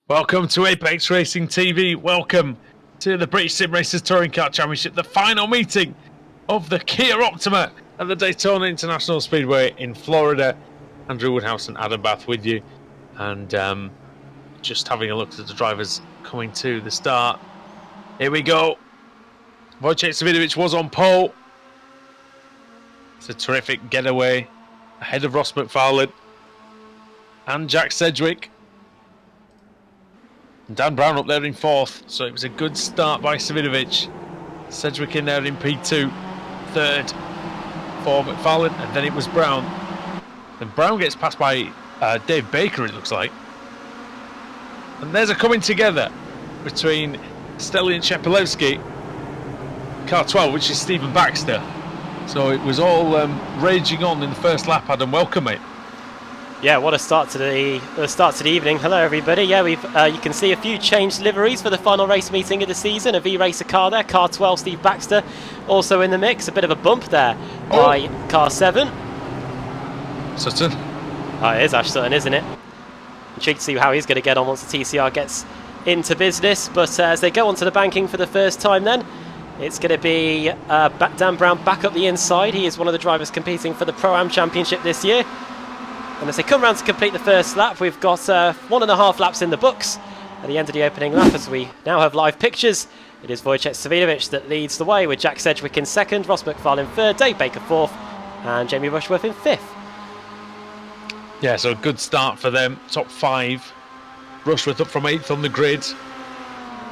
Welcome to Apex Racing TV. Welcome to the British Sim Racers Touring Car Championship, the final meeting of the Kia Optima at the Daytona International Speedway in Florida. Andrew Woodhouse and Adam Bath with you, and just having a look at the drivers coming to the start. Here we go. Wojciech Savidovic was on pole. It's a terrific getaway ahead of Ross McFarlane and Jack Sedgwick. Dan Brown up there in fourth, so it was a good start by Savidovic. Sedgwick in there in P2, third for McFarlane, and then it was Brown. And Brown gets passed by Dave Baker, it looks like. And there's a coming together between Stelian Shepelevsky, car 12, which is Stephen Baxter. So it was all raging on in the first lap. Adam, welcome, mate. Yeah, what a start to the evening. Hello, everybody. Yeah, you can see a few changed liveries for the final race meeting of the season. A V-Racer car there, car 12, Steve Baxter, also in the mix. A bit of a bump there by car 7. Sutton. Oh, it is Ash Sutton, isn't it? Intrigued to see how he's going to get on once the TCR gets into business. But as they go onto the banking for the first time then, it's going to be Dan Brown back up the inside. He is one of the drivers competing for the Pro-Am Championship this year. And as they come round to complete the first lap, we've got 1.5 laps in the books at the end of the opening lap. As we now have live pictures, it is Wojciech Savidovic that leads the way, with Jack Sedgwick in second, Ross McFarlane third, Dave Baker fourth, and Jamie Rushworth in fifth. Yeah, so a good start for them. Top 5. Rushworth up from 8th on the grid.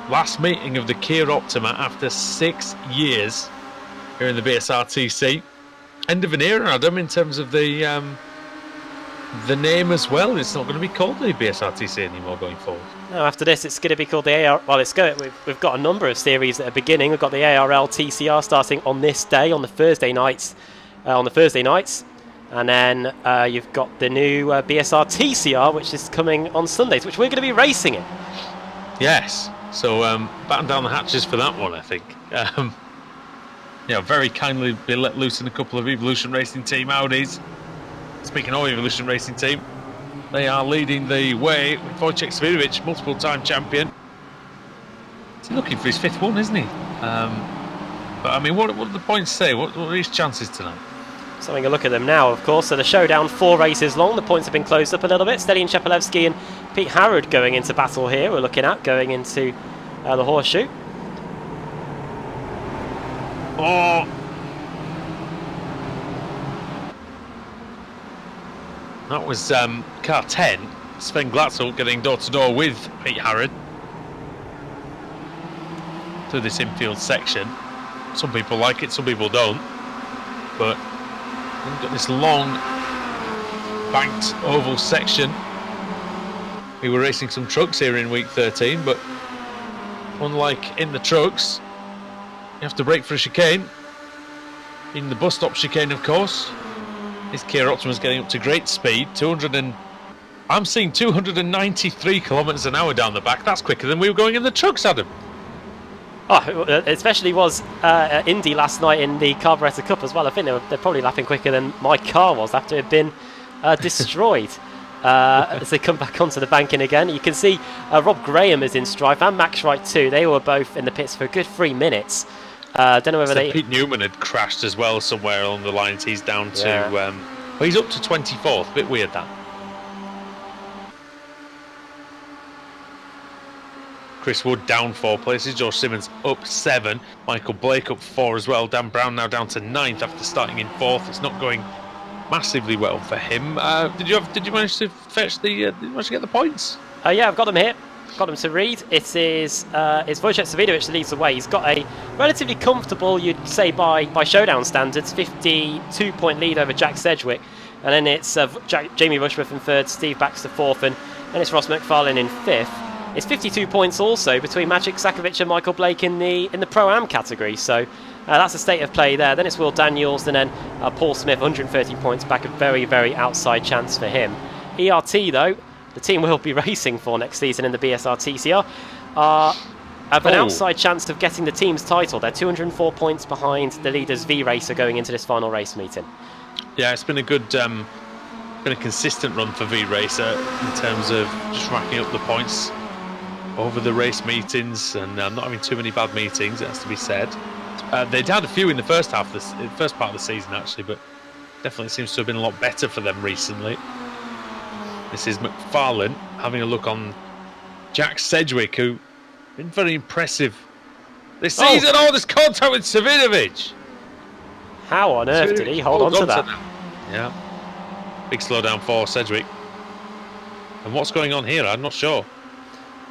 Last meeting of the Kia Optima after 6 years here in the BSRTC. End of an era, Adam, in terms of the name as well. It's not going to be called the BSRTC anymore going forward. No, after this it's going to be called the AR. Well, we've got a number of series that are beginning. We've got the ARL TCR starting on this day, on the Thursday nights. And then you've got the new BSR TCR, which is coming on Sundays, which we're going to be racing in. Yes, so batten down the hatches for that one, I think. Very kindly be let loose in a couple of Evolution Racing Team Audis. Speaking of Evolution Racing Team, they are leading the way with Wojciech Savidovic, multiple-time champion. He's looking for his 5th one, isn't he? But I mean, what do the points say? What are his chances tonight? Just having a look at them now, of course. So the Showdown, 4 races long. The points have been closed up a little bit. Stelian Shepelevsky and Pete Harrod going into battle here. We're looking at going into the Horseshoe. Oh! That was car 10, Sven Glatzel, getting door-to-door with Pete Harrod through this infield section. Some people like it, some people don't. But we've got this long, banked oval section. We were racing some trucks here in week 13, but unlike in the trucks, you have to brake for a chicane. In the bus stop chicane, of course. This Kia Optima's getting up to great speed. I'm seeing 293 kilometres an hour down the back. That's quicker than we were going in the trucks, Adam. Oh, especially was Indy last night in the Carburetor Cup as well. I think they're probably lapping quicker than my car was after it had been destroyed. As they come back onto the banking again, you can see Rob Graham is in strife, and Max Wright too. They were both in the pits for a good 3 minutes. Don't know whether Pete Newman had crashed as well somewhere along the lines. He's down to he's up to 24th. Bit weird that. Chris Wood down 4 places. George Simmons up 7. Michael Blake up 4 as well. Dan Brown now down to 9th after starting in 4th. It's not going massively well for him. Did you manage to fetch the? Did you manage to get the points? Yeah, I've got them here. Got them to read. It's Wojciech Savidovic that leads the way. He's got a relatively comfortable, you'd say by Showdown standards, 52-point lead over Jack Sedgwick. And then it's Jamie Rushworth in 3rd, Steve Baxter 4th, and then it's Ross McFarlane in 5th. It's 52 points also between Maciej Sakovic and Michael Blake in the Pro-Am category. So that's a state of play there. Then it's Will Daniels, and then Paul Smith, 130 points back, a very, very outside chance for him. ERT, though, the team we'll be racing for next season in the BSR TCR, have an outside chance of getting the team's title. They're 204 points behind the leaders V-Racer going into this final race meeting. Yeah, it's been a good been a consistent run for V-Racer in terms of just racking up the points. over the race meetings and not having too many bad meetings, it has to be said. They'd had a few in the first part of the season, actually, but definitely seems to have been a lot better for them recently. This is McFarlane having a look on Jack Sedgwick, who been very impressive this season. Oh, there's contact with Savinovic. How on earth did he hold on to that? Yeah. Big slowdown for Sedgwick. And what's going on here? I'm not sure.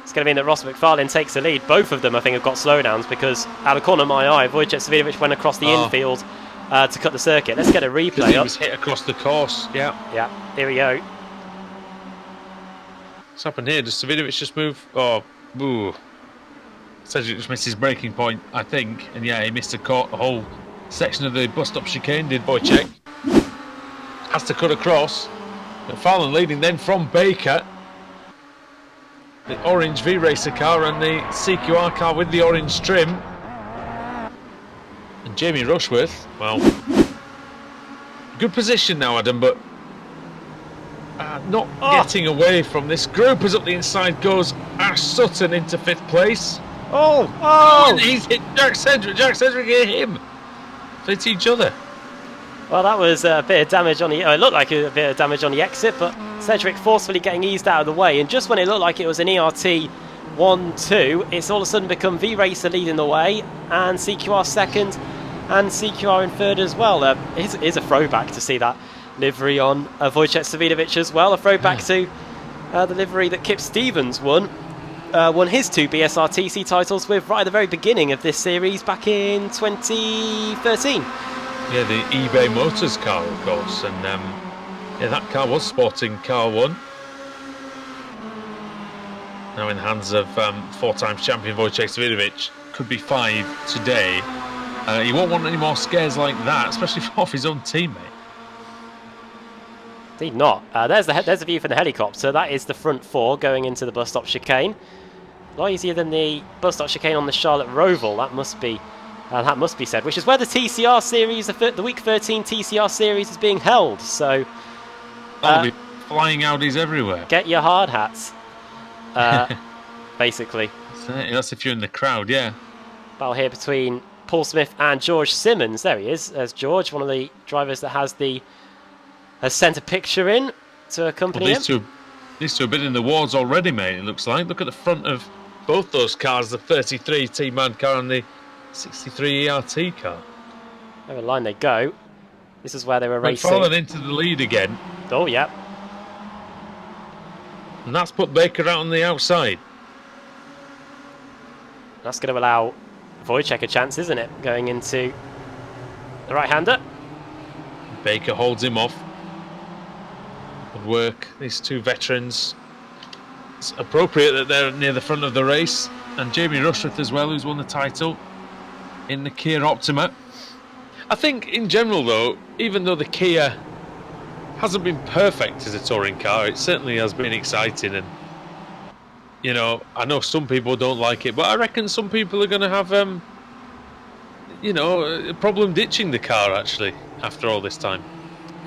It's going to mean that Ross McFarlane takes the lead. Both of them, I think, have got slowdowns because out of the corner of my eye, Wojciech Savinovic went across the infield to cut the circuit. Let's get a replay He was hit across the course. Yeah. Yeah. Here we go. What's happened here? Does Savinovic just move? Oh, boo. Sedgwick just missed his braking point, I think. And yeah, he missed a whole section of the bus stop chicane, did Wojciech. Has to cut across. McFarlane leading then from Baker. The orange V-Racer car and the CQR car with the orange trim. And Jamie Rushworth, well, good position now, Adam, but not getting away from this group. As up the inside goes Ash Sutton into 5th place. And he's hit Jack Sedgwick. Jack Sedgwick hit him. They hit each other. Well, that was a bit of damage on the... it looked like a bit of damage on the exit, but Sedgwick forcefully getting eased out of the way. And just when it looked like it was an ERT 1-2, it's all of a sudden become V-Racer leading the way, and CQR second, and CQR in third as well. Here's a throwback to see that livery on Wojciech Savinovic as well. A throwback to the livery that Kip Stevens won his 2 BSRTC titles with right at the very beginning of this series back in 2013. Yeah, the eBay Motors car, of course, and yeah, that car was sporting car 1. Now in the hands of 4-time champion Wojciech Savinovic. Could be 5 today. He won't want any more scares like that, especially off his own teammate. Indeed not. There's the view from the helicopter. That is the front 4 going into the bus stop chicane. A lot easier than the bus stop chicane on the Charlotte Roval. That must be said. Which is where the TCR series, the Week 13 TCR series, is being held. So that'll be flying Audis everywhere. Get your hard hats. Basically. That's if you're in the crowd, yeah. Battle here between Paul Smith and George Simmons. There he is. There's George, one of the drivers that has sent a picture in to accompany him. These two have been in the wards already, mate, it looks like. Look at the front of both those cars, the 33 T-Man car and the 63 ERT car. Over the line they go. This is where they were racing. Fallen into the lead again. Oh, yeah. And that's put Baker out on the outside. That's going to allow Wojciech a chance, isn't it? Going into the right-hander. Baker holds him off. Good work. These 2 veterans. It's appropriate that they're near the front of the race. And Jamie Rushworth as well, who's won the title in the Kia Optima. I think in general though, even though the Kia hasn't been perfect as a touring car, it certainly has been exciting. And you know, I know some people don't like it, but I reckon some people are going to have you know, a problem ditching the car actually after all this time.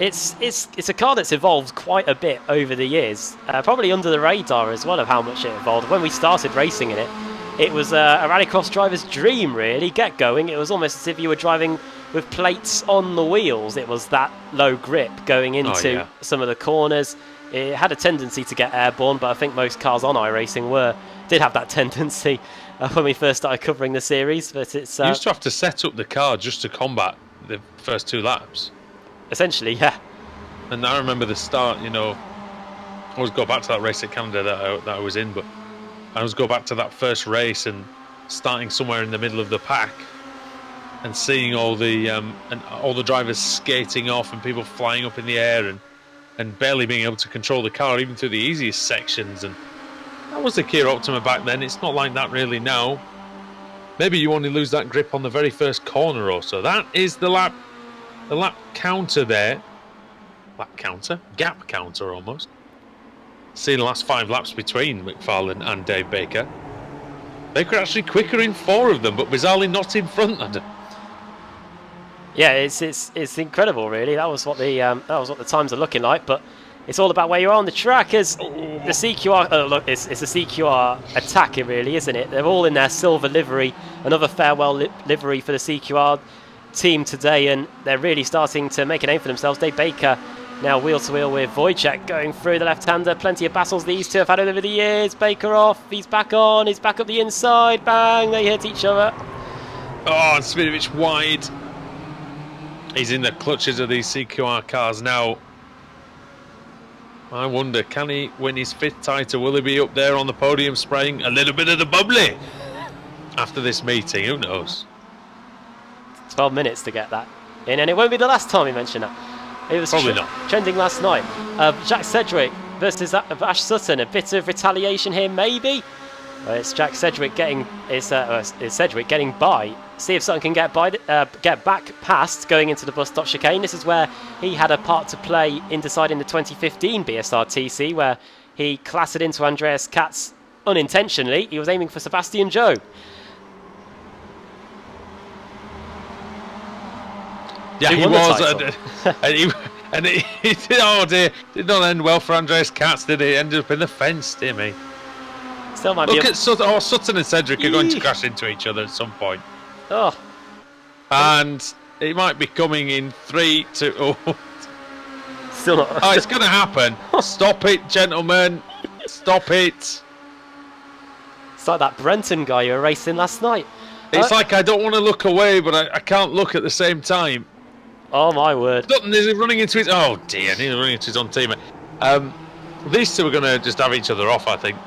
It's a car that's evolved quite a bit over the years, probably under the radar as well of how much it evolved. When we started racing in it, it was a rallycross driver's dream, really. Get going. It was almost as if you were driving with plates on the wheels. It was that low grip going into some of the corners. It had a tendency to get airborne, but I think most cars on iRacing did have that tendency when we first started covering the series. But it's you used to have to set up the car just to combat the first 2 laps. Essentially, yeah. And I remember the start, you know, I always go back to that race at Canada that I was in, but I always go back to that first race and starting somewhere in the middle of the pack and seeing all the drivers skating off and people flying up in the air and barely being able to control the car even through the easiest sections. And that was the Kia Optima back then. It's not like that really now. Maybe you only lose that grip on the very first corner or so. That is the lap counter there. Gap counter almost. See the last 5 laps between McFarlane and Dave Baker. Baker actually quicker in 4 of them, but bizarrely not in front. Yeah, it's incredible, really. That was what the times are looking like. But It's all about where you are on the track as the CQR... Oh, look, it's a CQR attack, really, isn't it? They're all in their silver livery. Another farewell livery for the CQR team today, and they're really starting to make a name for themselves. Dave Baker now wheel to wheel with Wojciech going through the left-hander. Plenty of battles these two have had over the years. Baker off, he's back on, he's back up the inside. Bang, they hit each other. Oh, Smidovic wide. He's in the clutches of these CQR cars now. I wonder, can he win his 5th title? Will he be up there on the podium spraying a little bit of the bubbly after this meeting? Who knows? 12 minutes to get that in, and it won't be the last time we mention that. It was probably not trending last night. Jack Sedgwick versus Ash Sutton. A bit of retaliation here, maybe. It's Jack Sedgwick getting it's Sedgwick getting by. See if Sutton can get back past going into the bus stop chicane. This is where he had a part to play in deciding the 2015 BSRTC, where he clattered into Andreas Katz unintentionally. He was aiming for Sebastian Joe. Yeah, he was, and he did. Oh dear, did not end well for Andreas Katz, did he? Ended up in the fence, didn't he? Still might Look be at Sutton. Oh, Sutton and Cedric are going to crash into each other at some point. Oh, and it might be coming in 3, 2. Oh, still not. Oh, it's going to happen. Stop it, gentlemen. Stop it. It's like that Brenton guy you were racing last night. It's like I don't want to look away, but I can't look at the same time. Oh my word! Sutton is running into his. Oh dear, he's running into his own teammate. These two are going to just have each other off, I think,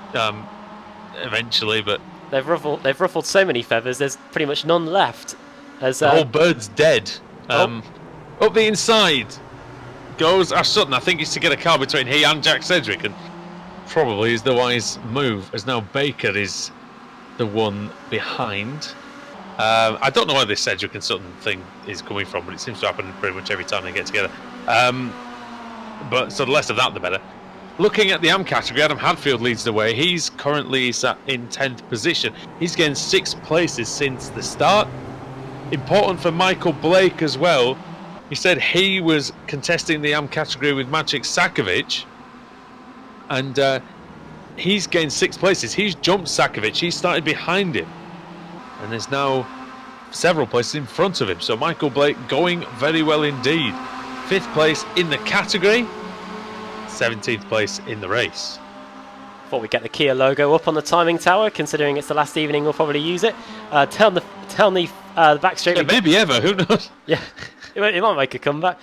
eventually. But they've ruffled so many feathers. There's pretty much none left. As the whole bird's dead. Up the inside goes Ash Sutton. I think it's to get a car between he and Jack Sedgwick, and probably is the wise move. As now Baker is the one behind. I don't know where this Sedgwick and Sutton thing is coming from, but it seems to happen pretty much every time they get together. But so the less of that, the better. Looking at the AM category, Adam Hadfield leads the way. He's currently sat in 10th position. He's gained 6 places since the start. Important for Michael Blake as well. He said he was contesting the AM category with Maciej Sakovic, and he's gained 6 places. He's jumped Sakovic. He started behind him, and there's now several places in front of him. So Michael Blake going very well indeed. 5th place in the category, 17th place in the race. Thought we'd get the Kia logo up on the timing tower, considering it's the last evening we'll probably use it. Down the back straight. Yeah, maybe ever, who knows? Yeah, it might make a comeback.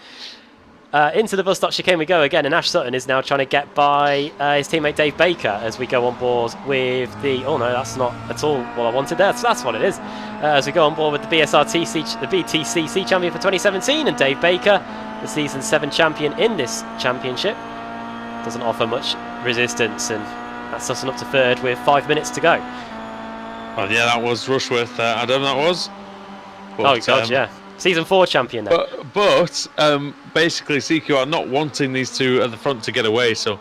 Into the bus stop chicane we go again, and Ash Sutton is now trying to get by his teammate Dave Baker as we go on board with the... Oh no, that's not at all what I wanted there. That's what it is. As we go on board with the BSRTC, the BTCC champion for 2017, and Dave Baker, the season 7 champion in this championship. Doesn't offer much resistance, and that's Sutton up to 3rd with 5 minutes to go. Well, yeah, that was Rushworth. I don't know what that was. But, oh god, yeah. Season 4 champion then. But basically CQR not wanting these two at the front to get away, so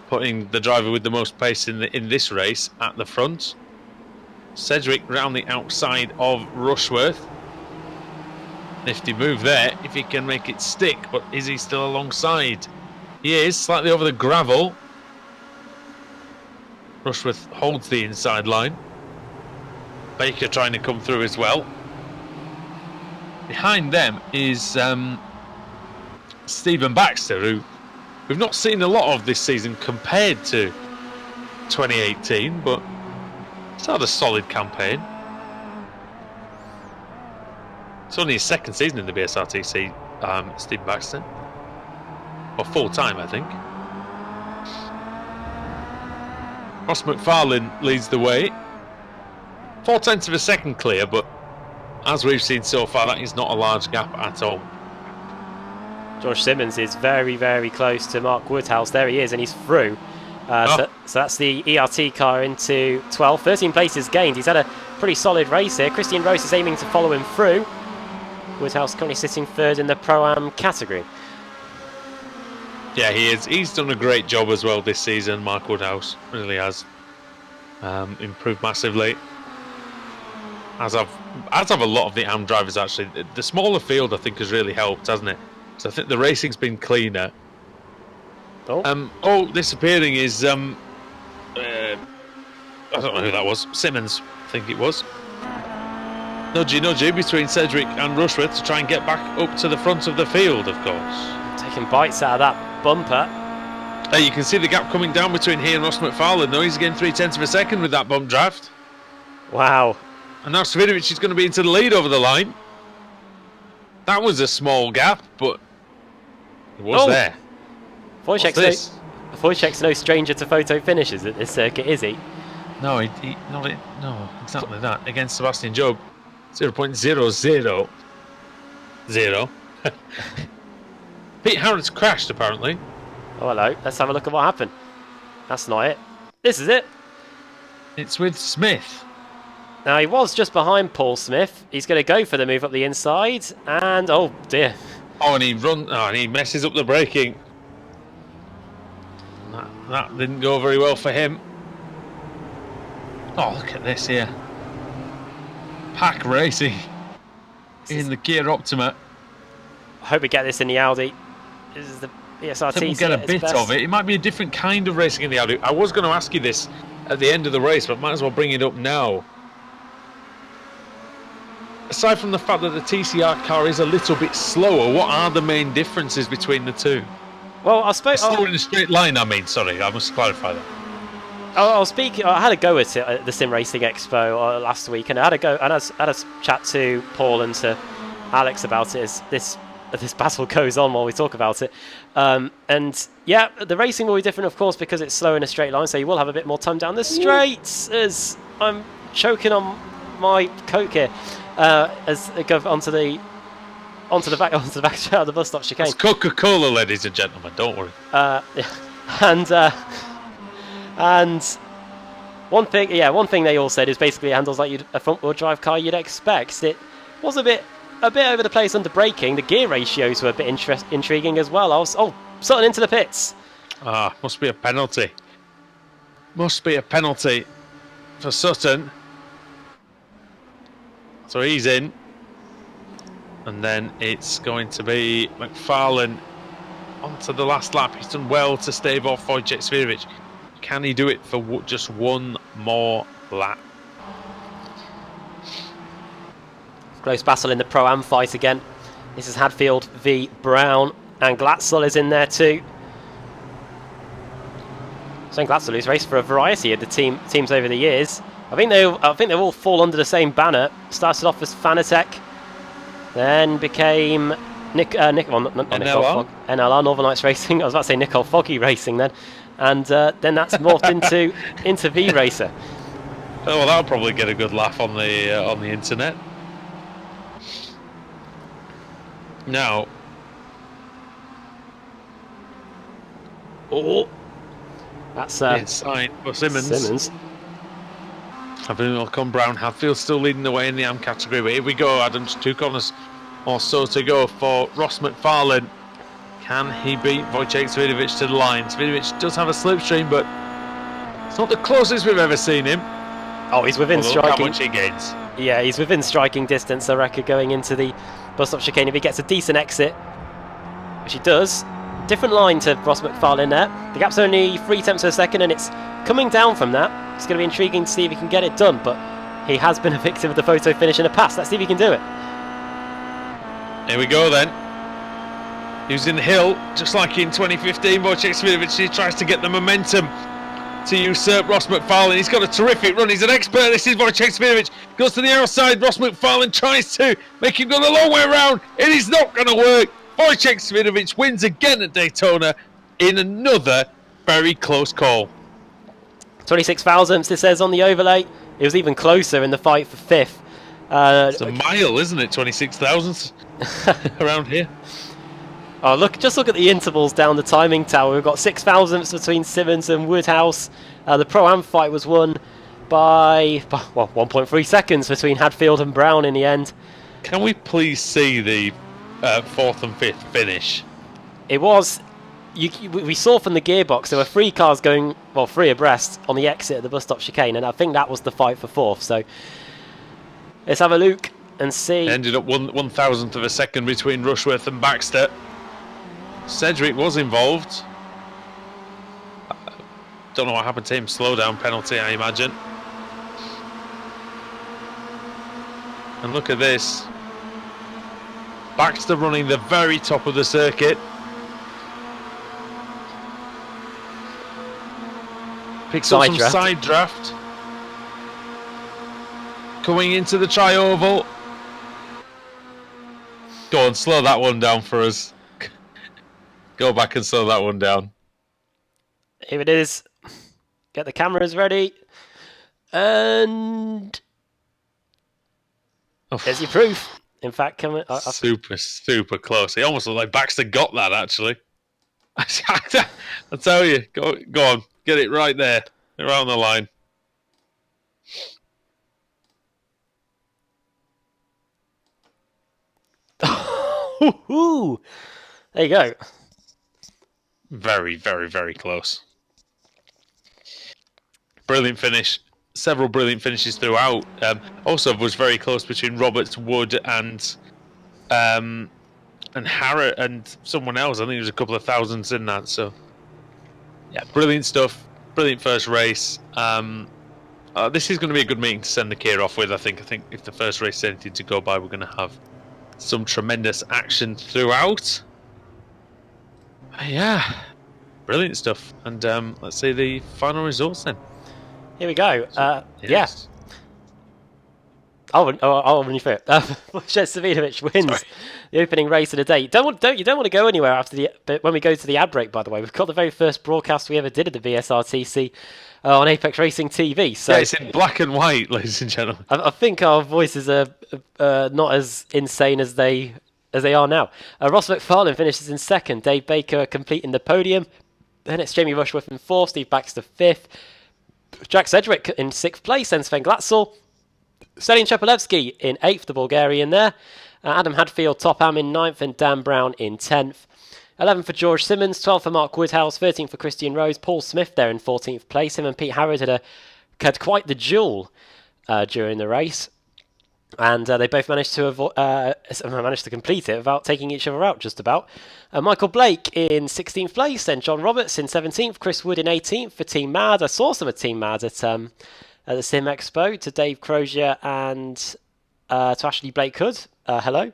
putting the driver with the most pace in this race at the front. Sedgwick round the outside of Rushworth. Nifty move there if he can make it stick, but is he still alongside? He is, slightly over the gravel. Rushworth holds the inside line. Baker trying to come through as well. Behind them is Stephen Baxter, who we've not seen a lot of this season compared to 2018, but he's had a solid campaign. It's only his 2nd season in the BSRTC, Stephen Baxter. Or full time, I think. Ross McFarlane leads the way. 4/10 of a second clear, but as we've seen so far, that is not a large gap at all. George Simmons is very, very close to Mark Woodhouse. There he is, and he's through. So that's the ERT car into 12th. 13 places gained. He's had a pretty solid race here. Christian Rose is aiming to follow him through. Woodhouse currently sitting 3rd in the Pro-Am category. Yeah, he is. He's done a great job as well this season, Mark Woodhouse. Really has. Improved massively. As have a lot of the AM drivers, actually. The smaller field, I think, has really helped, hasn't it? So I think the racing's been cleaner. Disappearing is I don't know who that was. Simmons, I think it was. Nudgy between Sedgwick and Rushworth to try and get back up to the front of the field, of course. Taking bites out of that bumper. Hey, you can see the gap coming down between he and Ross McFarlane, though. He's getting 0.3 of a second with that bump draft. Wow. And now Svidovic is going to be into the lead over the line. That was a small gap, but it was there. Wojciech's no stranger to photo finishes at this circuit, is he? No, no, exactly that. Against Sebastian Job, 0.000. Pete Harris crashed, apparently. Oh, hello. Let's have a look at what happened. That's not it. This is it. It's with Smith. Now, he was just behind Paul Smith. He's going to go for the move up the inside. And, oh, dear. Oh, and he messes up the braking. That didn't go very well for him. Oh, look at this here. Pack Racing in the Kia Optima. I hope we get this in the Audi. This is the BSRTC. I think we'll get a bit of it. It might be a different kind of racing in the Audi. I was going to ask you this at the end of the race, but might as well bring it up now. Aside from the fact that the TCR car is a little bit slower, what are the main differences between the two? Well, I suppose... Slower in a straight line, sorry, I must clarify that. I had a go at it at the Sim Racing Expo last week, and I had a chat to Paul and to Alex about it as this battle goes on while we talk about it. And yeah, the racing will be different, of course, because it's slow in a straight line, so you will have a bit more time down the straights. As I'm choking on my Coke here, as I go onto the back of the bus stop chicane. It's Coca-Cola, ladies and gentlemen. Don't worry. And one thing they all said is basically it handles like a front-wheel drive car you'd expect. It was a bit over the place under braking. The gear ratios were a bit intriguing as well. Sutton into the pits. Must be a penalty. Must be a penalty for Sutton. So he's in. And then it's going to be McFarlane onto the last lap. He's done well to stave off Wojciech Svidovic. Can he do it for just one more lap? Close battle in the Pro-Am fight again. This is Hadfield v Brown, and Glatzel is in there too. So Glatzel, who's raced for a variety of the teams over the years. I think they all fall under the same banner. Started off as Fanatec, then became NLR, Northern Lights Racing. I was about to say Nicole Foggy Racing then. And then that's morphed into V Racer. Oh, well, that'll probably get a good laugh on the internet. Now, that's inside for Simmons. I believe it'll come Brown. Hadfield still leading the way in the AM category. But here we go, Adam. Just 2 corners or so to go for Ross McFarlane. Can he beat Wojciech Svidovic to the line? Svidovic does have a slipstream, but it's not the closest we've ever seen him. Oh, he's within striking. How much he gains. Yeah, he's within striking distance, I reckon, going into the bus stop chicane. If he gets a decent exit, which he does, different line to Ross McFarlane there. The gap's only 0.3 of a second, and it's coming down from that. It's going to be intriguing to see if he can get it done, but he has been a victim of the photo finish in the past. Let's see if he can do it. Here we go then. He was in the hill, just like in 2015. Wojciech Svidovic, he tries to get the momentum to usurp Ross McFarlane. He's got a terrific run. He's an expert. This is Wojciech Svidovic. Goes to the outside. Ross McFarlane tries to make him go the long way around. It is not going to work. Wojciech Svidovic wins again at Daytona in another very close call. 26 thousandths, it says on the overlay. It was even closer in the fight for 5th. It's a mile, isn't it? 26 thousandths around here. Oh, just look at the intervals down the timing tower. We've got 6 thousandths between Simmons and Woodhouse. The Pro-Am fight was won by 1.3 seconds between Hadfield and Brown in the end. Can we please see the 4th and 5th finish? It was... we saw from the gearbox there were 3 cars going, 3 abreast on the exit of the bus stop chicane, and I think that was the fight for 4th. So let's have a look and see. Ended up 1,000th of a second between Rushworth and Baxter. Sedgwick was involved. Don't know what happened to him. Slowdown penalty, I imagine. And look at this. Baxter running the very top of the circuit. Picks up some side draft. Coming into the tri-oval. Go on, slow that one down for us. Go back and slow that one down. Here it is. Get the cameras ready. And there's your proof. In fact, come on. Super close. It almost looked like Baxter got that, actually. I tell you, go on, get it right there, around the line. There you go. Very, very, very close. Brilliant finish. Several brilliant finishes throughout. Also was very close between Roberts, Wood, and Harrod and someone else. I think there was a couple of thousands in that. So, yeah, brilliant stuff. Brilliant first race. This is going to be a good meeting to send the Kia off with. I think if the first race is anything to go by, we're going to have some tremendous action throughout. Yeah, brilliant stuff. And let's see the final results then. Here we go. Yes. Yeah. I'll run you through it. Wojciech Savinovic wins the opening race of the day. You don't want to go anywhere after but when we go to the ad break. By the way, we've got the very first broadcast we ever did at the BSRTC on Apex Racing TV. So yeah, it's in black and white, ladies and gentlemen. I think our voices are not as insane as they are now. Ross McFarlane finishes in second. Dave Baker completing the podium. Then it's Jamie Rushworth in fourth. Steve Baxter fifth. Jack Sedgwick in sixth place. Then Sven Glatzel. Stelin Chepolevsky in 8th, the Bulgarian there. Adam Hadfield, Topham in 9th, and Dan Brown in 10th. 11th for George Simmons, 12th for Mark Woodhouse, 13th for Christian Rose. Paul Smith there in 14th place. Him and Pete Harrod had quite the duel during the race. And they both managed to complete it without taking each other out, just about. Michael Blake in 16th place, then John Roberts in 17th, Chris Wood in 18th for Team Mad. I saw some of Team Mad at the Sim Expo, to Dave Crozier and to Ashley Blake Hood. Hello.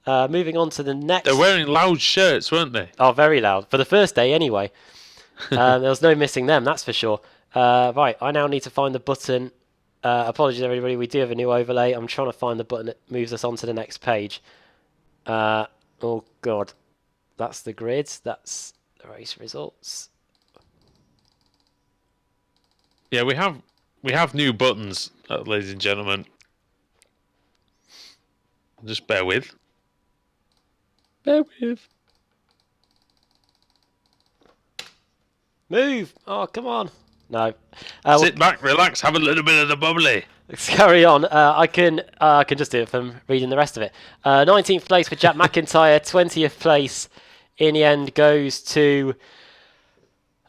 Moving on to the next. They're wearing loud shirts, weren't they? Oh, very loud. For the first day, anyway. There was no missing them, that's for sure. Right, I now need to find the button. Apologies, everybody. We do have a new overlay. I'm trying to find the button that moves us on to the next page. Oh, God. That's the grids. That's the race results. Yeah, we have new buttons, ladies and gentlemen. Just bear with. Bear with. Move! Oh, come on. No. Sit back, relax, have a little bit of the bubbly. Let's carry on. I can just do it from reading the rest of it. 19th place for Jack McIntyre. 20th place in the end goes to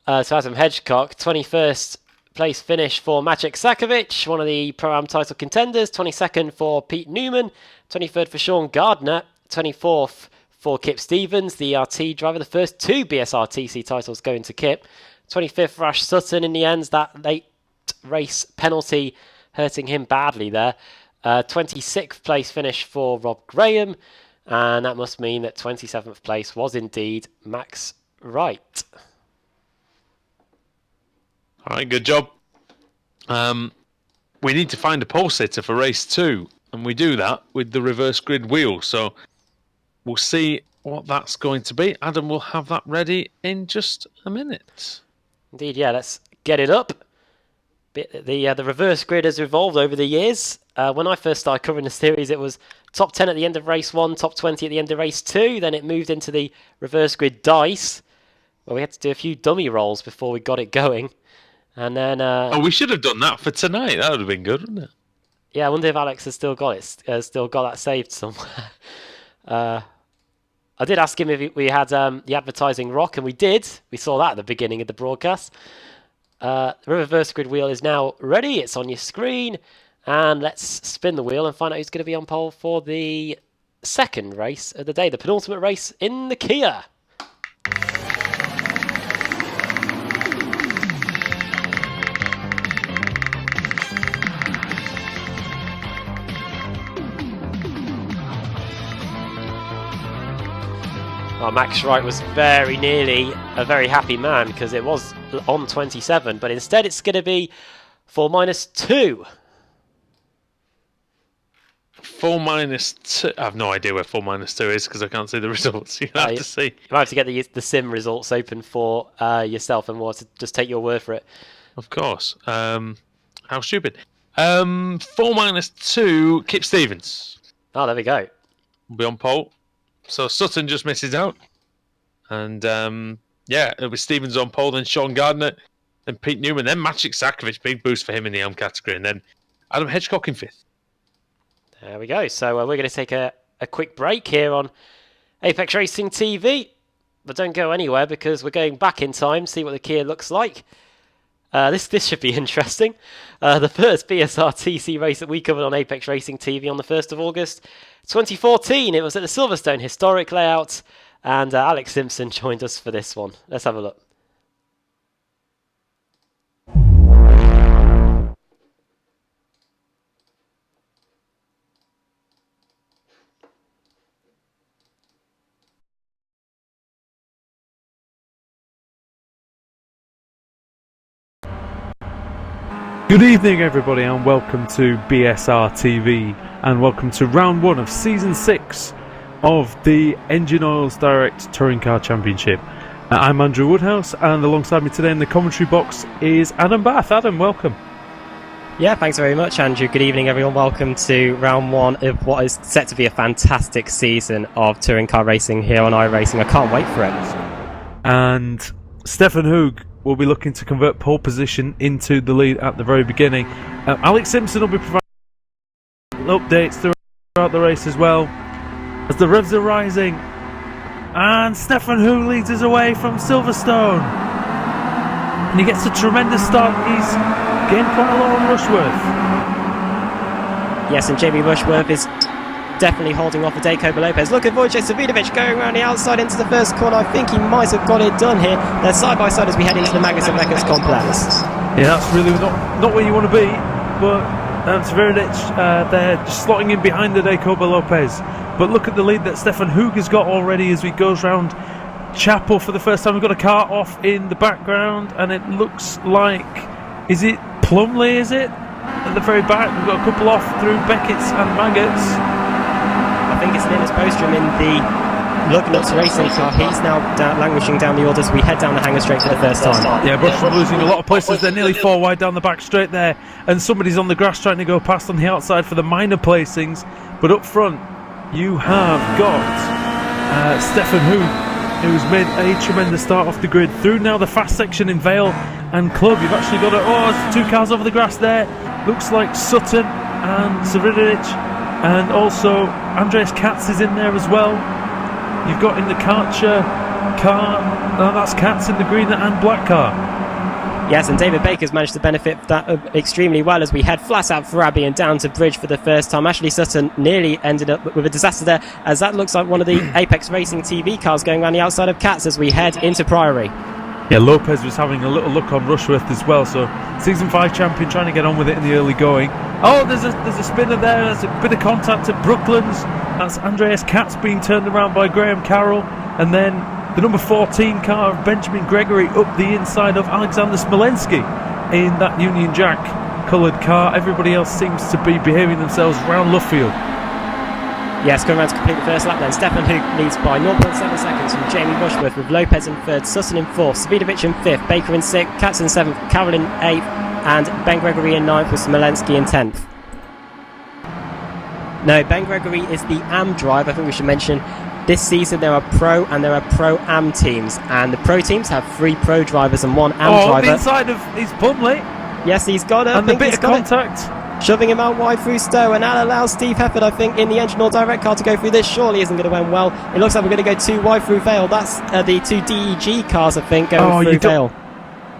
Adam Hedgecock. 21st place finish for Maciek Sakovic, one of the Pro-Am title contenders. 22nd for Pete Newman. 23rd for Sean Gardner. 24th for Kip Stevens, the ERT driver. The first two BSRTC titles going to Kip. 25th for Ash Sutton in the end. That late race penalty hurting him badly there. 26th place finish for Rob Graham. And that must mean that 27th place was indeed Max Wright. All right, good job. We need to find a pole sitter for race 2, and we do that with the reverse grid wheel. So we'll see what that's going to be. Adam will have that ready in just a minute. Indeed, yeah. Let's get it up. The reverse grid has evolved over the years. When I first started covering the series, it was top 10 at the end of race 1, top 20 at the end of race 2. Then it moved into the reverse grid dice, where we had to do a few dummy rolls before we got it going. And then we should have done that for tonight. That would have been good, wouldn't it? Yeah, I wonder if Alex has still got it. Still got that saved somewhere. I did ask him if we had the advertising rock, and we did. We saw that at the beginning of the broadcast. The reverse grid wheel is now ready. It's on your screen. And let's spin the wheel and find out who's going to be on pole for the second race of the day, the penultimate race in the Kia. Well, Max Wright was very nearly a very happy man because it was on 27, but instead it's going to be 4-2. 4-2. I have no idea where 4-2 is because I can't see the results. You have to see. You might have to get the sim results open for yourself, and we'll just take your word for it. Of course. How stupid. 4-2. Kip Stevens. Oh, there we go. Will be on pole. So Sutton just misses out. And it'll be Stevens on pole, then Sean Gardner, then Pete Newman, then Maciek Sakovic. Big boost for him in the Elm category. And then Adam Hedgecock in 5th. There we go. So we're going to take a quick break here on Apex Racing TV. But don't go anywhere because we're going back in time, see what the Kia looks like. This should be interesting. The first BSRTC race that we covered on Apex Racing TV on the 1st of August 2014. It was at the Silverstone Historic Layout, and Alex Simpson joined us for this one. Let's have a look. Good evening everybody and welcome to BSRTV and welcome to round 1 of season 6 of the Engine Oils Direct Touring Car Championship. I'm Andrew Woodhouse and alongside me today in the commentary box is Adam Bath. Adam, welcome. Yeah, thanks very much, Andrew. Good evening everyone. Welcome to round 1 of what is set to be a fantastic season of touring car racing here on iRacing. I can't wait for it. And Stefan Hoog will be looking to convert pole position into the lead at the very beginning. Alex Simpson will be providing updates throughout the race as well as the revs are rising. And Stefan Hoog leads us away from Silverstone. And he gets a tremendous start. He's gained quite a lot on Rushworth. Yes, and Jamie Rushworth is definitely holding off the Daytona Lopez. Look at Wojciech Savidovic going around the outside into the first corner. I think he might have got it done here. They're side by side as we head into the Magnussen Records complex. Yeah, that's really not where you want to be, but Savidovic, they're just slotting in behind the Daytona Lopez. But look at the lead that Stefan Hoog has got already as we goes round Chapel for the first time. We've got a car off in the background and it looks like, is it Plumley, is it? At the very back, we've got a couple off through Beckett's and Maggots. I think it's Linus Bostrom in the Lugnuts racing car. He's now languishing down the orders. We head down the hangar straight for the first time. Yeah, Bostrom losing a lot of places. They're nearly 4 wide down the back straight there. And somebody's on the grass trying to go past on the outside for the minor placings. But up front, you have got Stefan Hoog, who's made a tremendous start off the grid. Through now the fast section in Vale and Club. You've actually got there's 2 cars over the grass there. Looks like Sutton and Savidovic. And also Andreas Katz is in there as well. You've got in the Karcher car, that's Katz in the green and black car. Yes, and David Baker's managed to benefit that extremely well as we head flat out for Abbey and down to Bridge for the first time. Ashley Sutton nearly ended up with a disaster there, as that looks like one of the Apex Racing TV cars going around the outside of Katz as we head into Priory. Yeah, Lopez was having a little look on Rushworth as well, so Season 5 champion trying to get on with it in the early going. Oh, there's a spinner there, there's a bit of contact at Brooklands. That's Andreas Katz being turned around by Graham Carroll, and then the number 14 car of Benjamin Gregory up the inside of Alexander Smolensky in that Union Jack coloured car. Everybody else seems to be behaving themselves around Luffield. Yes, going around to complete the first lap then. Stefan Hoog leads by 0.7 seconds from Jamie Rushworth, with Lopez in 3rd, Sutton in 4th, Savidovic in 5th, Baker in 6th, Katz in 7th, Carroll in 8th, and Ben Gregory in 9th with Smolensky in 10th. No, Ben Gregory is the AM driver. I think we should mention this season there are Pro and there are Pro-Am teams, and the Pro teams have 3 Pro drivers and 1 AM driver. The inside of his Plumley. Yes, he's got it. And the bit of contact. Shoving him out wide through Stowe, and that allows Steve Hefford, I think, in the Engine Oil Direct car to go through this. Surely isn't going to end well. It looks like we're going to go 2 wide through Vale. That's the 2 DEG cars, I think, going through Vale.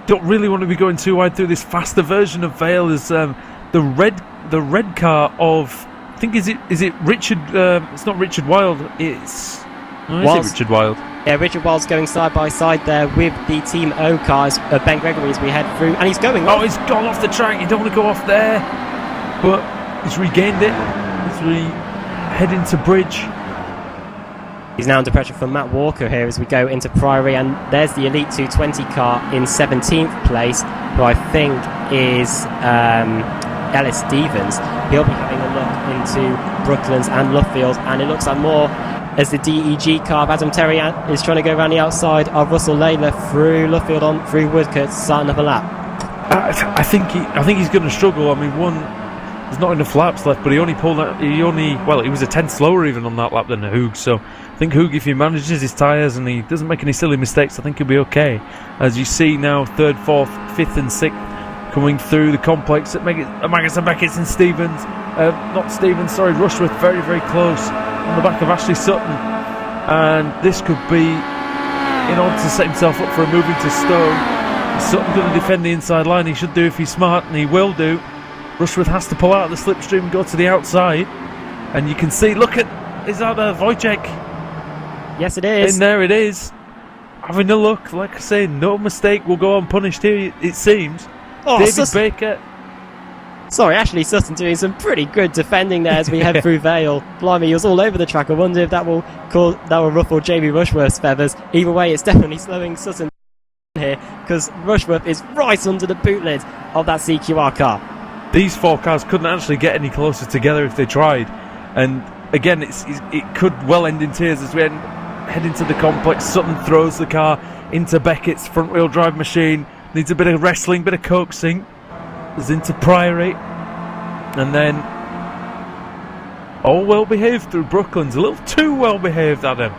Don't really want to be going too wide through this faster version of Vale. Is the red car of, I think, is it Richard? It's not Richard Wilde. It's Richard Wilde. Yeah, Richard Wilde's going side by side there with the Team O cars. Ben Gregory as we head through, and he's going off. Oh, he's gone off the track. You don't want to go off there. But he's regained it as we head into Bridge. He's now under pressure from Matt Walker here as we go into Priory, and there's the Elite 220 car in 17th place, who I think is Ellis Stevens. He'll be having a look into Brooklands and Luffield, and it looks like more as the DEG car of Adam Terry is trying to go around the outside of Russell Layla through Luffield on through Woodcote, starting up a lap. I think he's going to struggle. I mean, there's not enough laps left, but he was a tenth slower even on that lap than Hoog. So I think Hoog, if he manages his tyres and he doesn't make any silly mistakes, I think he'll be okay. As you see now, 3rd, 4th, 5th and 6th coming through the complex at Magnussen, Beckett and Stevens. Rushworth very, very close on the back of Ashley Sutton. And this could be in order to set himself up for a move into Stowe. Sutton going to defend the inside line. He should do if he's smart, and he will do. Rushworth has to pull out of the slipstream and go to the outside. And you can see, is that Wojciech? Yes, it is. And there it is. Having a look, like I say, no mistake will go unpunished here, it seems. David Baker. Sorry, Ashley Sutton doing some pretty good defending there as we head through Vale. Blimey, he was all over the track. I wonder if that will ruffle Jamie Rushworth's feathers. Either way, it's definitely slowing Sutton here, because Rushworth is right under the boot lid of that CQR car. These 4 cars couldn't actually get any closer together if they tried, and again it could well end in tears as we head into the complex. Sutton throws the car into Beckett's front wheel drive machine, needs a bit of wrestling, bit of coaxing. Is into Priory, and then all well behaved through Brooklands, a little too well behaved, Adam.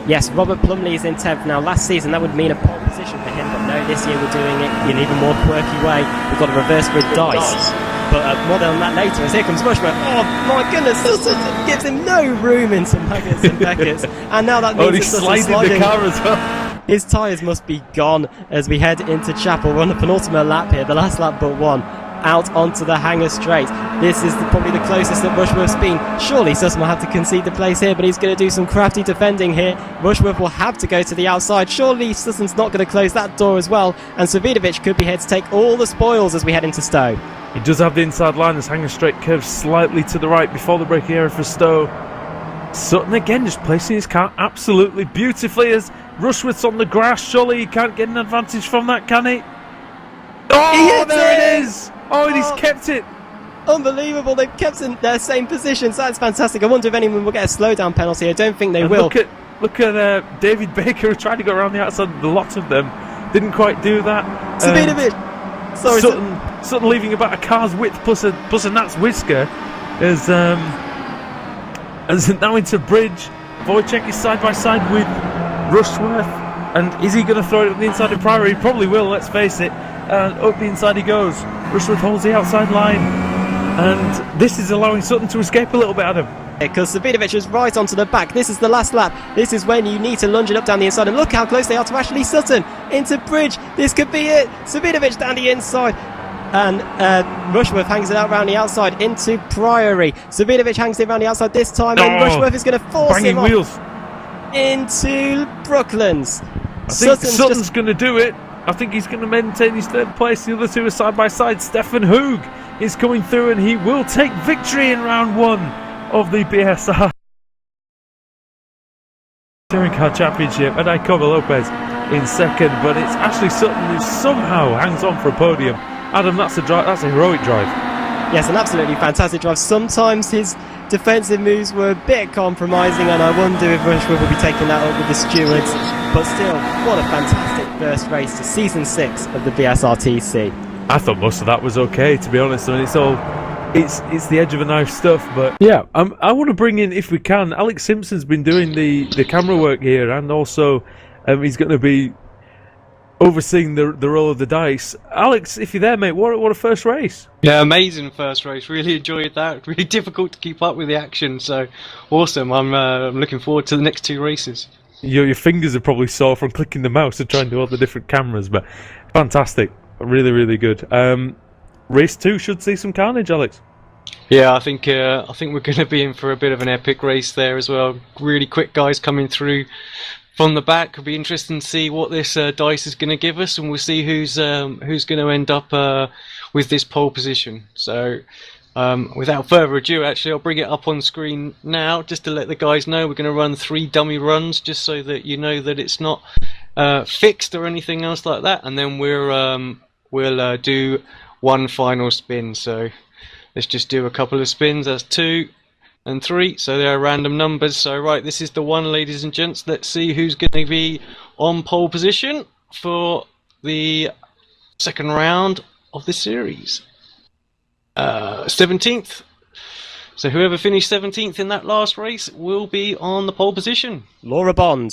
Yes, Robert Plumley is in 10th now. Last season that would mean a pole position for him, but no, this year we're doing it in an even more quirky way. We've got a reverse grid dice, but more on that later, as here comes Rushworth. Oh my goodness, Sutton gives him no room into Maggots and Beckett's, and now that means he's sliding the car as well. His tyres must be gone as we head into Chapel. We're on the penultimate lap here, the last lap but one, out onto the Hanger Straight. This is probably the closest that Rushworth's been. Surely Sutton will have to concede the place here, but he's going to do some crafty defending here. Rushworth will have to go to the outside. Surely Sutton's not going to close that door as well, and Savidovic could be here to take all the spoils as we head into Stowe. He does have the inside line as Hanger Straight curves slightly to the right before the braking area for Stowe. Sutton again just placing his car absolutely beautifully as Rushworth's on the grass. Surely he can't get an advantage from that, can he? Oh, there it is! Oh, and he's kept it! Unbelievable, they've kept in their same positions. That's fantastic. I wonder if anyone will get a slowdown penalty. I don't think they will. Look at David Baker, who tried to go around the outside of the lot of them. Didn't quite do that. Savidovic! Sorry, Sutton leaving about a car's width plus a gnat's whisker as now into Bridge. Wojciech is side by side with Rushworth, and is he going to throw it up the inside of Priory? He probably will, let's face it. And up the inside he goes. Rushworth holds the outside line, and this is allowing Sutton to escape a little bit, Adam. Because Savidovic is right onto the back. This is the last lap. This is when you need to lunge it up down the inside, and look how close they are to Ashley Sutton. Into Bridge, this could be it. Savidovic down the inside, and Rushworth hangs it out round the outside into Priory. Savidovic hangs it round the outside this time, and Rushworth is going to force him off wheels into Brooklands. I think Sutton's going to do it. I think he's going to maintain his 3rd place. The other two are side by side. Stefan Hoog is coming through, and he will take victory in round 1 of the BSR Touring Car Championship. And Icoba Lopez in 2nd, but it's Ashley Sutton who somehow hangs on for a podium. Adam, that's a heroic drive. Yes, an absolutely fantastic drive. Sometimes his defensive moves were a bit compromising, and I wonder if Rushworth will be taking that up with the stewards. But still, what a fantastic first race to season 6 of the BSRTC. I thought most of that was okay, to be honest. I mean, it's the edge of a knife stuff, but yeah, I want to bring in, if we can, Alex Simpson's been doing the camera work here, and also he's going to be overseeing the roll of the dice. Alex, if you're there, mate, what a first race. Yeah, amazing first race. Really enjoyed that. Really difficult to keep up with the action, so awesome. I'm looking forward to the next 2 races. Your fingers are probably sore from clicking the mouse and trying to do all the different cameras, but fantastic. Really, really good. Race 2 should see some carnage, Alex. Yeah, I think we're going to be in for a bit of an epic race there as well. Really quick guys coming through from the back. It'll be interesting to see what this dice is going to give us, and we'll see who's going to end up with this pole position. So Without further ado, actually, I'll bring it up on screen now, just to let the guys know we're going to run 3 dummy runs, just so that you know that it's not fixed or anything else like that. And then we'll do 1 final spin. So let's just do a couple of spins. That's 2 and 3. So they are random numbers. So right, this is the one, ladies and gents. Let's see who's going to be on pole position for the second round of the series. 17th. So whoever finished 17th in that last race will be on the pole position. Laura Bond,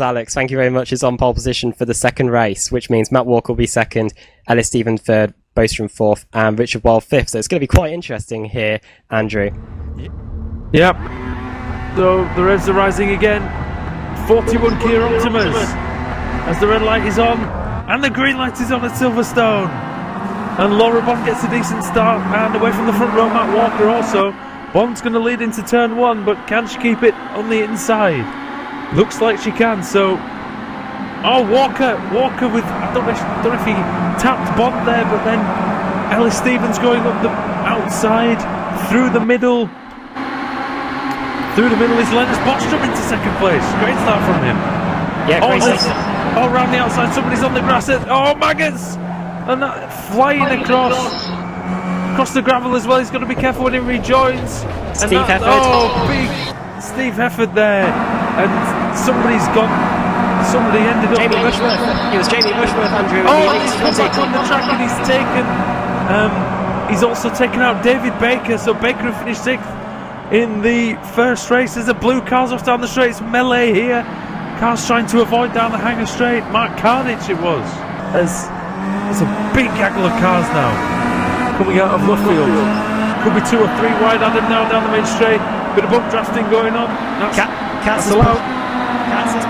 Alex, thank you very much, is on pole position for the second race, which means Matt Walker will be second, Ellis Stevens third, Bostrom fourth, and Richard Wild fifth. So it's going to be quite interesting here, Andrew. Yep. So the revs are rising again. 41 Kia Optimas as the red light is on and the green light is on at Silverstone. And Laura Bond gets a decent start, and away from the front row, Matt Walker also. Bond's going to lead into turn 1, but can she keep it on the inside? Looks like she can, so... Oh, Walker with... I don't know if he tapped Bond there, but then Ellis Stevens going up the outside, through the middle. Through the middle is Lennox Bostrom into second place. Great start from him. Yeah, great start. Oh, around the outside, somebody's on the grass. Oh, Maggots! And that flying across the gravel as well. He's got to be careful when he rejoins. Steve Hefford. Oh, big Steve Hefford there. And somebody ended up... Jamie Bushworth. It was Jamie Bushworth, Andrew. He's come back on the track and he's taken... he's also taken out David Baker. So Baker had finished 6th in the first race. There's a blue cars off down the straight. It's melee here. Cars trying to avoid down the hanger straight. Mark Carnage it was. There's a big gaggle of cars now coming out of Luffield. Could be 2 or 3 wide at him now down the main straight. Bit of bump drafting going on. Katz is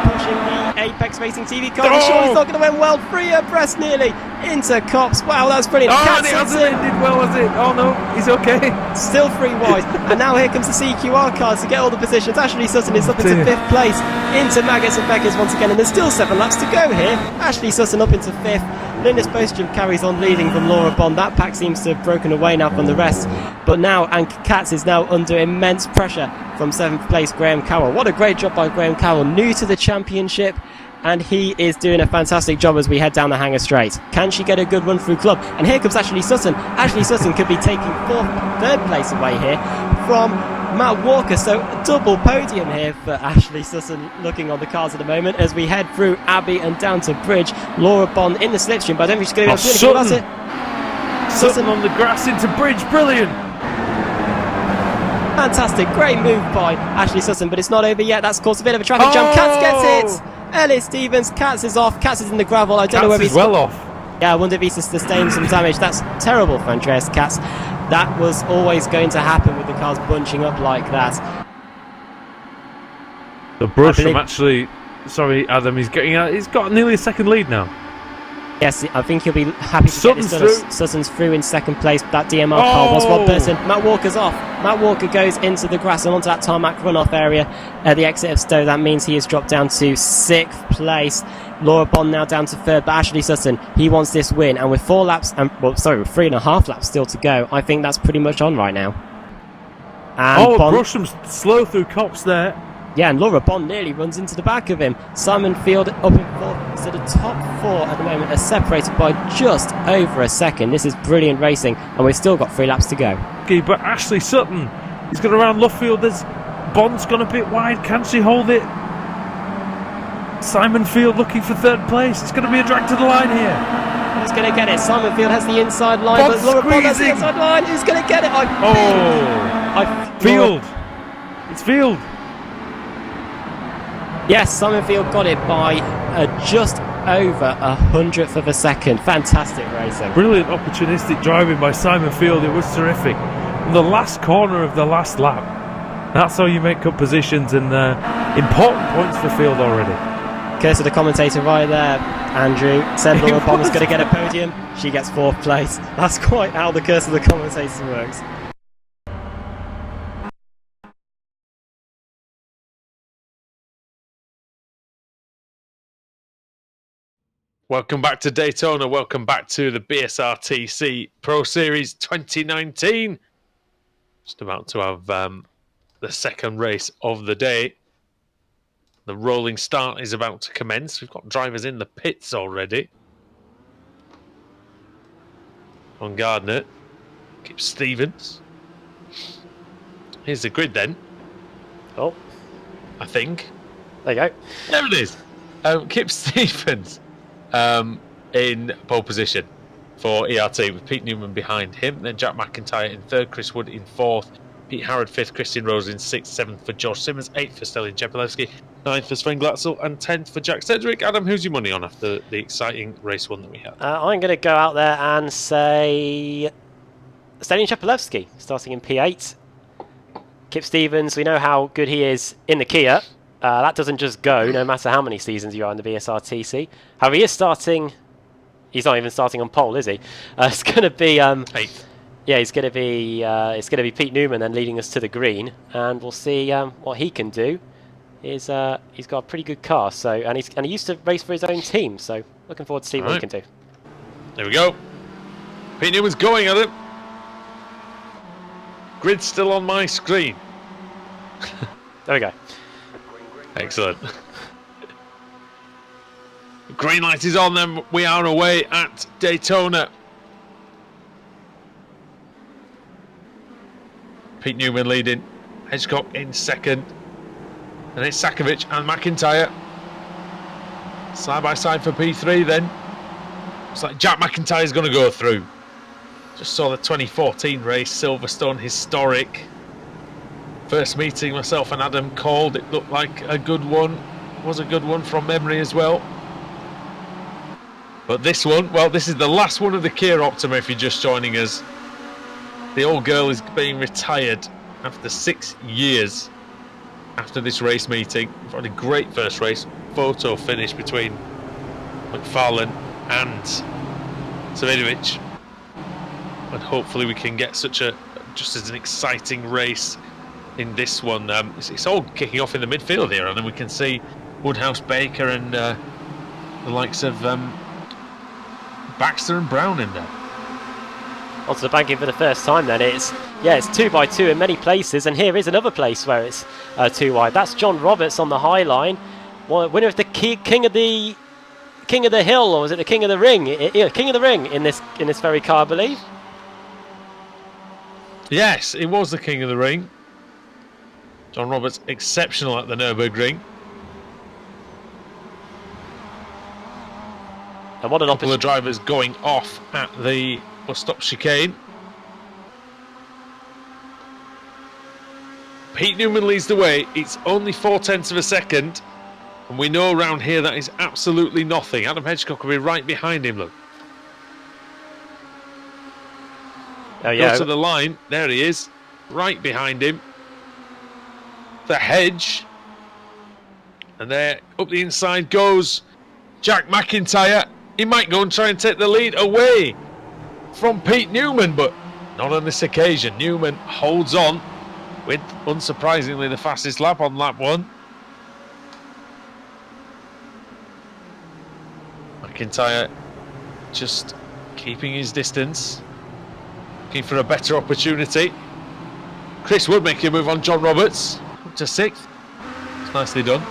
pushing the Apex Racing TV car. Sure, he's not going to win well. Free press nearly into Cops. Wow, that was brilliant. Oh, it hasn't ended well, has it? Oh no, he's okay. Still 3 wide. And now here comes the CQR cars to get all the positions. Ashley Sutton is up into 5th place. Into Maggots and Beckers once again. And there's still 7 laps to go here. Ashley Sutton up into 5th. Linus Bostrom carries on leading from Laura Bond. That pack seems to have broken away now from the rest. But now, and Katz is now under immense pressure from 7th place, Graham Carroll. What a great job by Graham Carroll, new to the championship. And he is doing a fantastic job as we head down the hanger straight. Can she get a good run through club? And here comes Ashley Sutton. Ashley Sutton could be taking 3rd place away here from Matt Walker. So a double podium here for Ashley Sutton looking on the cars at the moment as we head through Abbey and down to Bridge. Laura Bond in the slipstream, but I don't think she's going to be able to do anything about it. Sutton on the grass into Bridge, brilliant. Fantastic, great move by Ashley Sutton, but it's not over yet. That's caused a bit of a traffic jam. Katz gets it! Ellis Stevens, Katz is off. Katz is in the gravel. I don't know whether he's well off. Yeah, I wonder if he's sustained some damage. That's terrible for Andreas Katz. That was always going to happen with the cars bunching up like that. The Bostrom actually, sorry Adam, he's got nearly a second lead now. Yes, I think he'll be happy to get this done. Sutton's through in second place. That DMR car was one person. Matt Walker's off. Matt Walker goes into the grass and onto that tarmac runoff area at the exit of Stowe. That means he has dropped down to 6th place. Laura Bond now down to 3rd, but Ashley Sutton, he wants this with 3.5 laps still to go. I think that's pretty much on right now. And Brostrom's slow through Cops there. Yeah, and Laura Bond nearly runs into the back of him. Simon Field up in 4th. So the top 4 at the moment are separated by just over a second. This is brilliant racing, and we've still got 3 laps to go. Okay, but Ashley Sutton, he's going around Luffield. Bond's gone a bit wide. Can she hold it? Simon Field looking for 3rd place. It's going to be a drag to the line here. Who's going to get it? Simon Field has the inside line, Bond's but Laura Bond has the squeezing. inside line. Who's going to get it? Field. It's Field. Yes, Simon Field got it by just over 100th of a second. Fantastic racing. Brilliant opportunistic driving by Simon Field. It was terrific. In the last corner of the last lap. That's how you make up positions, and important points for Field already. Curse of the commentator right there, Andrew. Said Laura Bond was going to get a podium. She gets 4th place. That's quite how the curse of the commentator works. Welcome back to Daytona. Welcome back to the BSRTC Pro Series 2019. Just about to have the second race of the day. The rolling start is about to commence. We've got drivers in the pits already. On Gardner, Kip Stevens. Here's the grid then. Oh, I think. there you go. There it is. Kip Stevens in pole position for ERT with Pete Newman behind him. Then Jack McIntyre in third, Chris Wood in fourth, Pete Harrod fifth, Christian Rose in sixth, seventh for George Simmons, eighth for Stellan Chepelewski, ninth for Sven Glatzel, and 10th for Jack Sedgwick. Adam, who's your money on after the exciting race one that we had? I'm going to go out there and say Stellan Chepelewski, starting in P8. Kip Stevens, we know how good he is in the Kia. That doesn't just go, no matter how many seasons you are in the BSRTC. However, he is starting. He's not even starting on pole, is he? It's going to be Eighth. Yeah, he's going to be. It's going to be Pete Newman then leading us to the green, and we'll see what he can do. He's got a pretty good car, so and he used to race for his own team, so looking forward to see what he can do. There we go. Pete Newman's going at it. Grid's still on my screen. There we go. Excellent. Green light is on, then we are away at Daytona. Pete Newman leading, Hedgecock in second, and it's Sakovic and McIntyre side by side for P3 then. Looks like Jack McIntyre is going to go through. Just saw the 2014 race, Silverstone, historic. First meeting myself and Adam called, it looked like a good one. Was a good one from memory as well. But this one, well, this is the last one of the Kia Optima if you're just joining us. The old girl is being retired after 6 years after this race meeting. We've had a great first race photo finish between McFarlane and Savidovic. And hopefully we can get such a, just as an exciting race in this one. It's all kicking off in the midfield here, and then we can see Woodhouse, Baker and the likes of Baxter and Brown in there. Onto the banking for the first time then. It's 2x2 in many places, and here is another place where it's 2 wide. That's John Roberts on the high line, winner of the King of the Hill, or was it the King of the Ring? King of the Ring in this very car, I believe. Yes, it was the King of the Ring. John Roberts, exceptional at the Nürburgring. And what an couple of drivers going off at the bus stop chicane. Pete Newman leads the way. It's only 0.4 of a second, and we know around here that is absolutely nothing. Adam Hedgecock will be right behind him, look. Oh yeah. Go to the line. There he is, right behind him. The hedge, and there up the inside goes Jack McIntyre. He might go and try and take the lead away from Pete Newman, but not on this occasion. Newman holds on with, unsurprisingly, the fastest lap on lap one. McIntyre just keeping his distance, looking for a better opportunity. Chris Wood making a move on John Roberts up to 6th. It's nicely done.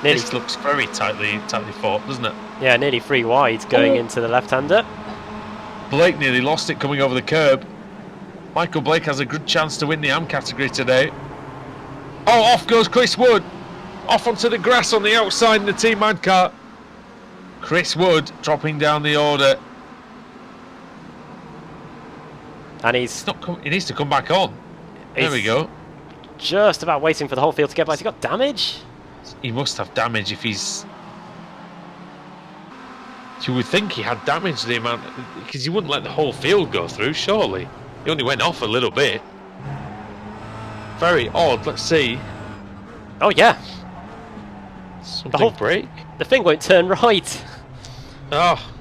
This looks very tightly fought, doesn't it? Yeah, nearly 3 wide going into the left-hander. Blake nearly lost it coming over the curb. Michael Blake has a good chance to win the AM category today. Oh, off goes Chris Wood. Off onto the grass on the outside in the Team Mad car. Chris Wood dropping down the order. And he needs to come back on. There we go. Just about waiting for the whole field to get by. Has he got damage? He must have damage if he's... You would think he had damage the amount... Because he wouldn't let the whole field go through, surely. He only went off a little bit. Very odd. Let's see. Oh, yeah. Something break? The thing won't turn right. Oh.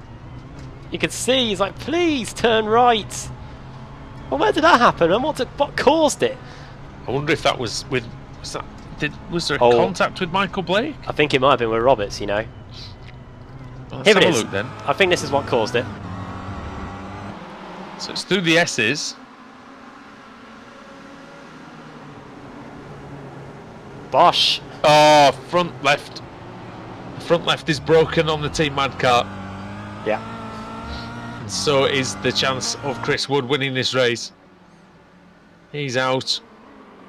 You can see, he's like, please turn right. Well, where did that happen? And what caused it? I wonder if that was with... Was there a contact with Michael Blake? I think it might have been with Roberts, you know. Well, Here let's it have is. a look then. I think this is what caused it. So it's through the S's. Bosch. Oh, front left. Front left is broken on the Team Mad car. Yeah. And so is the chance of Chris Wood winning this race. He's out.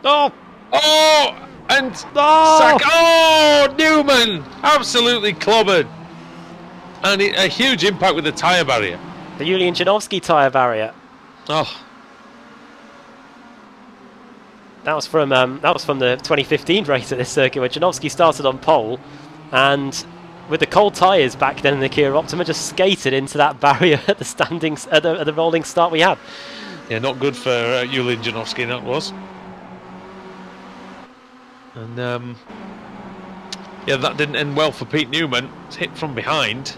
Oh! Oh! And Oh! Oh! Newman! Absolutely clobbered. And a huge impact with the tyre barrier. The Julian Janowski tyre barrier. Oh. That was from the 2015 race at this circuit where Janowski started on pole, and with the cold tyres back then in the Kia Optima, just skated into that barrier at the standings at the rolling start we had. Yeah, not good for Julian Janowski, that was. And yeah, that didn't end well for Pete Newman. It's hit from behind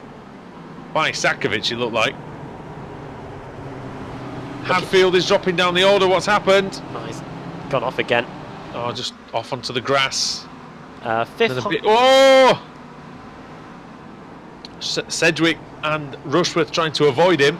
by Sakovic, it looked like. Hadfield is dropping down the order. What's happened? Oh, he's gone off again. Oh, just off onto the grass. Fifth. Oh! Sedgwick and Rushworth trying to avoid him.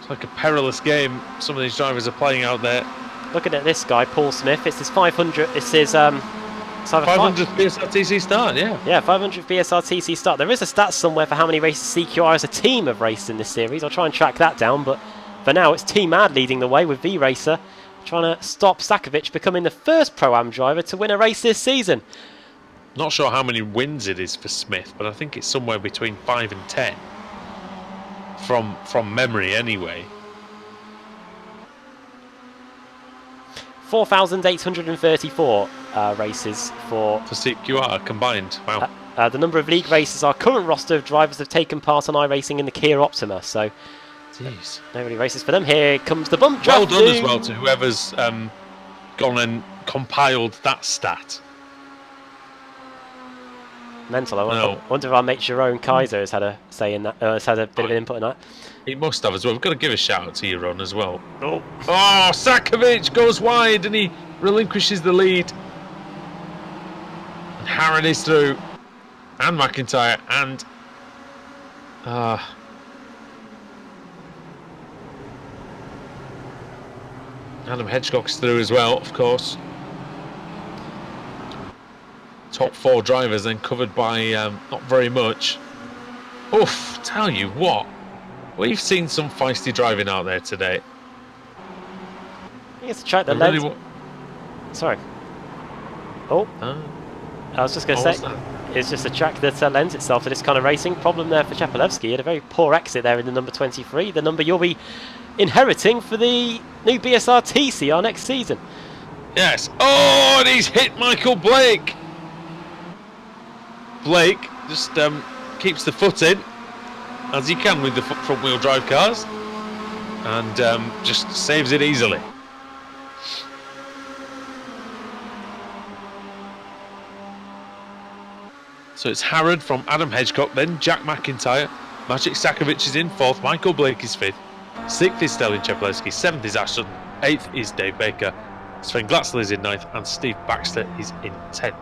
It's like a perilous game some of these drivers are playing out there. Looking at this guy, Paul Smith. It's his 500. It's his 500th BSRTC start. Yeah. Yeah, 500th BSRTC start. There is a stat somewhere for how many races CQR as a team have raced in this series. I'll try and track that down, but for now it's Team Mad leading the way with V-Racer trying to stop Sakovic becoming the first Pro-Am driver to win a race this season. Not sure how many wins it is for Smith, but I think it's somewhere between 5 and 10. From memory, anyway. 4,834 races for CQR combined. Wow. The number of league races our current roster of drivers have taken part on iRacing in the Kia Optima. So, jeez, no really races for them. Here comes the bump drafting. Well done as well to whoever's gone and compiled that stat. Mental. I wonder if our mate Jerome Kaiser has had a say in that. Has had a bit of an input in that. He must have as well. We've got to give a shout out to Jeroen as well. Oh, Sakovic goes wide and he relinquishes the lead. And Harrod is through, and McIntyre, and Adam Hedgecock's through as well, of course. Top 4 drivers then covered by not very much. Oof, tell you what, we've seen some feisty driving out there today. I think it's a track that lends. Sorry. Oh, I was just going to say, it's just a track that lends itself to this kind of racing. Problem there for Chapelevsky. He had a very poor exit there in the number 23, the number you'll be inheriting for the new BSRTC our next season. Yes. Oh, and he's hit Michael Blake. Blake just keeps the foot in, as he can with the front wheel drive cars, and just saves it easily. So it's Harrod from Adam Hedgecock, then Jack McIntyre, Maciej Sakovic is in 4th, Michael Blake is 5th, 6th is Stelin Chepelewski, 7th is Ash Sutton, 8th is Dave Baker, Sven Glatzel is in 9th, and Steve Baxter is in 10th.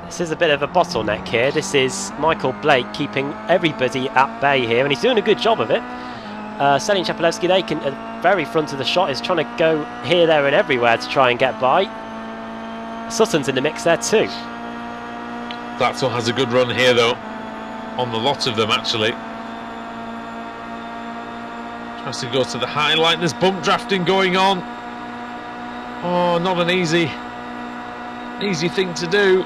This is a bit of a bottleneck here. This is Michael Blake keeping everybody at bay here, and he's doing a good job of it. Stelin Chepelewski, they can, at the very front of the shot, is trying to go here, there, and everywhere to try and get by. Sutton's in the mix there too. Glatzel has a good run here, though, on the lot of them, actually. Tries to go to the highlight. There's bump drafting going on. Oh, not an easy thing to do.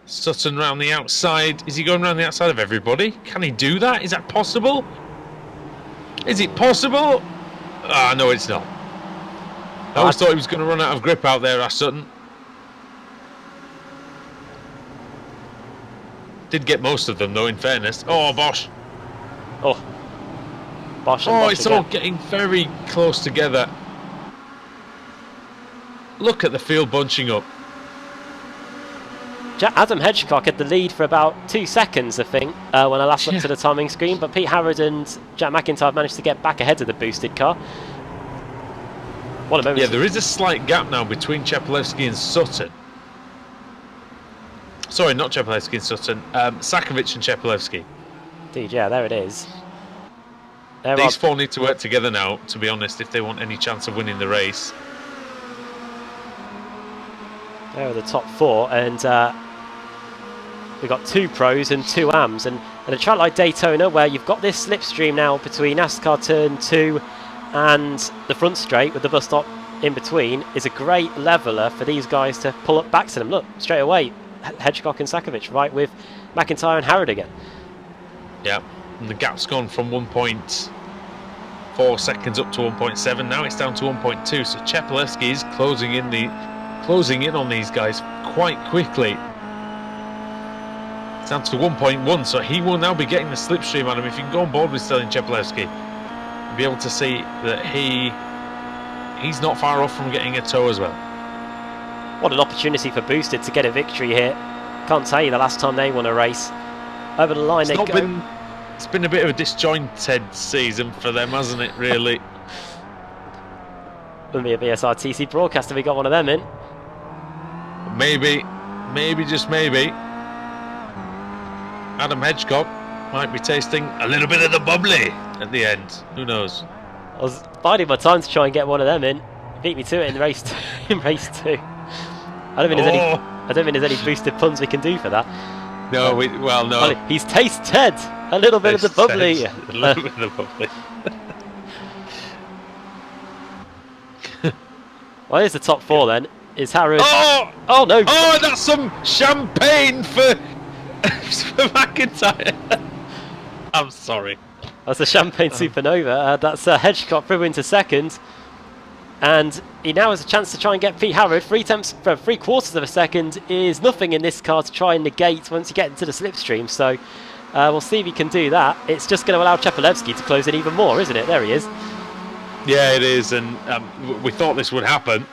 Sutton round the outside. Is he going round the outside of everybody? Can he do that? Is that possible? Is it possible? Ah, no, it's not. I always thought he was going to run out of grip out there, Ash Sutton. Did get most of them, though, in fairness. Oh, Bosch. Oh. Bosch and Bosch it's again. all getting very close together. Look at the field bunching up. Adam Hedgecock had the lead for about 2 seconds, I think, when I last looked at the timing screen, but Pete Harrod and Jack McIntyre managed to get back ahead of the boosted car. What a moment. Yeah, there is a slight gap now between Chepelewski and Sutton. Sorry, not Chepelewski and Sutton. Sakovic and Chepelewski. Indeed, yeah, there it is. These 4 need to work together now, to be honest, if they want any chance of winning the race. There are the top 4, and we've got 2 pros and 2 AMs. And a track like Daytona, where you've got this slipstream now between NASCAR Turn 2 and the front straight with the bus stop in between, is a great leveller for these guys to pull up back to them. Look, straight away, Hedgecock and Sakovic right with McIntyre and Harrod again. Yeah, and the gap's gone from 1.4 seconds up to 1.7. Now it's down to 1.2. So Chepelewski is closing in on these guys quite quickly. It's down to 1.1, so he will now be getting the slipstream on him. If you can go on board with Stalin Chepelewski, you'll be able to see that he's not far off from getting a tow as well. What an opportunity for Boosted to get a victory here. Can't tell you the last time they won a race. Over the line they go. It's been a bit of a disjointed season for them, hasn't it, really? Wouldn't be a BSRTC broadcast if we got one of them in. Maybe, just maybe, Adam Hedgecock might be tasting a little bit of the bubbly at the end. Who knows? I was biding my time to try and get one of them in. Beat me to it in race 2. I don't think there's any boosted puns we can do for that. No, no. He's tasted a little bit of the bubbly. A little bit of the bubbly. Well, here's the top 4 then. Is Harrod? Oh no! Oh, that's some champagne for McIntyre. I'm sorry. That's a champagne supernova. That's Hedgecock through into second, and he now has a chance to try and get Pete Harrod. 3/4 of a second is nothing in this car to try and negate once you get into the slipstream. So we'll see if he can do that. It's just going to allow Chepelewski to close in even more, isn't it? There he is. Yeah, it is, and we thought this would happen.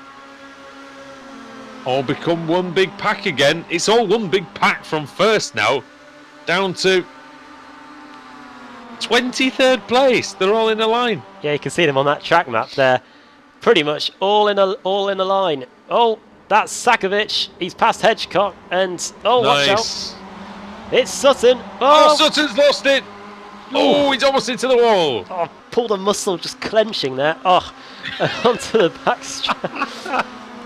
All become one big pack again. It's all one big pack from first now, down to 23rd place. They're all in a line. Yeah, you can see them on that track map there. Pretty much all in a line. Oh, that's Sakovic. He's past Hedgecock, and watch out! It's Sutton. Oh, Sutton's lost it. Oh, he's almost into the wall. Oh, pulled a muscle just clenching there. Oh, onto the back strap.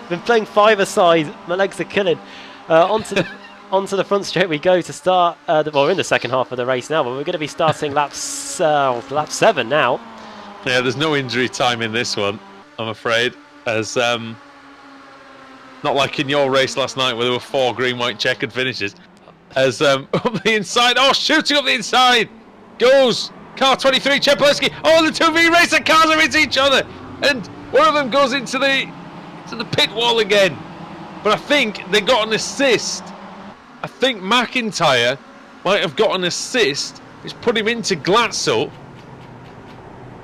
Been playing 5-a-side. My legs are killing. Onto the front straight we go to start. We're in the second half of the race now, but we're going to be starting lap 7 now. Yeah, there's no injury time in this one, I'm afraid. As not like in your race last night where there were 4 green, white checkered finishes. As up the inside, shooting up the inside goes car 23, Chepelewski. Oh, the 2V racer cars are into each other, and one of them goes into the pit wall again. But I think they got an assist. I think McIntyre might have got an assist, which put him into Glatzel.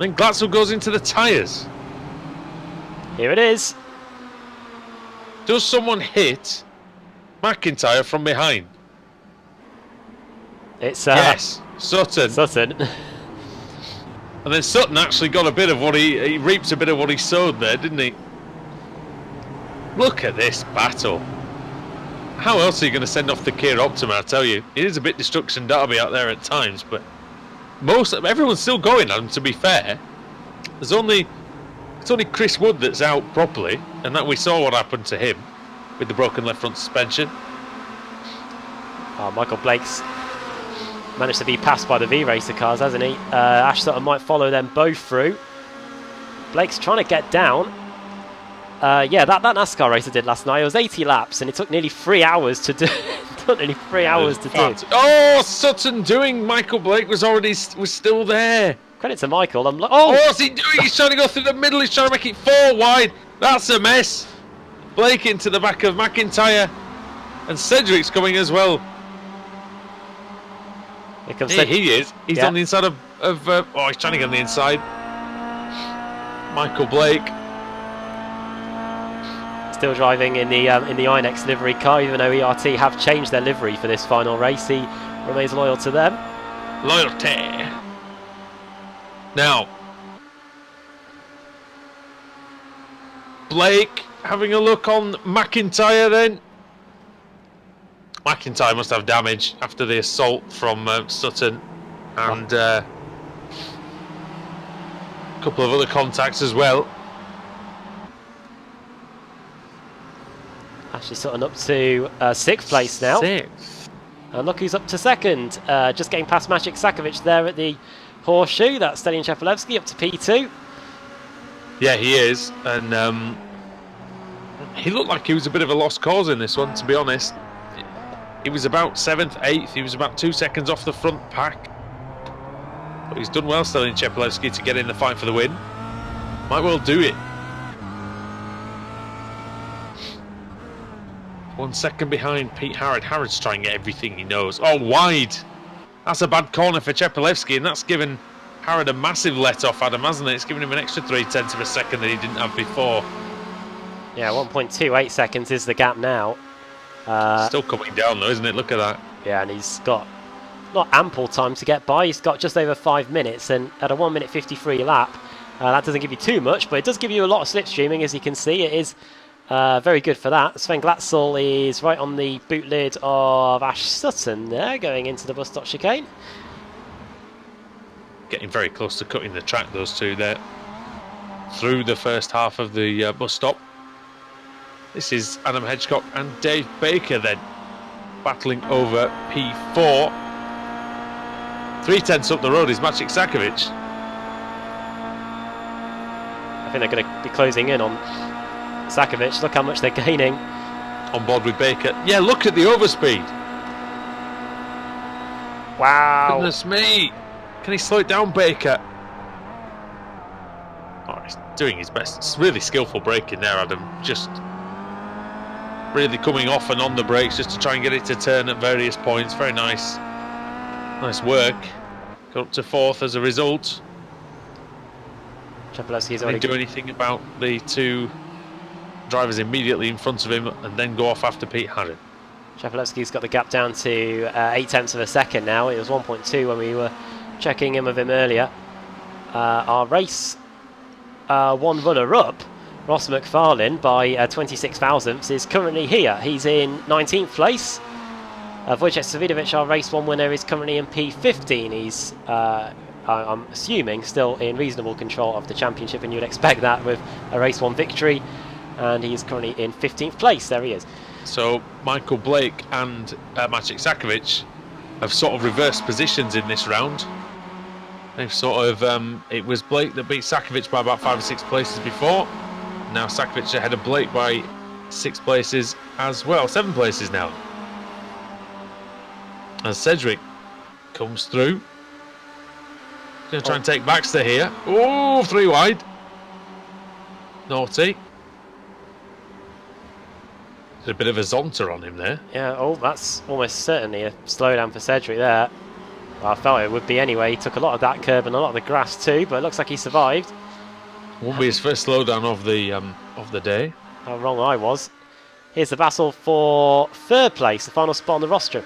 Then Glatzel goes into the tyres. Here it is. Does someone hit McIntyre from behind? It's yes, Sutton. And then Sutton actually got a bit of what he reaped a bit of what he sowed there, didn't he? Look at this battle. How else are you going to send off the Kia Optima? I tell you, it is a bit destruction derby out there at times, but everyone's still going on. To be fair, it's only Chris Wood that's out properly, and that we saw what happened to him with the broken left front suspension. Michael Blake's managed to be passed by the V-Racer cars, hasn't he? Ash Sutton might follow them both through. Blake's trying to get down. Yeah, that NASCAR racer did last night. It was 80 laps, and it took nearly 3 hours to do. Oh, Sutton doing Michael Blake was still there. Credit to Michael. What's he doing? He's trying to go through the middle. He's trying to make it 4 wide. That's a mess. Blake into the back of McIntyre, and Cedric's coming as well. Here comes he is. He's on the inside of. He's trying to get on the inside. Michael Blake. Still driving in the Inex livery car, even though ERT have changed their livery for this final race. He remains loyal to them. Loyalty. Now, Blake having a look on McIntyre then. McIntyre must have damage after the assault from Sutton, and a couple of other contacts as well. Ashley Sutton up to 6th place now. 6th. And look who's up to 2nd. Just getting past Maciej Sakovic there at the Horseshoe. That's Stelian Chepelevsky up to P2. Yeah, he is. And he looked like he was a bit of a lost cause in this one, to be honest. He was about 7th, 8th. He was about 2 seconds off the front pack. But he's done well, Stelian Chepelevsky, to get in the fight for the win. Might well do it. 1 second behind Pete Harrod. Harrod's trying to get everything he knows. Oh, wide! That's a bad corner for Chepelevsky, and that's given Harrod a massive let-off, Adam, hasn't it? It's given him an extra 0.3 of a second that he didn't have before. Yeah, 1.28 seconds is the gap now. Still coming down, though, isn't it? Look at that. Yeah, and he's got not ample time to get by. He's got just over 5 minutes, and at a 1 minute 53 lap, that doesn't give you too much, but it does give you a lot of slipstreaming, as you can see. It is very good for that. Sven Glatzel is right on the boot lid of Ash Sutton there, going into the bus stop chicane. Getting very close to cutting the track, those two there, through the first half of the bus stop. This is Adam Hedgecock and Dave Baker then, battling over P4. 0.3 up the road is Maciej Sakovic. I think they're going to be closing in on Sakovic. Look how much they're gaining. On board with Baker. Yeah, look at the overspeed. Wow. Goodness me. Can he slow it down, Baker? Oh, he's doing his best. It's really skillful braking there, Adam. Just really coming off and on the brakes just to try and get it to turn at various points. Very nice. Nice work. Got up to 4th as a result. Chepelevsky's Can he do anything about the 2 drivers immediately in front of him and then go off after Pete Harrod? Chepelevsky's got the gap down to 0.8 of a second now. It was 1.2 when we were checking in with him earlier. Our race 1 runner-up, Ross McFarlane, by 26 thousandths, is currently here. He's in 19th place. Wojciech Savidovic, our race 1 winner, is currently in P15. He's, I'm assuming, still in reasonable control of the championship, and you'd expect that with a race 1 victory. And he is currently in 15th place. There he is. So Michael Blake and Maciej Sakovic have sort of reversed positions in this round. They've sort of, it was Blake that beat Sakovic by about 5 or 6 places before. Now Sakovic ahead of Blake by 6 places as well, 7 places now. As Sedgwick comes through. Going to try and take Baxter here. Oh, 3 wide. Naughty. There's a bit of a zonter on him there. Yeah, oh, that's almost certainly a slowdown for Sedgwick there. Well, I felt it would be anyway. He took a lot of that curb and a lot of the grass too, but it looks like he survived. Won't be his first slowdown of the day. How wrong I was. Here's the battle for 3rd place, the final spot on the roster.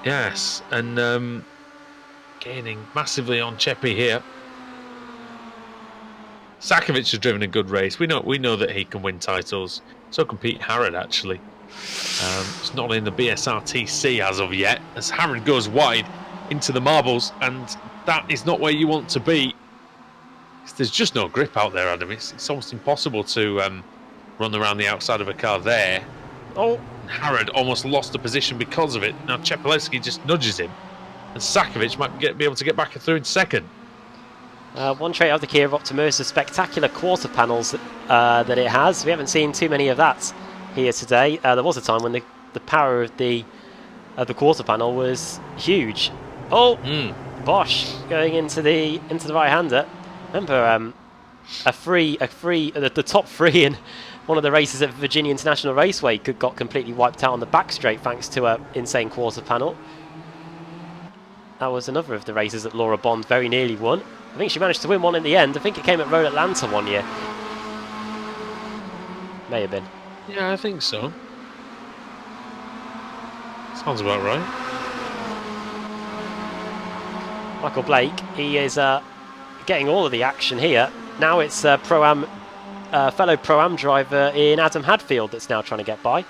Yes, and gaining massively on Cheppy here. Sakovic has driven a good race. We know that he can win titles. So can Pete Harrod, actually. It's not in the BSRTC as of yet, as Harrod goes wide into the marbles, and that is not where you want to be. There's just no grip out there, Adam. It's almost impossible to run around the outside of a car there. Oh, Harrod almost lost the position because of it. Now Chepelevsky just nudges him, and Sakovic might be able to get back through in 2nd. One trait of the Kia of Optima is the spectacular quarter panels that it has. We haven't seen too many of that here today. There was a time when the power of the quarter panel was huge. Oh, Bosch going into the right-hander. Remember, the top 3 in one of the races at Virginia International Raceway got completely wiped out on the back straight thanks to an insane quarter panel. That was another of the races that Laura Bond very nearly won. I think she managed to win one in the end. I think it came at Road Atlanta one year. May have been. Yeah, I think so. Sounds about right. Michael Blake, he is getting all of the action here. Now it's fellow Pro-Am driver in Adam Hadfield that's now trying to get by.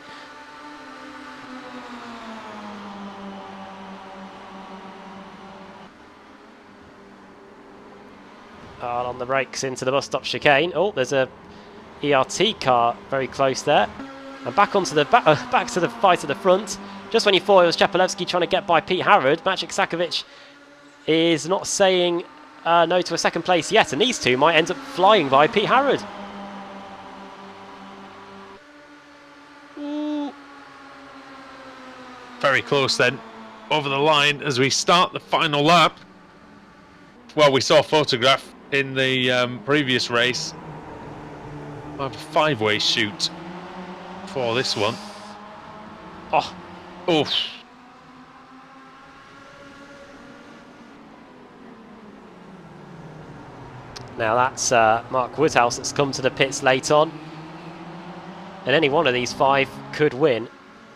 On the brakes into the bus stop chicane. Oh, there's a ERT car very close there. And back onto the back to the fight at the front. Just when you thought it was Chepelevsky trying to get by Pete Harrod, Maciek Sakovic is not saying no to a second place yet, and these two might end up flying by Pete Harrod. Ooh. Very close then, over the line as we start the final lap. Well, we saw a photograph in the previous race of a 5-way shoot for this one. Oh. Oof. Now that's Mark Woodhouse that's come to the pits late on. And any one of these 5 could win.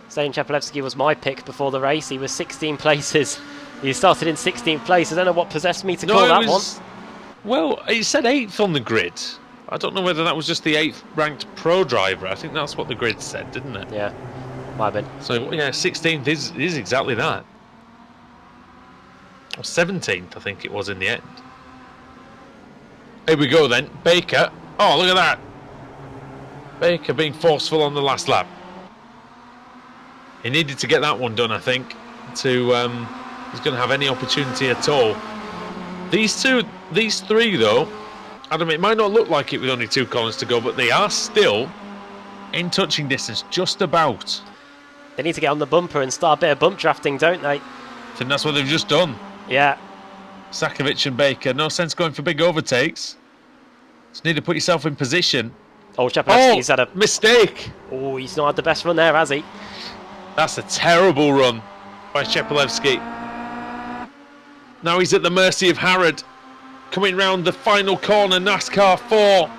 Zdeněk Chepelevsky was my pick before the race. He was 16 places. He started in 16th place. I don't know what possessed me to call that one. Well, it said 8th on the grid. I don't know whether that was just the 8th ranked pro driver. I think that's what the grid said, didn't it? Yeah, might have been. So, yeah, 16th is exactly that. Or 17th, I think it was in the end. Here we go then. Baker. Oh, look at that. Baker being forceful on the last lap. He needed to get that one done, I think, to he's going to have any opportunity at all. These 3 though, Adam, it might not look like it with only 2 corners to go, but they are still in touching distance, just about. They need to get on the bumper and start a bit of bump drafting, don't they? I think that's what they've just done. Yeah. Sakovic and Baker, no sense going for big overtakes. Just need to put yourself in position. Oh, Chepelevsky's had a mistake. Oh, he's not had the best run there, has he? That's a terrible run by Chepelevsky. Now he's at the mercy of Harrod. Coming round the final corner, NASCAR 4.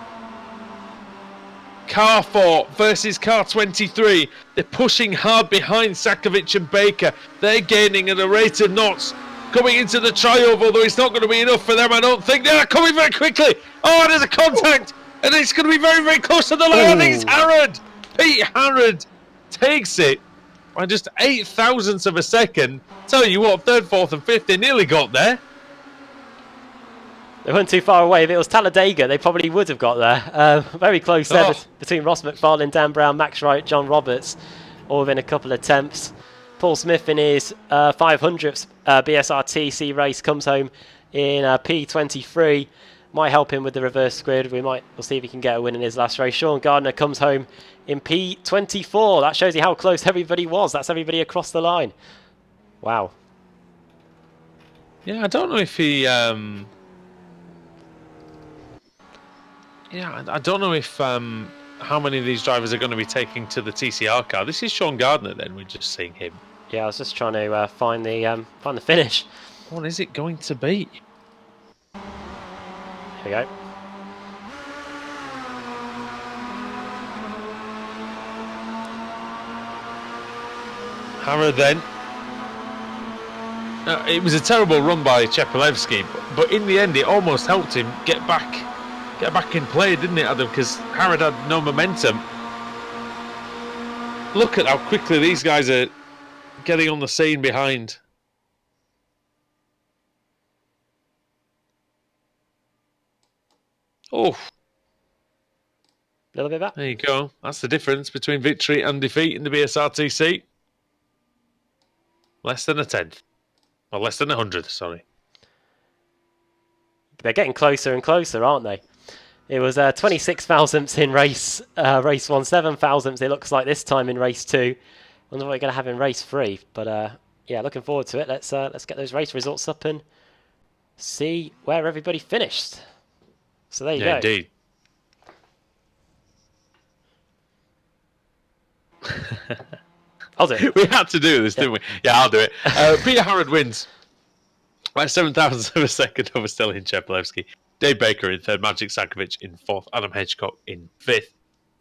Car 4 versus car 23. They're pushing hard behind Sakovic and Baker. They're gaining at a rate of knots. Coming into the tri-oval, although it's not going to be enough for them, I don't think. They're coming very quickly. Oh, there's a contact. And it's going to be very, very close to the line. I think it's Harrod. Pete Harrod takes it by just 8 thousandths of a second. Tell you what, 3rd, 4th and 5th, they nearly got there. They weren't too far away. If it was Talladega, they probably would have got there. Very close there between Ross McFarlane, Dan Brown, Max Wright, John Roberts, all within a couple of tenths. Paul Smith in his 500th BSRTC race comes home in P23. Might help him with the reverse grid. We'll see if he can get a win in his last race. Sean Gardner comes home in P24. That shows you how close everybody was. That's everybody across the line. Wow. Yeah, I don't know if he... I don't know if how many of these drivers are going to be taking to the TCR car. This is Sean Gardner. Then we're just seeing him. Yeah, I was just trying to find the finish. What is it going to be? Here we go. Harrod then. It was a terrible run by Chepelevsky, but in the end it almost helped him get back in play, didn't it, Adam? Because Harrod had no momentum. Look at how quickly these guys are getting on the scene behind. Oh. A little bit back. There you go. That's the difference between victory and defeat in the BSRTC. Less than a tenth. Or less than 100, sorry. They're getting closer and closer, aren't they? It was 26 thousandths in race 1, 7 thousandths it looks like this time in race 2. Wonder what we're going to have in race 3. But yeah, looking forward to it. Let's get those race results up and see where everybody finished. So there you go. Indeed. I'll do it. We had to do this, didn't we? Yeah, I'll do it. Peter Harrod wins by 7 thousandths of a second over Zdeněk Chepelevsky. Dave Baker in 3rd, Maciek Sakovic in 4th, Adam Hedgecock in 5th.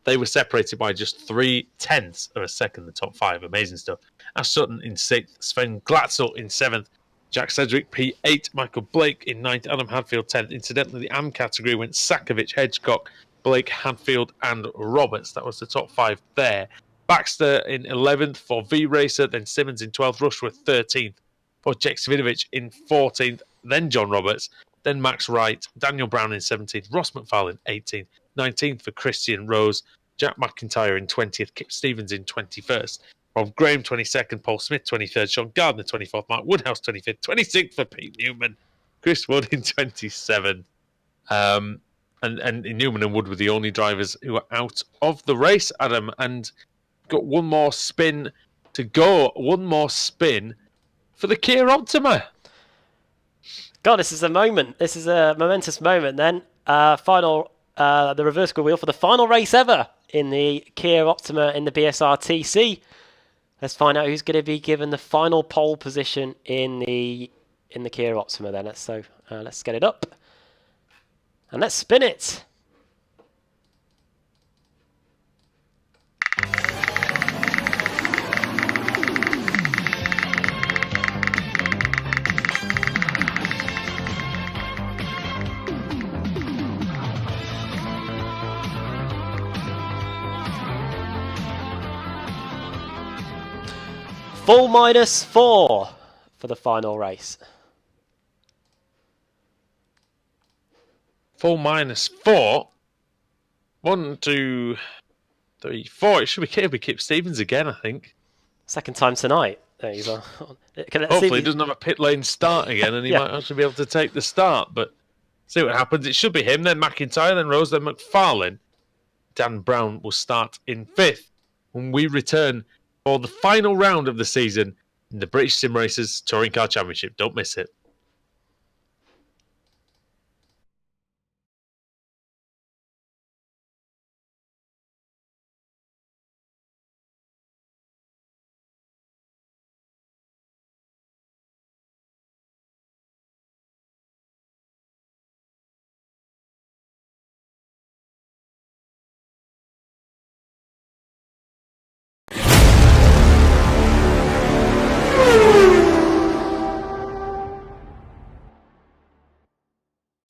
They were separated by just 3/10 of a second, the top 5. Amazing stuff. Ash Sutton in 6th, Sven Glatzel in 7th, Jack Sedgwick P8, Michael Blake in 9th, Adam Hadfield 10th. Incidentally, the AM category went Sakovic, Hedgecock, Blake, Hadfield and Roberts. That was the top 5 there. Baxter in 11th for V-Racer, then Simmons in 12th, Rushworth 13th for Jake Svidovic in 14th, then John Roberts, then Max Wright, Daniel Brown in 17th, Ross McFarlane 18th, 19th for Christian Rose, Jack McIntyre in 20th, Kip Stevens in 21st, Rob Graham 22nd, Paul Smith 23rd, Sean Gardner 24th, Mark Woodhouse 25th, 26th for Pete Newman, Chris Wood in 27th. And Newman and Wood were the only drivers who were out of the race, Adam, and got one more spin to go. One more spin for the Kia Optima. God, this is a moment. This is a momentous moment then. The reversible wheel for the final race ever in the Kia Optima in the BSRTC. Let's find out who's going to be given the final pole position in the Kia Optima then. Let's get it up. And let's spin it. Full -4 for the final race. Full -4. 1, 2, 3, 4. It should be Kip Stevens again, I think. Second time tonight. There he's on. Hopefully he doesn't have a pit lane start again and he might actually be able to take the start. But see what happens. It should be him, then McIntyre, then Rose, then McFarlane. Dan Brown will start in 5th when we return for the final round of the season in the British Sim Racers Touring Car Championship. Don't miss it.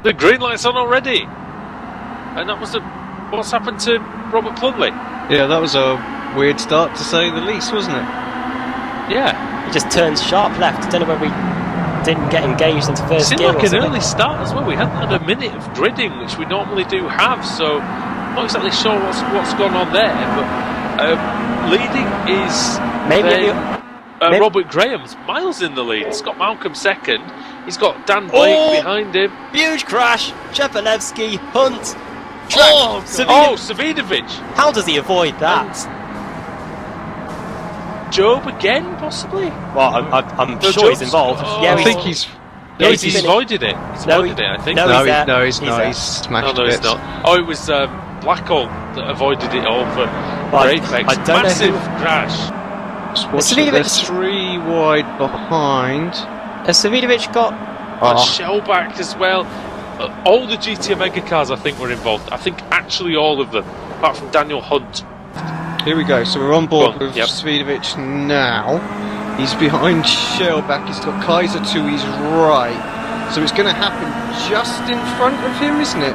The green light's on already, and that was what's happened to Robert Plumley. Yeah, that was a weird start to say the least, wasn't it? Yeah, He just turns sharp left. I don't know whether we didn't get engaged into first seemed gear like or an something. early start as well. We hadn't had a minute of gridding, which we normally do have, so not exactly sure what's gone on there. But leading is Maybe Robert Graham's miles in the lead. Scott Malcolm second. He's got Dan Blake behind him. Huge crash. Chepelevsky, Hunt. Savinovic. How does he avoid that? And Job again, possibly? Well, I'm No, sure he's Job's- involved. oh, Yeah, I think he's. No, he's he's avoided it. He's No, avoided it, I think. no, No, he's there. no, he's He's not. there. He's smashed No, he's bits. not. Oh, it was Blackall that avoided it all for Well, Apex. I don't know Massive who- crash. Just watch Savinovic- it, they're 3 wide behind. Has Savinovic got... And Shellback as well. All the GT Omega cars, I think, were involved. I think actually all of them, apart from Daniel Hunt. Here we go. So we're on board Go on, with yep. Savinovic now. He's behind Shellback. He's got Kaiser to his right. So it's going to happen just in front of him, isn't it?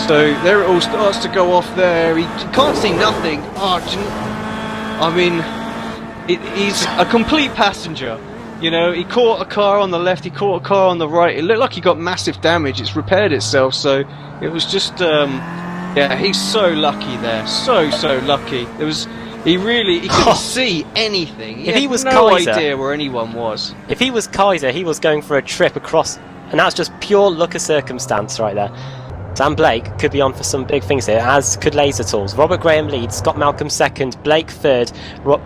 So there it all starts to go off there. He can't see nothing. I mean, he's a complete passenger. You know, he caught a car on the left, he caught a car on the right. It looked like he got massive damage. It's repaired itself, so it was just, yeah, he's so lucky there. So lucky. He couldn't see anything. He If had he was no Kaiser- idea where anyone was. If he was Kaiser, he was going for a trip across, and that's just pure luck of circumstance right there. Dan Blake could be on for some big things here, as could Laser Tools. Robert Graham leads, Scott Malcolm second, Blake third,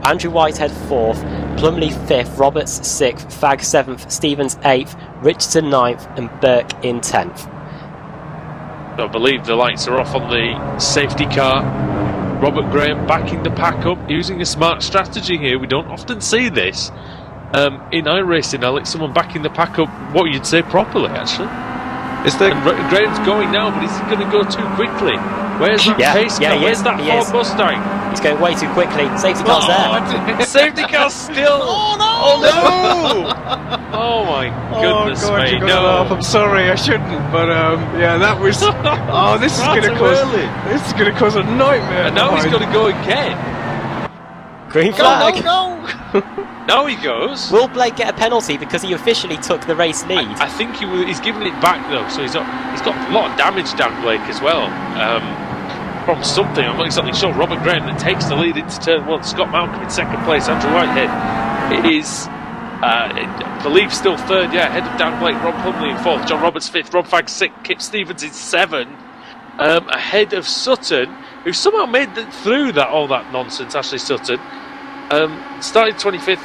Andrew Whitehead fourth, Plumley fifth, Roberts sixth, Fag seventh, Stevens eighth, Richardson ninth, and Burke in 10th. I believe the lights are off on the safety car. Robert Graham backing the pack up, using a smart strategy here. We don't often see this in iRacing, Alex. Someone backing the pack up, what you'd say properly, actually. Is there? And Graham's going now, but he's going to go too quickly. Where's that pace car? he Where's is, that he Ford is. Mustang? He's going way too quickly. Safety car's there. Safety car still. Oh no! Oh my goodness God, me! you're gonna laugh. No. I'm sorry, I shouldn't. But yeah, that was. Oh, this is Far going to too cause. early. This is going to cause a nightmare. And now he's got to go again. Green flag. Go! Now he goes. Will Blake get a penalty because he officially took the race lead? I think he's giving it back though, so he's got a lot of damage, Dan Blake, as well. from something. I'm not exactly sure. Robert Graham that takes the lead into turn 1. Scott Malcolm in second place. Andrew Whitehead is, I believe, still third. Yeah, ahead of Dan Blake. Rob Plumley in fourth. John Roberts fifth. Rob Fagg sixth. Kip Stevens in seventh. Ahead of Sutton, who somehow made it through all that nonsense. Ashley Sutton started 25th,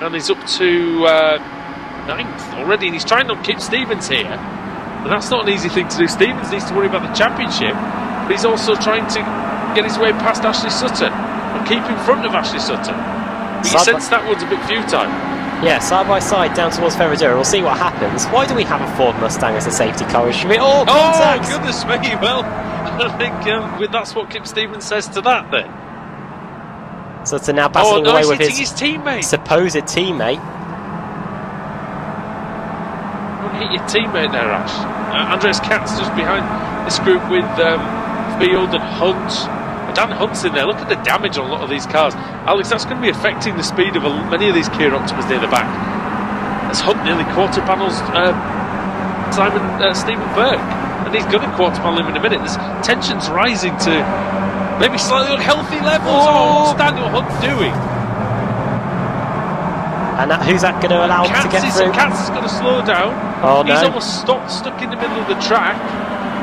and he's up to 9th already. And he's trying on Kip Stevens here. And that's not an easy thing to do. Stevens needs to worry about the championship, but he's also trying to get his way past Ashley Sutton and keep in front of Ashley Sutton. But you sense that one's a bit futile. Yeah, side by side down towards Ferradura. We'll see what happens. Why do we have a Ford Mustang as a safety car? Should we all contact? Oh, goodness me. Well, I think that's what Kip Stevens says to that then. Sutton now battling away with his teammate. supposed teammate. Don't hit your teammate there, Ash. Andreas Katz just behind this group with Field and Hunt. Dan Hunt's in there. Look at the damage on a lot of these cars. Alex, that's going to be affecting the speed of many of these Kia Optimas near the back. As Hunt nearly quarter panels Stephen Burke. And he's going to quarter panel him in a minute. There's tensions rising to maybe slightly unhealthy levels. Oh, what's Daniel Hunt doing? And who's that going to allow him to get through? Katz is going to slow down. Oh, no. He's almost stuck in the middle of the track.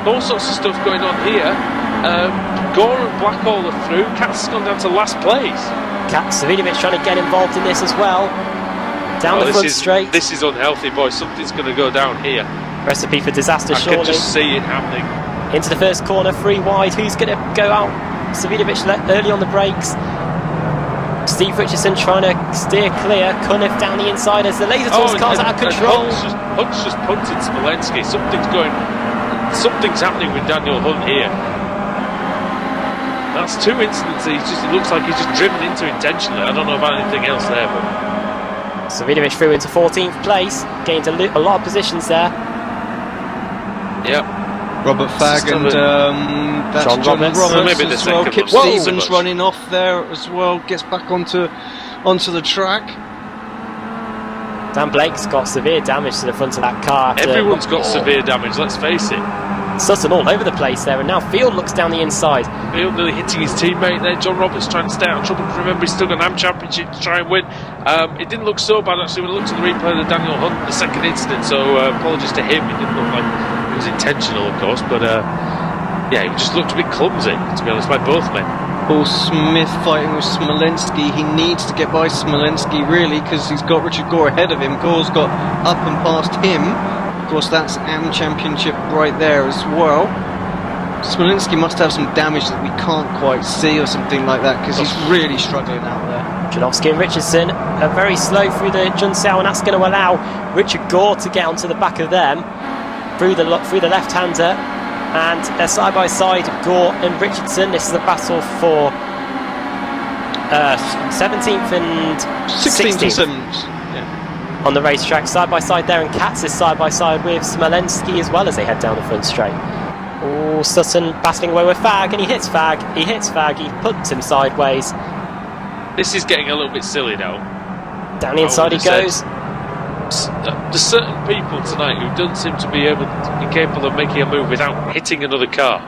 All sorts of stuff going on here. Gore and Blackhall are through. Katz has gone down to last place. Katz, Savinovich trying to get involved in this as well. Down the front straight. This is unhealthy, boys. Something's going to go down here. Recipe for disaster, surely. I can just see it happening. Into the first corner, 3 wide. Who's going to go out? Savinovich early on the brakes. Steve Richardson trying to steer clear. Cunniff down the inside as the Laser Tools car's out of control. Hunt's just punted Smolenski. Something's happening with Daniel Hunt here. That's 2 incidents. It looks like he's just driven into intentionally. I don't know about anything else there, but Savinovich through into 14th place. Gained a lot of positions there. Yep. Robert Fagg and that's John Roberts maybe as well. Kip Stevens running off there as well. Gets back onto the track. Dan Blake's got severe damage to the front of that car. Everyone's got severe damage, let's face it. Sutton all over the place there, and now Field looks down the inside. Field nearly hitting his teammate there. John Roberts trying to stay out of trouble. Remember, he's still got an AM Championship to try and win. It didn't look so bad actually when I looked at the replay of Daniel Hunt, the second incident, so apologies to him. It didn't look like it was intentional, of course, but yeah, he just looked a bit clumsy, to be honest, by both men. Paul Smith fighting with Smolenski. He needs to get by Smolenski really, because he's got Richard Gore ahead of him. Gore's got up and past him. Of course, that's AM Championship right there as well. Smolenski must have some damage that we can't quite see or something like that, because he's really struggling out there. Janowski and Richardson are very slow through the Junsao, and that's going to allow Richard Gore to get onto the back of them through the left-hander. And they're side by side, Gore and Richardson. This is a battle for 17th and 16th and 7th on the racetrack, side by side there. And Katz is side by side with Smolenski as well as they head down the front straight. Oh, Sutton battling away with Fagg, and he hits Fagg. He puts him sideways. This is getting a little bit silly now. Down the inside he goes. There's certain people tonight who don't seem to be capable of making a move without hitting another car.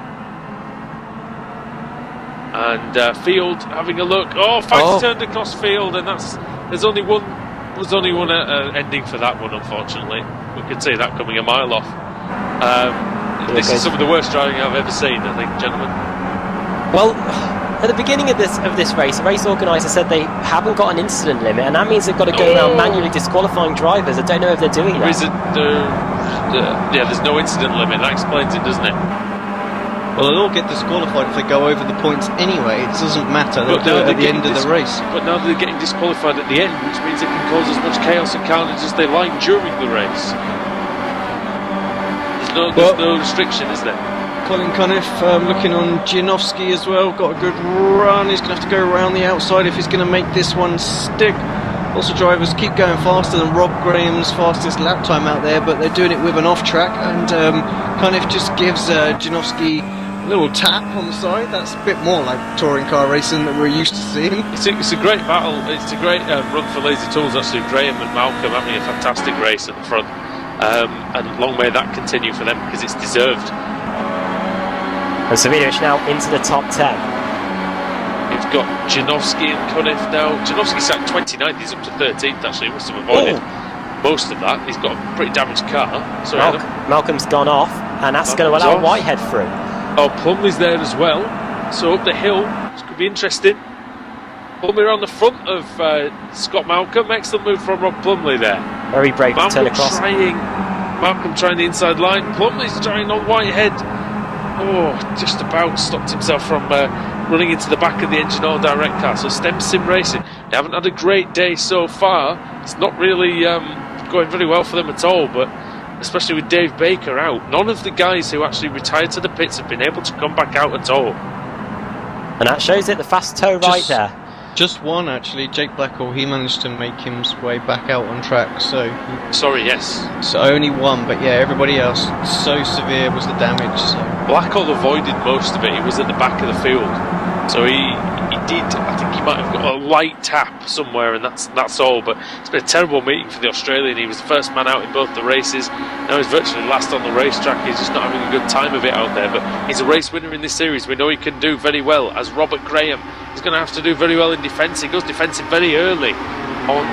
And Field having a look. Fagg's turned across Field, and there's only one ending for that one. Unfortunately, we could see that coming a mile off. This is some of the worst driving I've ever seen, I think, gentlemen. Well, at the beginning of this race, the race organiser said they haven't got an incident limit, and that means they've got to go around manually disqualifying drivers. I don't know if they're doing that. There's no incident limit. That explains it, doesn't it? Well, they'll all get disqualified if they go over the points anyway. It doesn't matter. They'll do it at the end of the race. But now they're getting disqualified at the end, which means they can cause as much chaos and carnage as they like during the race. There's no restriction, is there? Colin Cunniff looking on Janowski as well. Got a good run. He's going to have to go around the outside if he's going to make this one stick. Also, drivers keep going faster than Rob Graham's fastest lap time out there, but they're doing it with an off track. And Cunniff just gives Janowski a little tap on the side. That's a bit more like touring car racing that we're used to seeing. It's a great battle. It's a great run for Lazy Tools, actually. Graham and Malcolm having a fantastic race at the front. And long may that continue for them, because it's deserved. And Savinovic now into the top 10. He's got Janowski and Konev now. Janowski's at 29th, he's up to 13th actually, he must have avoided most of that. He's got a pretty damaged car. Sorry, Adam. Malcolm's gone off, and that's going to allow Whitehead through. Oh, Plumley's there as well. So up the hill, this could be interesting. Plumley around the front of Scott Malcolm. Excellent move from Rob Plumley there. Very brave to turn across. Malcolm trying the inside line. Plumley's trying on Whitehead. Oh, just about stopped himself from running into the back of the engine oil direct car. So Stem Sim Racing, they haven't had a great day so far. It's not really going very well for them at all, but especially with Dave Baker out, none of the guys who actually retired to the pits have been able to come back out at all. And that shows it, the fast toe right there. Just one actually, Jake Blackwell, he managed to make his way back out on track, so... Sorry, yes. So only one, but yeah, everybody else, so severe was the damage, so... Blackwell avoided most of it, he was at the back of the field. So he did, I think he might have got a light tap somewhere, and that's all, but it's been a terrible meeting for the Australian. He was the first man out in both the races, now he's virtually last on the racetrack. He's just not having a good time of it out there, but he's a race winner in this series. We know he can do very well, as Robert Graham. He's going to have to do very well in defence. He goes defensive very early on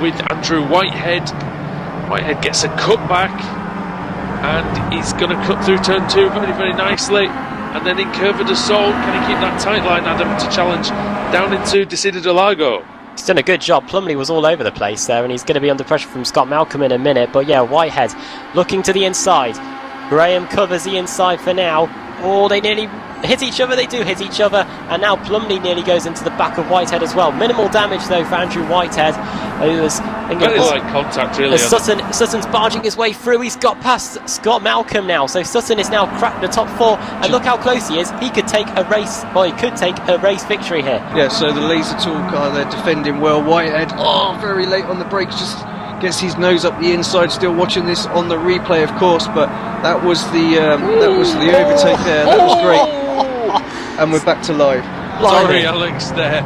with Andrew Whitehead. Whitehead gets a cutback, and he's going to cut through turn 2 very, very nicely. And then in Curva de Sol, can he keep that tight line, Adam, to challenge down into Desida de Lago? He's done a good job. Plumley was all over the place there, and he's going to be under pressure from Scott Malcolm in a minute. But yeah, Whitehead looking to the inside. Graham covers the inside for now. Oh, they nearly hit each other. They do hit each other. And now Plumley nearly goes into the back of Whitehead as well. Minimal damage, though, for Andrew Whitehead. Who was, very light contact, really. Sutton's barging his way through. He's got past Scott Malcolm now. So Sutton is now cracked the top 4. And look how close he is. He could take a race. Well, he could take a race victory here. Yeah, so the Laser Tool car, they're defending well. Whitehead, very late on the brakes, just gets his nose up the inside. Still watching this on the replay, of course, but that was the overtake there. That was great. And we're back to live. Sorry, Alex. There,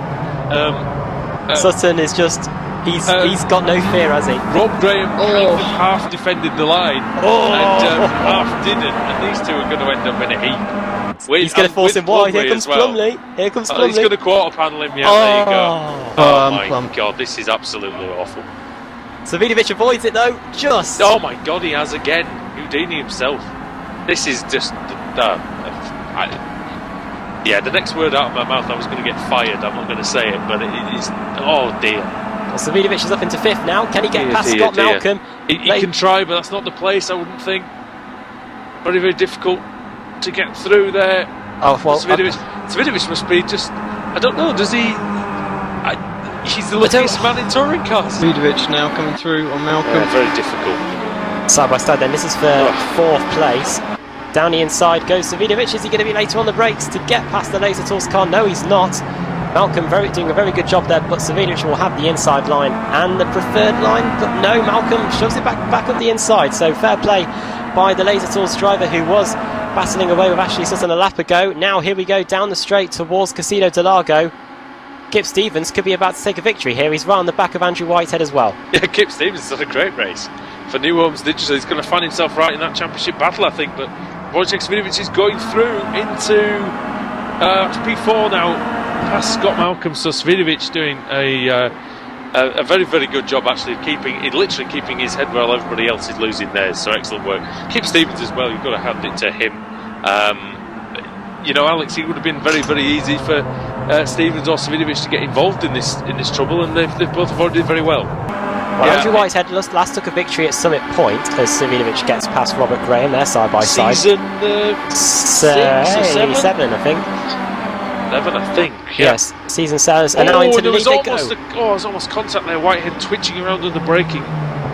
Sutton is just. He's got no fear, has he? Rob Graham kind of half defended the line and half didn't, and these two are going to end up in a heap. He's going to force him wide. Here comes Plumley. Here comes Plumley. He's going to quarter panel him. Yeah, there you go. Oh my God, this is absolutely awful. Savinovic avoids it though. Just. Oh my God, he has again. Houdini himself. This is just. Yeah, the next word out of my mouth, I was going to get fired. I'm not going to say it, but it is. Oh dear. Well, Savinovic is up into 5th now. Can he get past Scott Malcolm? He can try, but that's not the place, I wouldn't think. Very, very difficult to get through there. Oh, well. Savinovic must be just. I don't know, does he. He's the luckiest man in touring cars. Savinovic now coming through on Malcolm. Yeah, very difficult. Side by side then. This is for 4th place. Down the inside goes Savinovic. Is he going to be later on the brakes to get past the Laser Tools car? No, he's not. Malcolm doing a very good job there, but Savinovic will have the inside line and the preferred line, but no, Malcolm shoves it back up the inside. So fair play by the Laser Tools driver, who was battling away with Ashley Sutton a lap ago. Now here we go down the straight towards Casino de Lago. Kip Stevens could be about to take a victory here. He's right on the back of Andrew Whitehead as well. Yeah, Kip Stevens has done a great race for New Homes Digital. He's going to find himself right in that championship battle, I think, but Wojciech Savinovic is going through into P4 now, past Scott Malcolm. So Savinovic doing a very, very good job actually literally keeping his head while everybody else is losing theirs. So excellent work. Kip Stevens as well, you've got to hand it to him. Alex, it would have been very, very easy for Stevens or Savinovic to get involved in this trouble, and they've both avoided it very well. Well, Andrew Whitehead last took a victory at Summit Point as Savinovic gets past Robert Graham. They're side by side. Season 7, I think. 11, I think. Yeah. Yes, season 7. And now into the lead they go. It was almost contact there. Whitehead twitching around under braking.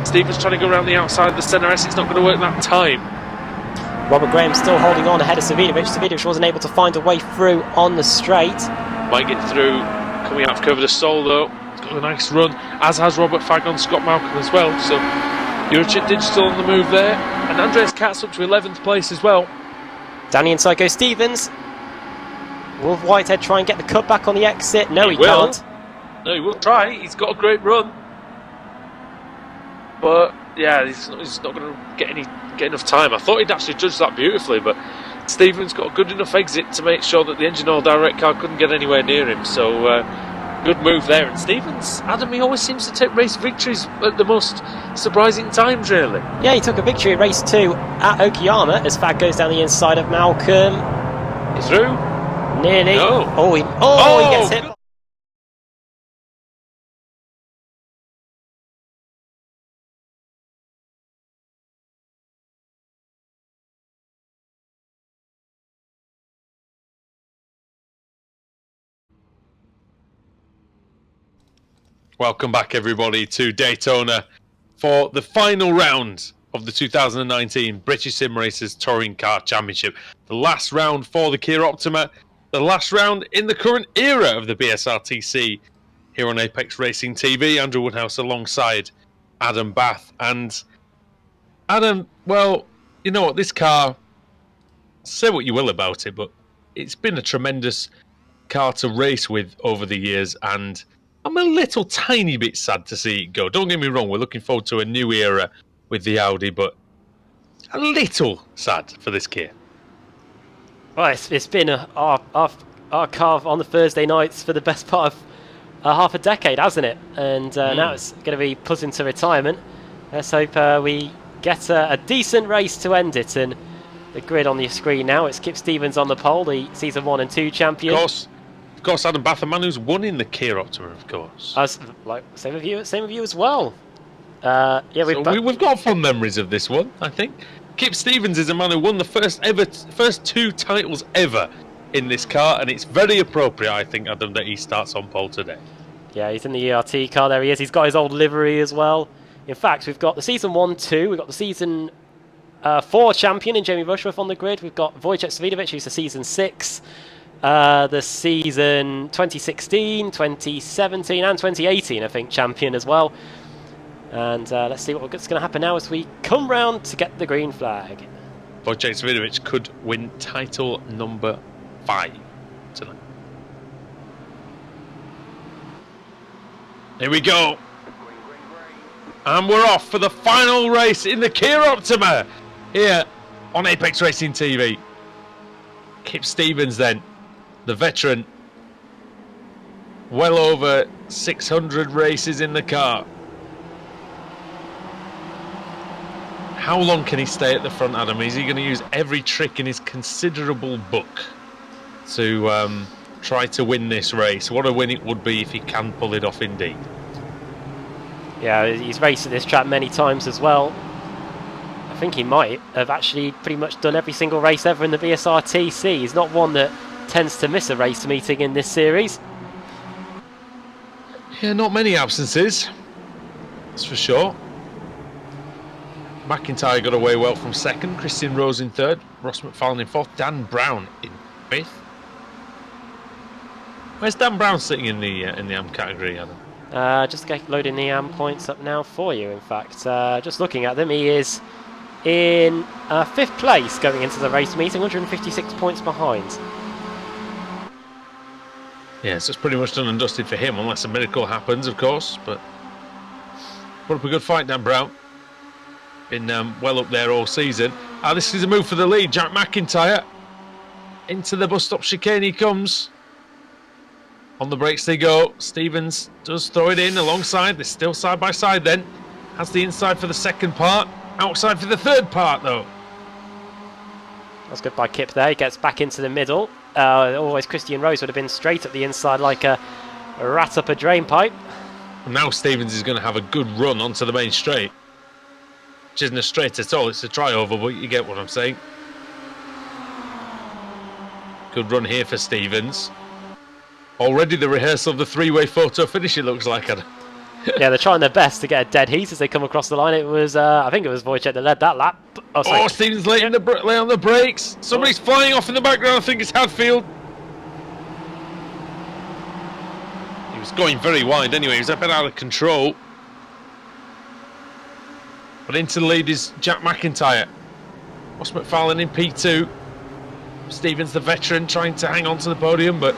Stevens trying to go around the outside of the centre S. It's not going to work that time. Robert Graham still holding on ahead of Savinovic. Savinovic wasn't able to find a way through on the straight. Might get through coming out of Curva de Sol though. He's got a nice run, as has Robert Fagg on Scott Malcolm as well. So Eurochip Digital on the move there. And Andreas Katz up to 11th place as well. Down the inside goes Stevens. Will Whitehead try and get the cut back on the exit? No, he can't. No, he will try. He's got a great run. But yeah, he's not going to get enough time. I thought he'd actually judged that beautifully, but Stevens got a good enough exit to make sure that the engine oil direct car couldn't get anywhere near him. So good move there. And Stevens, Adam, he always seems to take race victories at the most surprising times, really. Yeah, he took a victory at race 2 at Okayama as Fag goes down the inside of Malcolm. He's through. Nearly. No. He gets hit. Welcome back, everybody, to Daytona for the final round of the 2019 British Sim Racers Touring Car Championship. The last round for the Kia Optima, the last round in the current era of the BSRTC here on Apex Racing TV. Andrew Woodhouse alongside Adam Bath. And Adam, well, you know what, this car, say what you will about it, but it's been a tremendous car to race with over the years, and I'm a little tiny bit sad to see it go. Don't get me wrong, we're looking forward to a new era with the Audi, but a little sad for this Kia. Well, it's been our car on the Thursday nights for the best part of half a decade, hasn't it? And now it's going to be put into retirement. Let's hope we get a decent race to end it. And the grid on your screen now, it's Kip Stevens on the pole, the Season 1 and 2 champion. Of course, Adam Bath, a man who's won in the Kia Optima, of course. Same with you as well. We've got fond memories of this one, I think. Kip Stevens is a man who won the first 2 titles ever in this car, and it's very appropriate, I think, Adam, that he starts on pole today. Yeah, he's in the ERT car. There he is. He's got his old livery as well. In fact, we've got the Season 1-2. We've got the Season 4 champion in Jamie Rushworth on the grid. We've got Wojciech Swidovic, who's the Season 6. The season 2016, 2017 and 2018, I think, champion as well. And let's see what's going to happen now as we come round to get the green flag. Wojciech Swidovic could win title number 5 tonight. Here we go. And we're off for the final race in the Kia Optima here on Apex Racing TV. Kip Stevens then, the veteran, well over 600 races in the car. How long can he stay at the front, Adam? Is he going to use every trick in his considerable book to try to win this race? What a win it would be if he can pull it off indeed. Yeah, he's raced at this track many times as well. I think he might have actually pretty much done every single race ever in the BSRTC. He's not one that tends to miss a race meeting in this series. Yeah, not many absences, that's for sure. McIntyre got away well from second, Christian Rose in third, Ross McFarlane in fourth, Dan Brown in fifth. Where's Dan Brown sitting in the AM category, Adam? Just loading the AM points up now for you, in fact. Just looking at them, he is in 5th place going into the race meeting, 156 points behind. Yeah, so it's pretty much done and dusted for him, unless a miracle happens, of course. But put up a good fight, Dan Brown. Been well up there all season. This is a move for the lead. Jack McIntyre into the bus stop chicane he comes. On the brakes they go. Stevens does throw it in alongside. They're still side by side then. Has the inside for the second part. Outside for the third part though. That's good by Kip there. He gets back into the middle. Always Christian Rose would have been straight up the inside like a rat up a drain pipe. And now Stevens is going to have a good run onto the main straight. Which isn't a straight at all. It's a try-over, but you get what I'm saying. Good run here for Stevens. Already the rehearsal of the three-way photo finish, it looks like. Yeah, they're trying their best to get a dead heat as they come across the line. It was, I think it was Wojciech that led that lap. Oh, Stevens late on the brakes. Somebody's flying off in the background. I think it's Hadfield. He was going very wide anyway. He was a bit out of control. But into the lead is Jack McIntyre. Ross McFarlane in P2. Stevens, the veteran, trying to hang on to the podium, but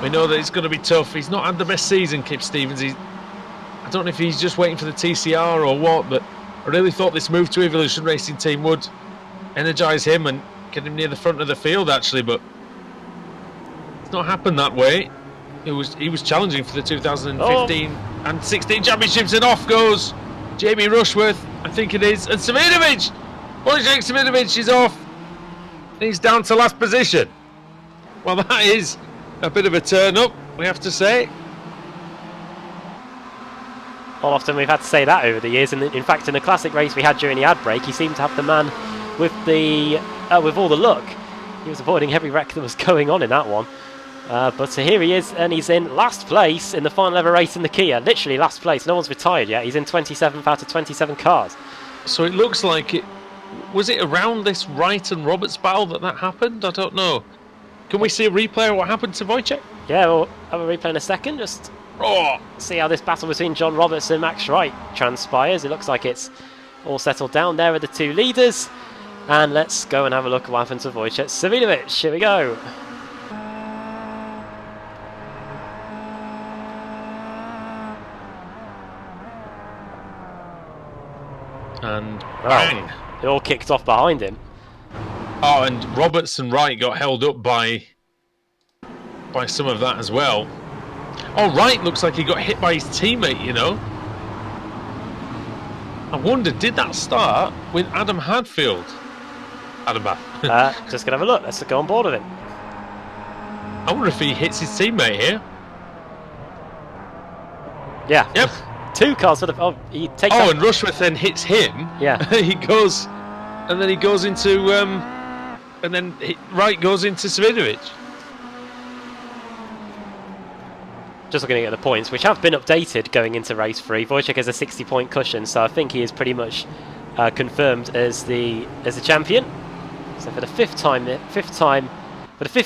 we know that it's going to be tough. He's not had the best season, Kip Stevens. I don't know if he's just waiting for the TCR or what, but I really thought this move to Evolution Racing Team would energise him and get him near the front of the field actually, but it's not happened that way. He was challenging for the 2015 and 16 championships, and off goes Jamie Rushworth, I think it is, and Savinovic. Wojciech Savinovic is off. He's down to last position. Well, that is a bit of a turn up, we have to say. Not often we've had to say that over the years, and in fact in the classic race we had during the ad break, he seemed to have the man with the with all the luck. He was avoiding every wreck that was going on in that one. But here he is, and he's in last place in the final ever race in the Kia. Literally last place. No one's retired yet. He's in 27th out of 27 cars. So it looks like it... Was it around this Wright and Roberts battle that happened? I don't know. Can we see a replay of what happened to Wojciech? Yeah, we'll have a replay in a second. Just see how this battle between John Roberts and Max Wright transpires. It looks like it's all settled down. There are the two leaders. And let's go and have a look at what happened to Wojciech Savinovic. Here we go. And bang! It all kicked off behind him. Oh, and Roberts and Wright got held up by some of that as well. Oh, Wright looks like he got hit by his teammate, you know. I wonder, did that start with Adam Hadfield? Adam Hadfield. Just gonna have a look. Let's go on board with him. I wonder if he hits his teammate here. Yeah. Yep. Two cars for the... Oh, he takes... Oh, and Rushworth then hits him. Yeah. He goes... And then he goes into... and then Wright goes into Savinovic. Just looking at the points, which have been updated going into race 3. Wojciech has a 60-point cushion, so I think he is pretty much confirmed as the champion. So for the fifth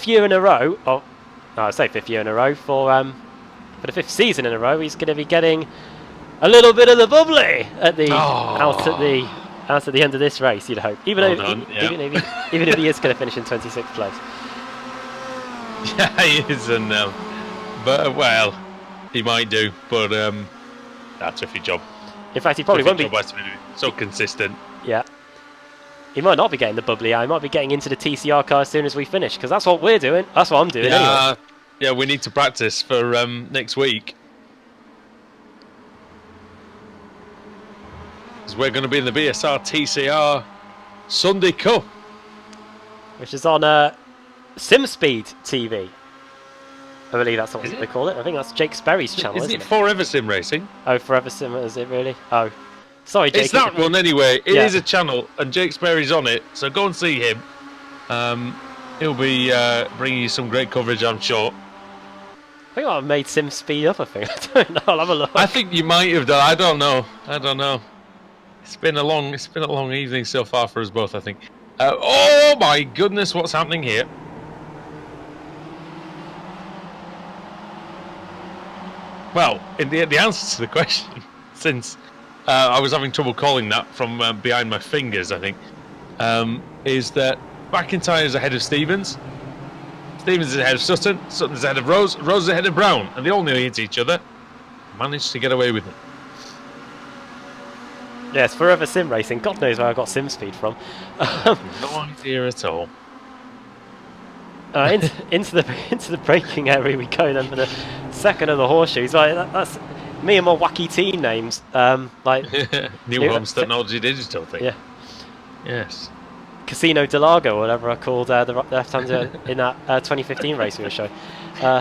year in a row... Oh, no, I say fifth year in a row. For the fifth season in a row, he's going to be getting a little bit of the bubbly at the out at the end of this race, you'd hope. Even if he is going to finish in 26th place. Yeah, he is, and but well, he might do. But that's a tricky job. In fact, he probably won't be so consistent. Yeah, he might not be getting the bubbly. He might be getting into the TCR car as soon as we finish, because that's what we're doing. That's what I'm doing. Yeah, anyway. Yeah, we need to practice for next week. We're going to be in the BSRTC Sunday Cup, which is on SimSpeed TV. I believe that's what they call it. I think that's Jake Sperry's channel. Isn't it Forever Sim Racing? Oh, Forever Sim, is it really? Oh, sorry, Jake. It's that one anyway. It is a channel, and Jake Sperry's on it. So go and see him. He'll be bringing you some great coverage, I'm sure. I think I've made SimSpeed up. I think I don't know. I'll have a look. I think you might have done. I don't know. It's been a long evening so far for us both, I think. Oh my goodness, what's happening here? Well, the answer to the question, since I was having trouble calling that from behind my fingers, I think, is that McIntyre is ahead of Stevens. Stevens is ahead of Sutton. Sutton's ahead of Rose. Rose is ahead of Brown, and they all nearly hit each other. Managed to get away with it. Yes, Forever Sim Racing. God knows where I got SimSpeed from. No idea at all. Into the braking area we go then for the second of the horseshoes. Like that's me and my wacky team names. Like New Homes Technology Digital thing. Yeah. Yes. Casino Delago, or whatever I called the left-hander in that 2015 race we were showing.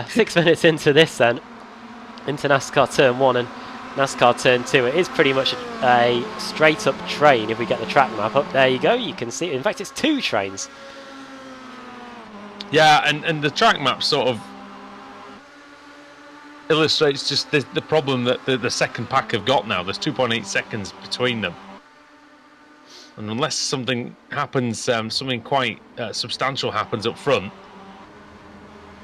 6 minutes into this then, into NASCAR Turn 1 and NASCAR Turn 2, it is pretty much a straight-up train if we get the track map up. There you go, you can see it. In fact, it's two trains. Yeah, and the track map sort of illustrates just the problem that the second pack have got now. There's 2.8 seconds between them. And unless something happens, something quite substantial happens up front,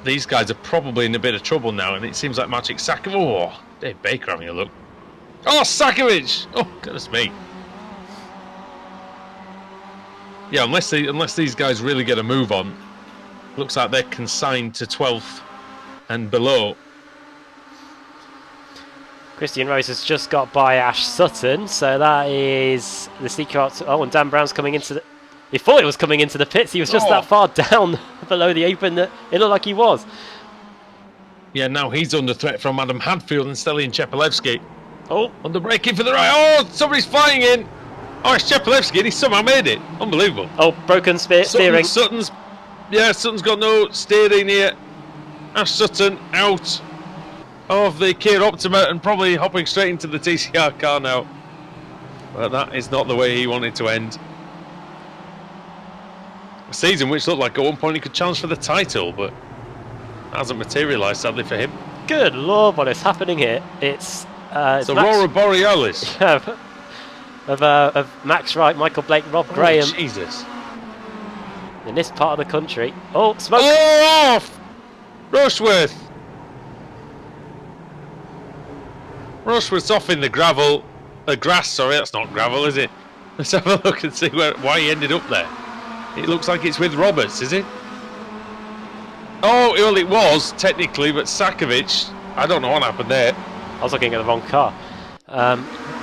these guys are probably in a bit of trouble now. And it seems like Magic Sakovic. Oh, Dave Baker having a look. Oh, Sakovic! Oh, goodness me. Yeah, unless these guys really get a move on, looks like they're consigned to 12th and below. Christian Rose has just got by Ash Sutton, so that is the secret. Oh, and Dan Brown's coming into the... He thought it was coming into the pits. He was just that far down below the apron that it looked like he was. Yeah, now he's under threat from Adam Hadfield and Stelian Chepelevsky. Oh, Under braking for the right. Oh, somebody's flying in. Oh, it's Chepelevsky. He somehow made it. Unbelievable. oh, broken steering. Sutton's got no steering here. Ash Sutton out of the Kia Optima and probably hopping straight into the TCR car now. But that is not the way he wanted to end. A season which looked like at one point he could challenge for the title, but hasn't materialised sadly for him. Good lord, what is happening here? It's Aurora Borealis. of Max Wright, Michael Blake, Rob Graham. Jesus. In this part of the country. Oh, smoke! Oh, off! Rushworth. Rushworth's off in the gravel. The grass, sorry, that's not gravel, is it? Let's have a look and see why he ended up there. It looks like it's with Roberts, is it? Oh, well, it was, technically, but Sakovic, I don't know what happened there. I was looking at the wrong car.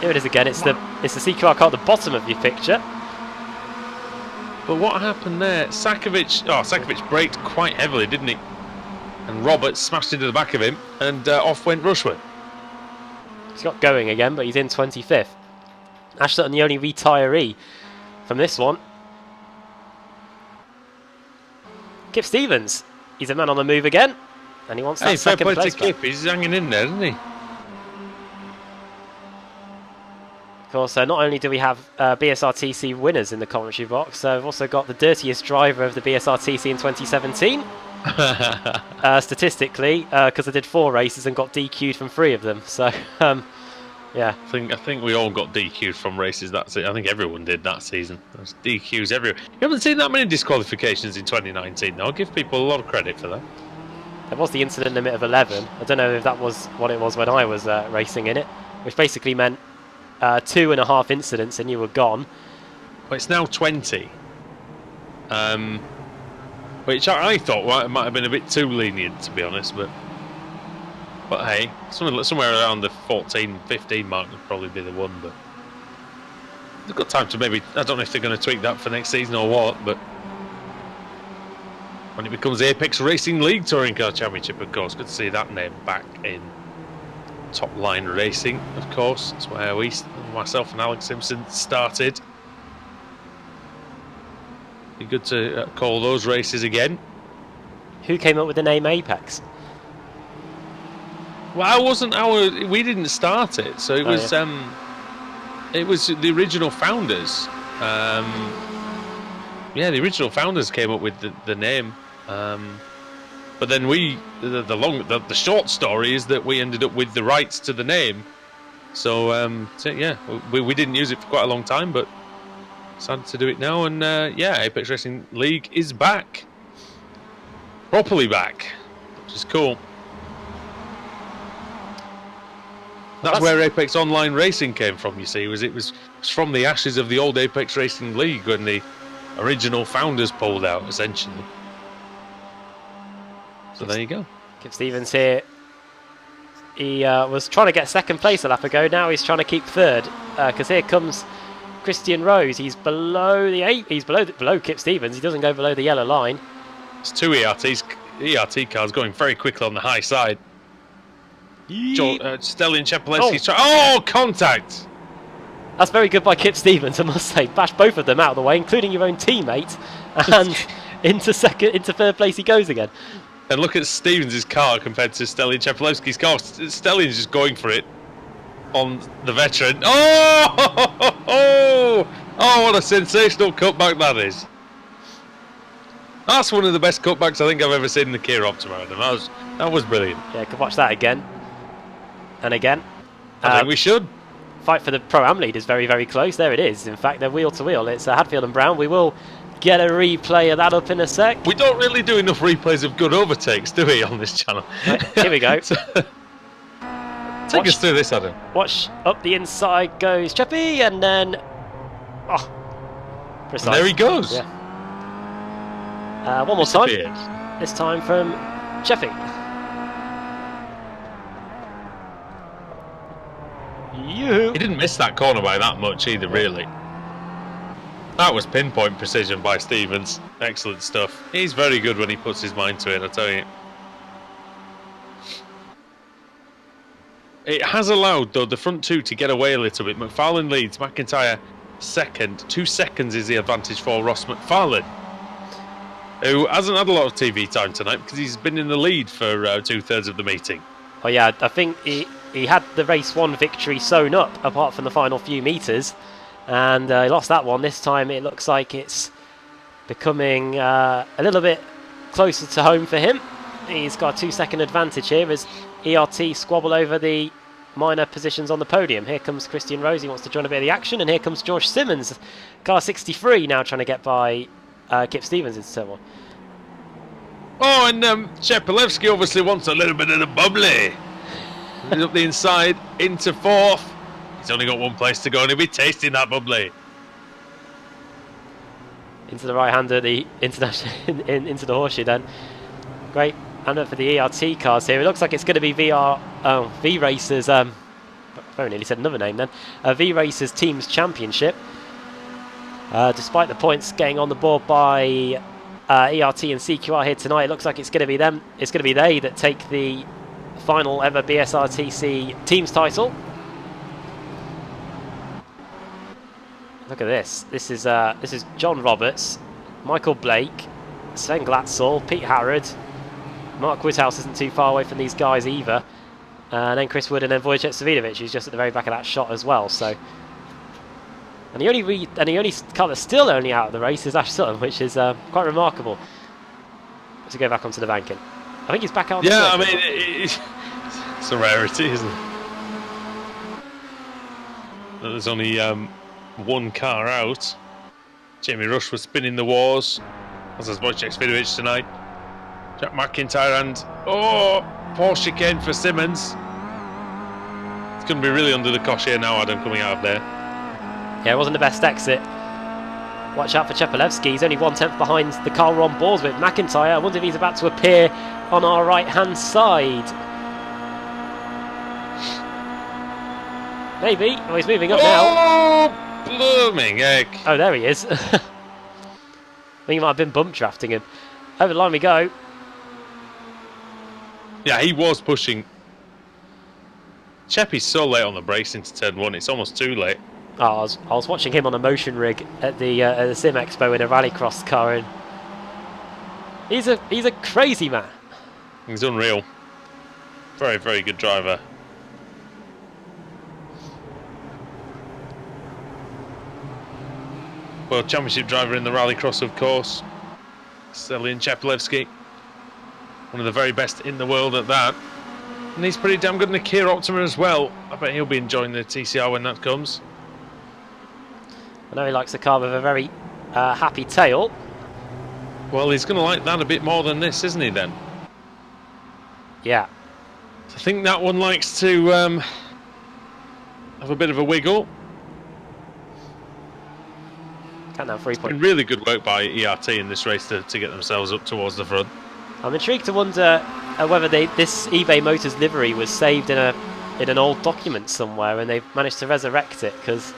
Here it is again. It's the CQR car at the bottom of your picture. But what happened there? Sakovic braked quite heavily, didn't he? And Roberts smashed into the back of him, and off went Rushworth. He's got going again, but he's in 25th. Ash Sutton, the only retiree from this one. Kip Stevens, he's a man on the move again, and he wants that second place. Fair play to Kip, he's hanging in there, isn't he? Of course, not only do we have BSRTC winners in the commentary box, we've also got the dirtiest driver of the BSRTC in 2017. Statistically, because I did 4 races and got DQ'd from 3 of them. So, yeah. I think we all got DQ'd from races. That's it. I think everyone did that season. There's DQs everywhere. You haven't seen that many disqualifications in 2019, though. I'll give people a lot of credit for that. There was the incident limit of 11. I don't know if that was what it was when I was racing in it, which basically meant 2.5 incidents and you were gone. Well, it's now 20. Which I thought might have been a bit too lenient, to be honest, but hey, somewhere around the 14, 15 mark would probably be the one, but they've got time to maybe, I don't know if they're going to tweak that for next season or what, but when it becomes the Apex Racing League Touring Car Championship, of course, good to see that name back in top line racing, of course. That's where myself and Alex Simpson started. Be good to call those races again. Who came up with the name Apex? Well, we didn't start it, so it was it was the original founders. Yeah, the original founders came up with the name. But then the short story is that we ended up with the rights to the name. So yeah, we didn't use it for quite a long time, but decided to do it now, and yeah, Apex Racing League is back, properly back, which is cool. That's where Apex Online Racing came from. You see, it was from the ashes of the old Apex Racing League when the original founders pulled out, essentially. So there you go. Kip Stevens here. He was trying to get second place a lap ago. Now he's trying to keep third, because here comes Christian Rose. He's below he's below Kip Stevens. He doesn't go below the yellow line. It's 2 ERT cars going very quickly on the high side. Stelian Chepelevsky's contact! That's very good by Kip Stevens, I must say. Bash both of them out of the way, including your own teammate, and into third place he goes again. And look at Stevens' car compared to Stelian Chepelevsky's car. Stelian's just going for it on the veteran. Oh, what a sensational cutback that is. That's one of the best cutbacks I think I've ever seen in the Kia Optima. That was brilliant. Yeah, I could watch that again. And again. I think we should. Fight for the Pro-Am lead is very, very close. There it is. In fact, they're wheel to wheel. It's Hadfield and Brown. We will get a replay of that up in a sec. We don't really do enough replays of good overtakes, do we, on this channel? Right, here we go. Take us through this, Adam. Watch up the inside goes Cheppy, and then... Oh, precise. And there he goes. Yeah. One more time. This time from Cheppy. He didn't miss that corner by that much either, really. That was pinpoint precision by Stevens. Excellent stuff. He's very good when he puts his mind to it, I tell you. It has allowed, though, the front two to get away a little bit. McFarlane leads, McIntyre second. 2 seconds is the advantage for Ross McFarlane, who hasn't had a lot of TV time tonight because he's been in the lead for 2/3 of the meeting. Oh yeah, I think he had the race 1 victory sewn up, apart from the final few metres, and he lost that one. This time it looks like it's becoming a little bit closer to home for him. He's got a 2-second advantage here as ERT squabble over the minor positions on the podium. Here comes Christian Rose, he wants to join a bit of the action, and here comes George Simmons, car 63, now trying to get by Kip Stevens into turn 1. Oh, and Shepelevsky obviously wants a little bit of the bubbly. He's up the inside, into 4th. He's only got one place to go and he'll be tasting that bubbly. Into the right hander, the international into the horseshoe then. Great handout for the ERT cars here. It looks like it's going to be V Racers, I very nearly said another name then, V Racers Teams Championship. Despite the points getting on the board by ERT and CQR here tonight, it looks like it's going to be them. It's going to be they that take the final ever BSRTC Teams title. Look at this. This is John Roberts, Michael Blake, Sven Glatzel, Pete Harrod. Mark Woodhouse isn't too far away from these guys either. And then Chris Wood and then Wojciech Savidovic, who's just at the very back of that shot as well. So, and the only car that's still only out of the race is Ash Sutton, which is quite remarkable. To go back onto the banking, I think he's back out. On yeah, the I mean it's a rarity, isn't it? There's only one car out. Jamie Rush was spinning the wars, as is Wojciech Savidovic tonight. Jack McIntyre and poor chicane for Simmons. It's going to be really under the cosh here now, Adam, coming out of there. Yeah, it wasn't the best exit. Watch out for Chepelevsky. He's only 1/10 behind the car we're on boards with. McIntyre, I wonder if he's about to appear on our right-hand side. Maybe. Oh, he's moving up now. Blooming heck. Oh, there he is. I think he might have been bump drafting him. Over the line we go. Yeah, he was pushing. Cheppy's so late on the brakes into turn 1, it's almost too late. Oh, I was watching him on a motion rig at the Sim Expo in a rallycross car, and he's a crazy man. He's unreal. Very, very good driver. World Championship driver in the rallycross, of course. Stelian Chepelevsky. One of the very best in the world at that. And he's pretty damn good in the Kia Optima as well. I bet he'll be enjoying the TCR when that comes. I know he likes the car with a very happy tail. Well, he's going to like that a bit more than this, isn't he, then? Yeah. I think that one likes to have a bit of a wiggle. Can't have 3 points. Been really good work by ERT in this race to get themselves up towards the front. I'm intrigued to wonder whether this eBay Motors livery was saved in an old document somewhere and they've managed to resurrect it, because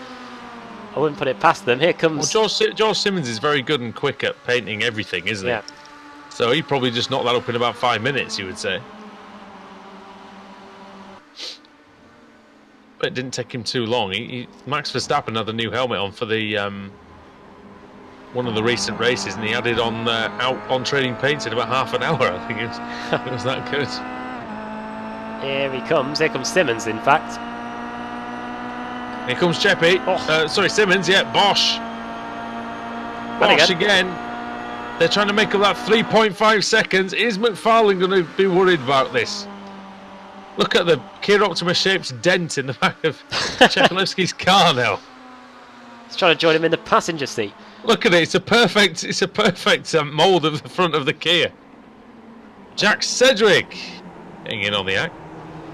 I wouldn't put it past them. Here comes... Well, George Simmons is very good and quick at painting everything, isn't he? So he probably just knocked that up in about 5 minutes, you would say. But it didn't take him too long. Max Verstappen had a new helmet on for the one of the recent races, and he had it on out on training paints in about half an hour. I think it was that good. Here he comes. Here comes Simmons, in fact. Here comes Cheppy. Sorry, Simmons. Yeah, Bosch. Bosch again. They're trying to make up that 3.5 seconds. Is McFarlane going to be worried about this? Look at the Kia Optima shaped dent in the back of Chepelevsky's car now. He's trying to join him in the passenger seat. Look at it. It's a perfect mould of the front of the Kia. Jack Sedgwick getting in on the act.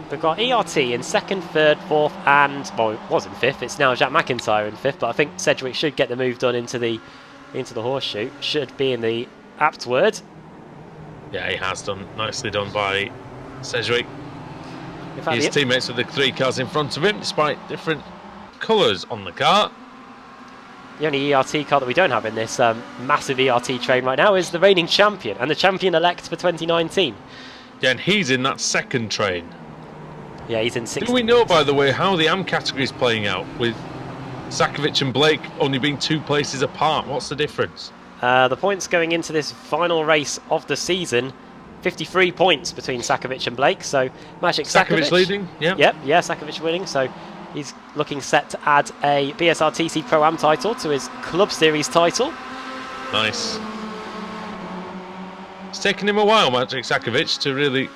We've got ERT in second, third, fourth, and well, it was in fifth. It's now Jack McIntyre in fifth, but I think Sedgwick should get the move done into the horseshoe. Should be in the apt word. Yeah, he has done. Nicely done by Sedgwick. In fact, His teammates with the 3 cars in front of him, despite different colours on the car. The only ERT car that we don't have in this massive ERT train right now is the reigning champion and the champion-elect for 2019. Yeah, and he's in that second train. Yeah, he's in 6th. Do we know, by the way, how the AM category is playing out with Sakovic and Blake only being 2 places apart? What's the difference? The points going into this final race of the season, 53 points between Sakovic and Blake. So Maciej Sakovic leading? Yeah. Yep, yeah, Sakovic winning. So he's looking set to add a BSRTC Pro Am title to his Club Series title. Nice. It's taken him a while, Maciej Sakovic, to really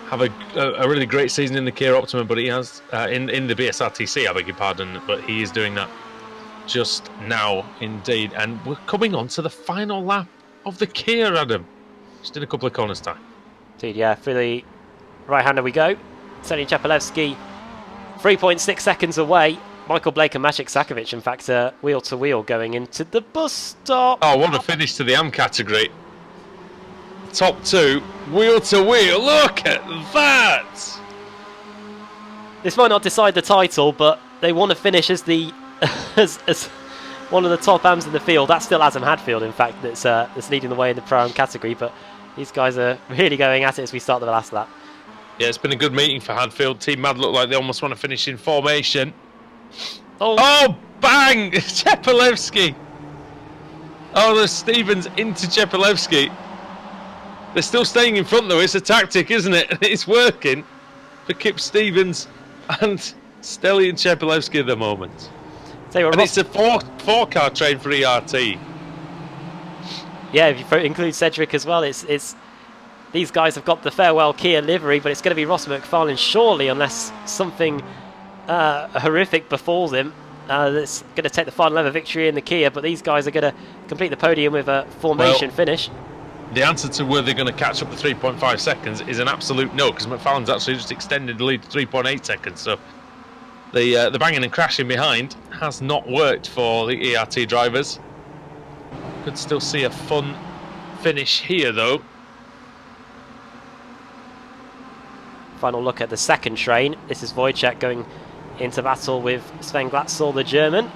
have a really great season in the Kia Optima, but he has in the BSRTC, I beg your pardon, but he is doing that just now indeed. And we're coming on to the final lap of the Kia, Adam. Just in a couple of corners time. Indeed, yeah, for the right-hander we go. Seni Chepelevsky 3.6 seconds away. Michael Blake and Maciej Sakovic, in fact, wheel to wheel going into the bus stop. Oh, what a finish to the AM category. Top 2, wheel to wheel. Look at that! This might not decide the title, but they want to finish as the as one of the top AMs in the field. That's still Adam Hadfield, in fact, that's leading the way in the Pro Am category. But these guys are really going at it as we start the last lap. Yeah, it's been a good meeting for Hadfield. Team Mad look like they almost want to finish in formation. Oh, bang! Chepelevsky! Oh, there's Stevens into Chepelevsky. They're still staying in front, though. It's a tactic, isn't it? It's working for Kip Stevens and Stelly and Chepelevsky at the moment. And it's a four-car train for ERT. Yeah, if you include Cedric as well, it's these guys have got the farewell Kia livery, but it's going to be Ross McFarlane surely, unless something horrific befalls him. That's going to take the final ever victory in the Kia, but these guys are going to complete the podium with a formation finish. The answer to whether they're going to catch up to 3.5 seconds is an absolute no, because McFarlane's actually just extended the lead to 3.8 seconds. So the banging and crashing behind has not worked for the ERT drivers. Could still see a fun finish here, though. Final look at the second train. This is Wojciech going into battle with Sven Glatzel, the German.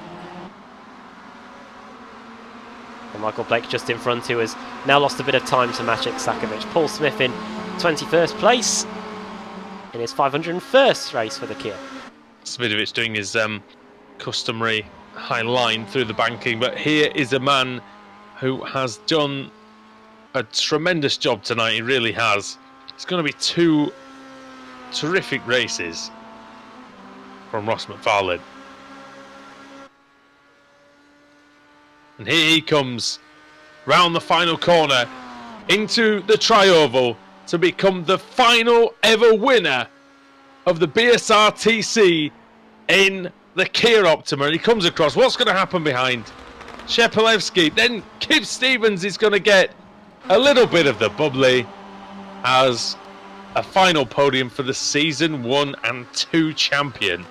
And Michael Blake just in front, who has now lost a bit of time to Maciej Sakovic. Paul Smith in 21st place in his 501st race for the Kia. Svidovic doing his customary high line through the banking, but here is a man who has done a tremendous job tonight. He really has. It's going to be 2 terrific races from Ross McFarlane. And here he comes round the final corner into the tri-oval to become the final ever winner of the BSRTC in the Kia Optima. And he comes across. What's going to happen behind? Chepelevsky. Then Kip Stevens is going to get a little bit of the bubbly as a final podium for the season 1 and 2 champion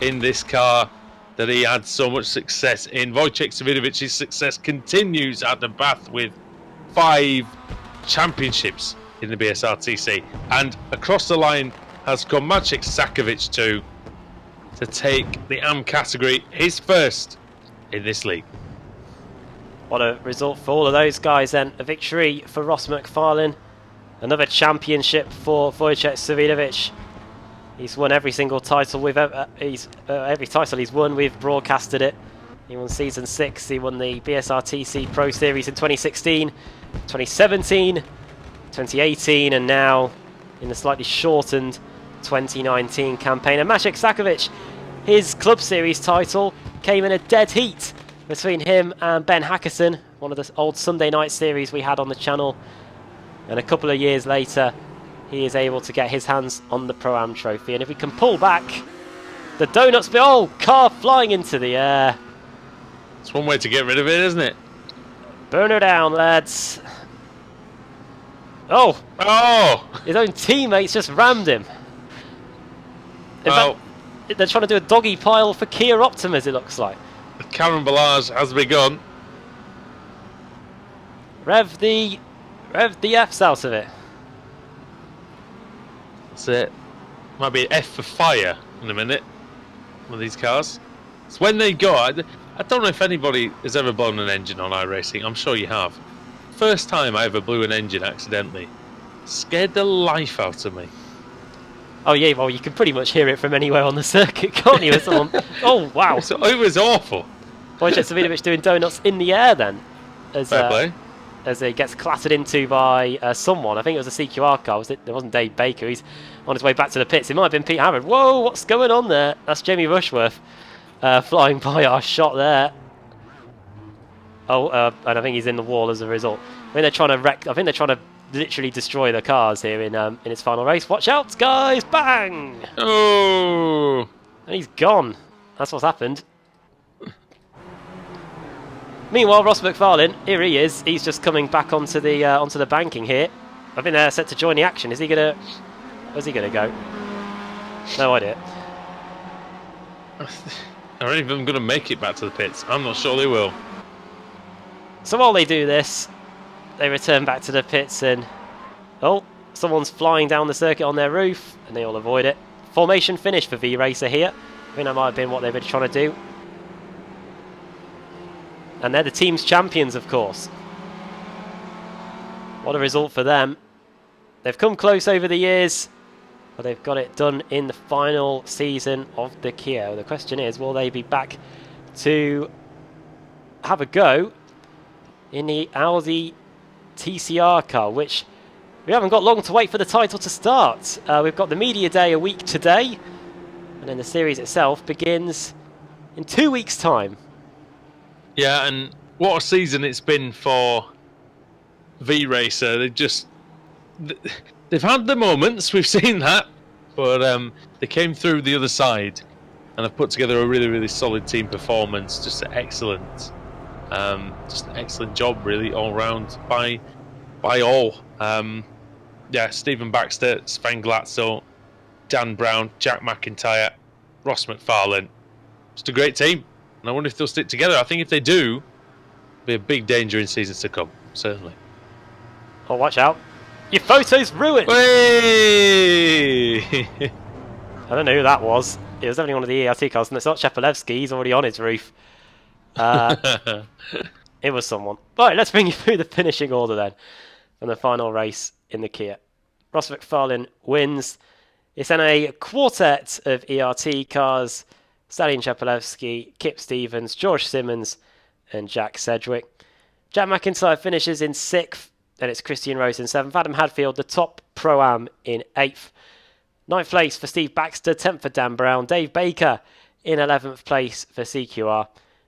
in this car that he had so much success in. Wojciech Svidovic's success continues at the Bath with 5 championships in the BSRTC, and across the line has come Maciej Sakovic to take the AM category, his first in this league. What a result for all of those guys then. A victory for Ross McFarlane. Another championship for Wojciech Svidovic. He's won every single title every title he's won, we've broadcasted it. He won season 6, he won the BSRTC Pro Series in 2016, 2017, 2018, and now in the slightly shortened 2019 campaign. And Maciej Sakovic, his Club Series title came in a dead heat between him and Ben Hackerson, one of the old Sunday night series we had on the channel. And a couple of years later, he is able to get his hands on the Pro-Am trophy. And if we can pull back the donuts, oh, car flying into the air. It's one way to get rid of it, isn't it? Burn her down, lads. Oh! His own teammates just rammed him. In fact, they're trying to do a doggy pile for Kia Optimas, it looks like. The carambolage has begun. Rev the F's out of it. That's it. Might be an F for fire in a minute with these cars. It's when they go. I don't know if anybody has ever blown an engine on iRacing. I'm sure you have. First time I ever blew an engine accidentally. Scared the life out of me. Oh yeah, well you can pretty much hear it from anywhere on the circuit, can't you? Someone... Oh wow! So it was awful. Wojciech Savinovic doing donuts in the air then, Fair play. as he gets clattered into by someone. I think it was a CQR car. It wasn't Dave Baker. He's on his way back to the pits. It might have been Pete Harrod. Whoa, what's going on there? That's Jamie Rushworth flying by our shot there. Oh, and I think he's in the wall as a result. I think they're trying to wreck. I think they're trying to literally destroy the cars here in its final race. Watch out, guys! Bang! Oh! And he's gone. That's what's happened. Meanwhile, Ross McFarlane, here he is. He's just coming back onto the banking here. I think they're set to join the action. Is he gonna? Where's he gonna go? No idea. Are any of them going to make it back to the pits? I'm not sure they will. So while they do this, they return back to the pits and... Oh, someone's flying down the circuit on their roof, and they all avoid it. Formation finish for V-Racer here. I think that might have been what they've been trying to do. And they're the team's champions, of course. What a result for them. They've come close over the years, but they've got it done in the final season of the Kia. The question is, will they be back to have a go in the Audi TCR car, which we haven't got long to wait for the title to start. We've got the media day a week today, and then the series itself begins in 2 weeks' time. Yeah, and what a season it's been for V-Racer. They've had the moments, we've seen that, but they came through the other side and have put together a really, really solid team performance. Just an excellent job, really, all round by all. Yeah, Stephen Baxter, Sven Glatzel, Dan Brown, Jack McIntyre, Ross McFarlane. Just a great team, and I wonder if they'll stick together. I think if they do, it'll be a big danger in seasons to come, certainly. Oh, watch out. Your photo's ruined! Hey! I don't know who that was. It was definitely one of the ERT cars, and it's not Shepelevsky. He's already on his roof. It was someone. Right, let's bring you through the finishing order then, from the final race in the Kia. Ross McFarlane wins. It's in a quartet of ERT cars: Stallion Shepelevsky, Kip Stevens, George Simmons, and Jack Sedgwick. Jack McIntyre finishes in 6th, and it's Christian Rose in 7th. Adam Hadfield, the top Pro-Am, in 8th. 9th place for Steve Baxter, 10th for Dan Brown. Dave Baker in 11th place for CQR.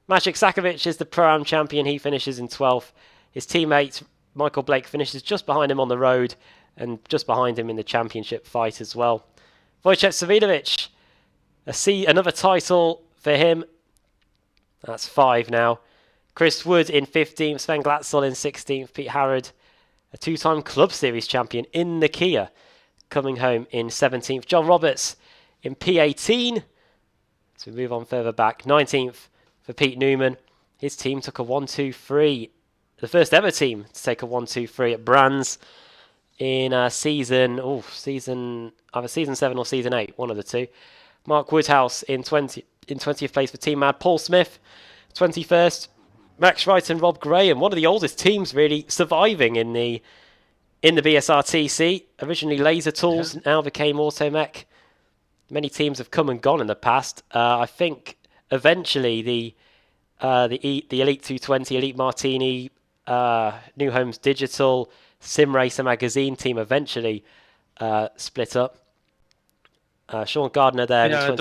Maciek Sakovic is the Pro-Am champion. He finishes in 12th. His teammate Michael Blake finishes just behind him on the road and just behind him in the championship fight as well. Wojciech Savinovic, another title for him. That's 5 now. Chris Wood in 15th. Sven Glatzel in 16th. Pete Harrod, a 2-time Club Series champion in the Kia, coming home in 17th. John Roberts in P18. So we move on further back. 19th for Pete Newman. His team took a 1-2-3. The first ever team to take a 1-2-3 at Brands in either season 7 or season 8, one of the two. Mark Woodhouse in 20th place for Team Mad. Paul Smith, 21st. Max Wright and Rob Graham, one of the oldest teams really surviving in the BSRTC. Originally Laser Tools, now became Automech. Many teams have come and gone in the past. I think eventually the Elite 220, Elite Martini, New Homes Digital, Sim Racer Magazine team eventually split up. Sean Gardner there. Yeah, I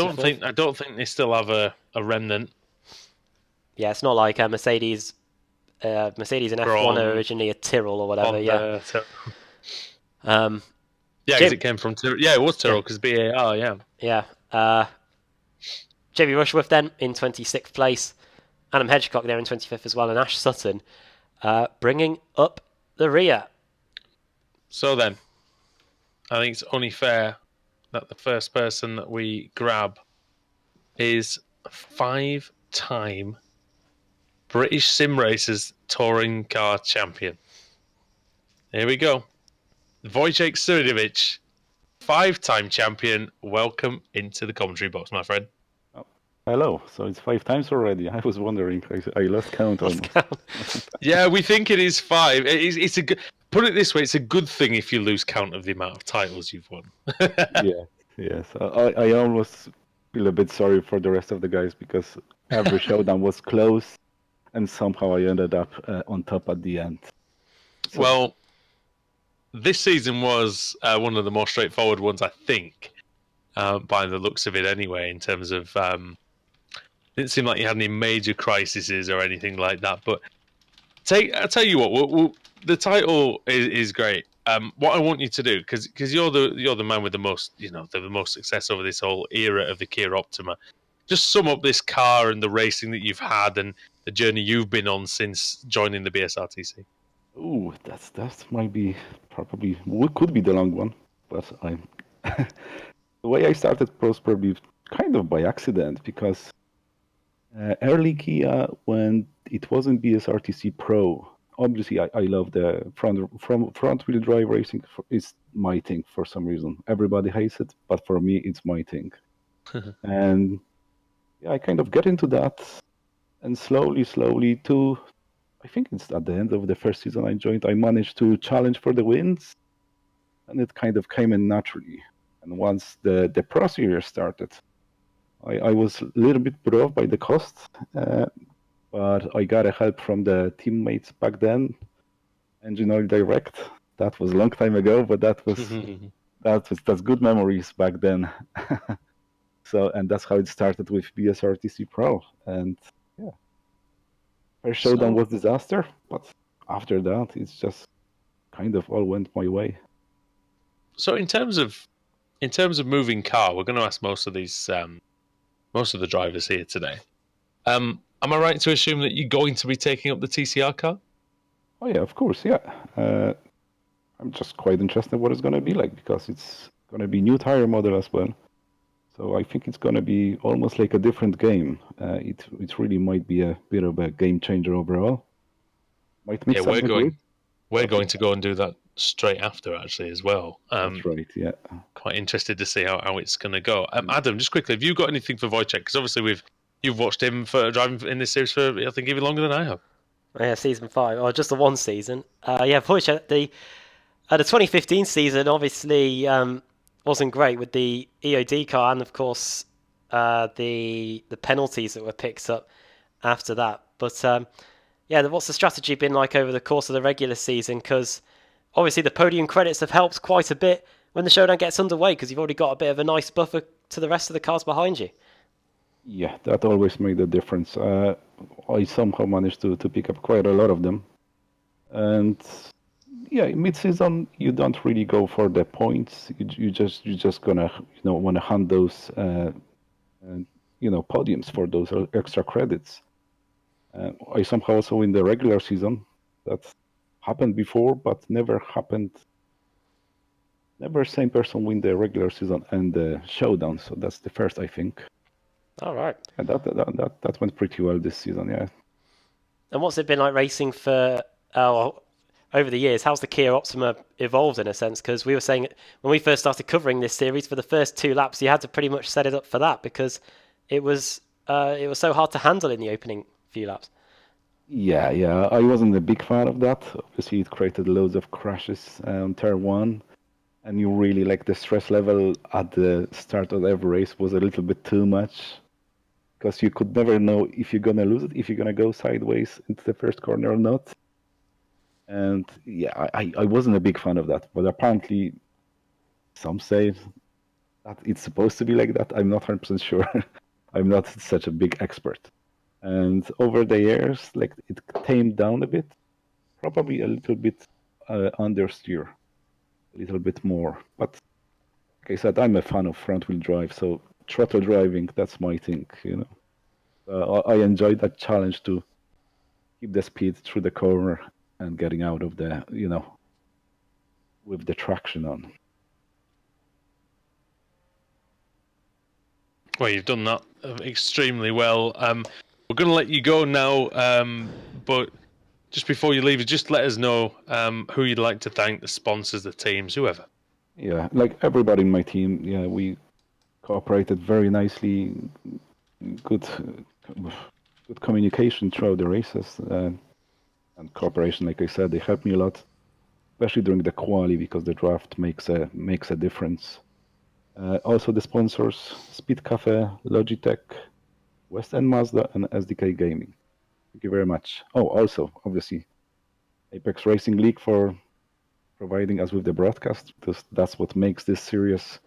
don't think they still have a remnant. Yeah, it's not like Mercedes and F1 are originally a Tyrrell or whatever. Yeah. Yeah, because it came from Tyrrell. Yeah, it was Tyrrell because BAR. Yeah. Yeah. JB Rushworth then in 26th place. Adam Hedgecock there in 25th as well, and Ash Sutton bringing up the rear. So then, I think it's only fair that the first person that we grab is a 5-time British Sim Racers Touring Car Champion. Here we go. Wojciech Savinovic, 5-time champion. Welcome into the commentary box, my friend. Oh, Hello. So it's 5 times already. I was wondering. I lost count almost. Yeah, we think it is 5. It's a good. Put it this way: it's a good thing if you lose count of the amount of titles you've won. Yeah. Yes. I almost feel a bit sorry for the rest of the guys because every showdown was close, and somehow I ended up on top at the end. So, Well, this season was one of the more straightforward ones, I think, by the looks of it. Anyway, in terms of, didn't seem like you had any major crises or anything like that. But I'll tell you what, the title is great. What I want you to do, because you're the man with the most, the most success over this whole era of the Kia Optima. Just sum up this car and the racing that you've had and the journey you've been on since joining the BSRTC. ooh, that might be probably could be the long one, but the way I started pros probably kind of by accident because early Kia when it wasn't BSRTC Pro. Obviously, I love the front wheel drive racing. It's my thing for some reason. Everybody hates it, but for me, it's my thing. And yeah, I kind of get into that, and slowly, I think it's at the end of the first season I joined, I managed to challenge for the wins, and it kind of came in naturally. And once the Pro Series started, I was a little bit put off by the cost, but I got a help from the teammates back then, Engine Oil Direct. That was a long time ago, but that's good memories back then. So, and that's how it started with BSRTC Pro. And yeah, first showdown was disaster, but after that, it's just kind of all went my way. So in terms of moving car, we're going to ask most of the drivers here today. Am I right to assume that you're going to be taking up the TCR car? Oh yeah, of course, yeah. I'm just quite interested in what it's going to be like because it's going to be new tire model as well. So I think it's going to be almost like a different game. It really might be a bit of a game changer overall. Might make we're going to go and do that straight after actually as well. That's right. Yeah. Quite interested to see how it's going to go. Adam, just quickly, have you got anything for Wojciech? Because obviously you've watched him for driving in this series for I think even longer than I have. Yeah, season 5, or just the one season. Wojciech, the 2015 season obviously wasn't great with the EOD car and of course the penalties that were picked up after that. But what's the strategy been like over the course of the regular season? Because obviously the podium credits have helped quite a bit when the showdown gets underway because you've already got a bit of a nice buffer to the rest of the cars behind you. Yeah, that always made a difference. I somehow managed to pick up quite a lot of them. And yeah, mid-season you don't really go for the points. You just gonna want to hunt those podiums for those extra credits. I somehow also in the regular season that happened before, but never happened. Never same person win the regular season and the showdown. So that's the first, I think. All right. And that went pretty well this season, yeah. And what's it been like racing for over the years? How's the Kia Optima evolved in a sense? Because we were saying when we first started covering this series, for the first 2 laps, you had to pretty much set it up for that because it was so hard to handle in the opening few laps. Yeah, I wasn't a big fan of that. Obviously, it created loads of crashes on turn 1, and you really like the stress level at the start of every race was a little bit too much. Because you could never know if you're gonna lose it, if you're gonna go sideways into the first corner or not. And yeah, I wasn't a big fan of that. But apparently, some say that it's supposed to be like that. I'm not 100% sure. I'm not such a big expert. And over the years, like it tamed down a bit, probably a little bit understeer, a little bit more. But like I said, I'm a fan of front-wheel drive, so throttle driving, that's my thing, I enjoyed that challenge to keep the speed through the corner and getting out of the, with the traction on. Well, you've done that extremely well. We're going to let you go now, but just before you leave, just let us know who you'd like to thank, the sponsors, the teams, whoever. Yeah, like everybody in my team, yeah, we cooperated very nicely. good good communication throughout the races and cooperation. Like I said, they helped me a lot, especially during the quali, because the draft makes a difference. Also, the sponsors: Speed Cafe, Logitech, West End Mazda, and SDK Gaming. Thank you very much. Oh, also, obviously, Apex Racing League for providing us with the broadcast, because that's what makes this series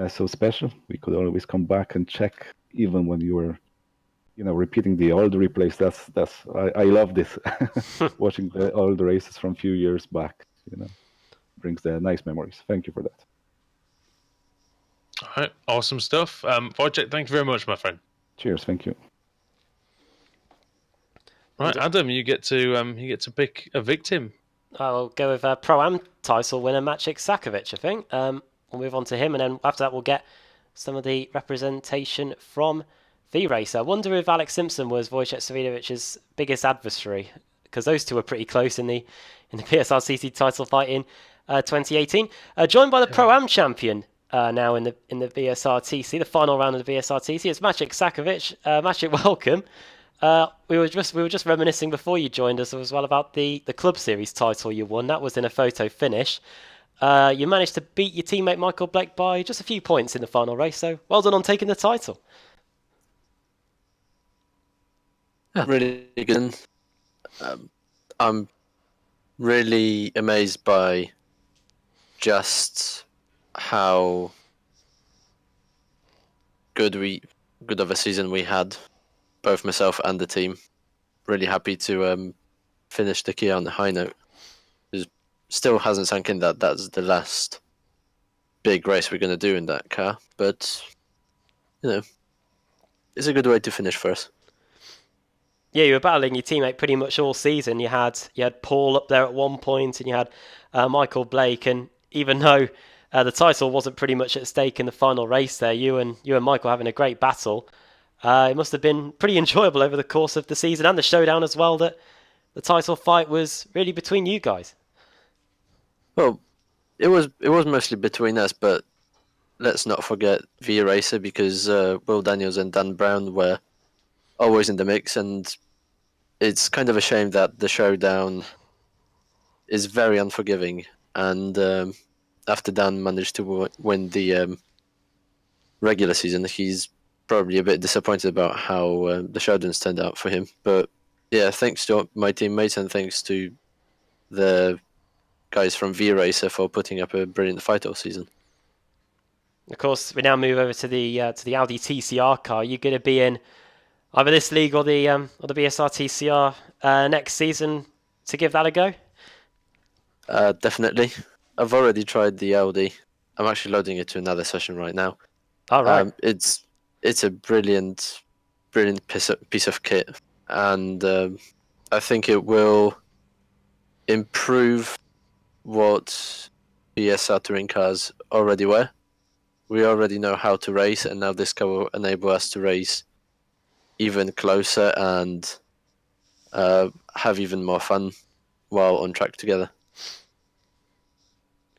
so special. We could always come back and check, even when you were, repeating the old replays. I love this. Watching all the races from a few years back, brings the nice memories. Thank you for that. All right, awesome stuff. Wojciech, thank you very much, my friend. Cheers. Thank you. Right, Adam, you get to pick a victim. I'll go with Pro-Am title winner Maciej Sakovic, I think. We'll move on to him, and then after that we'll get some of the representation from V-Racer. I wonder if Alex Simpson was Wojciech Savidovic's biggest adversary, because those two were pretty close in the BSRTC title fight in 2018. Joined by the Pro-Am champion now in the BSRTC, the final round of the BSRTC. It's Maciej Sakovic. Maciej, welcome. We were just reminiscing before you joined us as well about the Club Series title you won. That was in a photo finish. You managed to beat your teammate Michael Blake by just a few points in the final race, so well done on taking the title. Yeah, really good. I'm really amazed by just how good of a season we had, both myself and the team. Really happy to finish the year on a high note. It still hasn't sunk in that that's the last big race we're going to do in that car, but it's a good way to finish for us. Yeah, you were battling your teammate pretty much all season. You had Paul up there at one point, and you had Michael Blake. And even though the title wasn't pretty much at stake in the final race, there you and Michael having a great battle. It must have been pretty enjoyable over the course of the season and the showdown as well. That the title fight was really between you guys. Well, it was mostly between us, but let's not forget V-Racer, because Will Daniels and Dan Brown were always in the mix, and it's kind of a shame that the showdown is very unforgiving. And after Dan managed to win the regular season, he's probably a bit disappointed about how the showdowns turned out for him. But yeah, thanks to my teammates and thanks to the guys from V-Racer for putting up a brilliant fight all season. Of course, we now move over to the Audi TCR car. You're going to be in either this league or the BSR TCR next season to give that a go? Definitely. I've already tried the Audi. I'm actually loading it to another session right now. All right. It's a brilliant piece of kit, and I think it will improve what BSR touring cars already were. We already know how to race, and now this car will enable us to race even closer and have even more fun while on track together.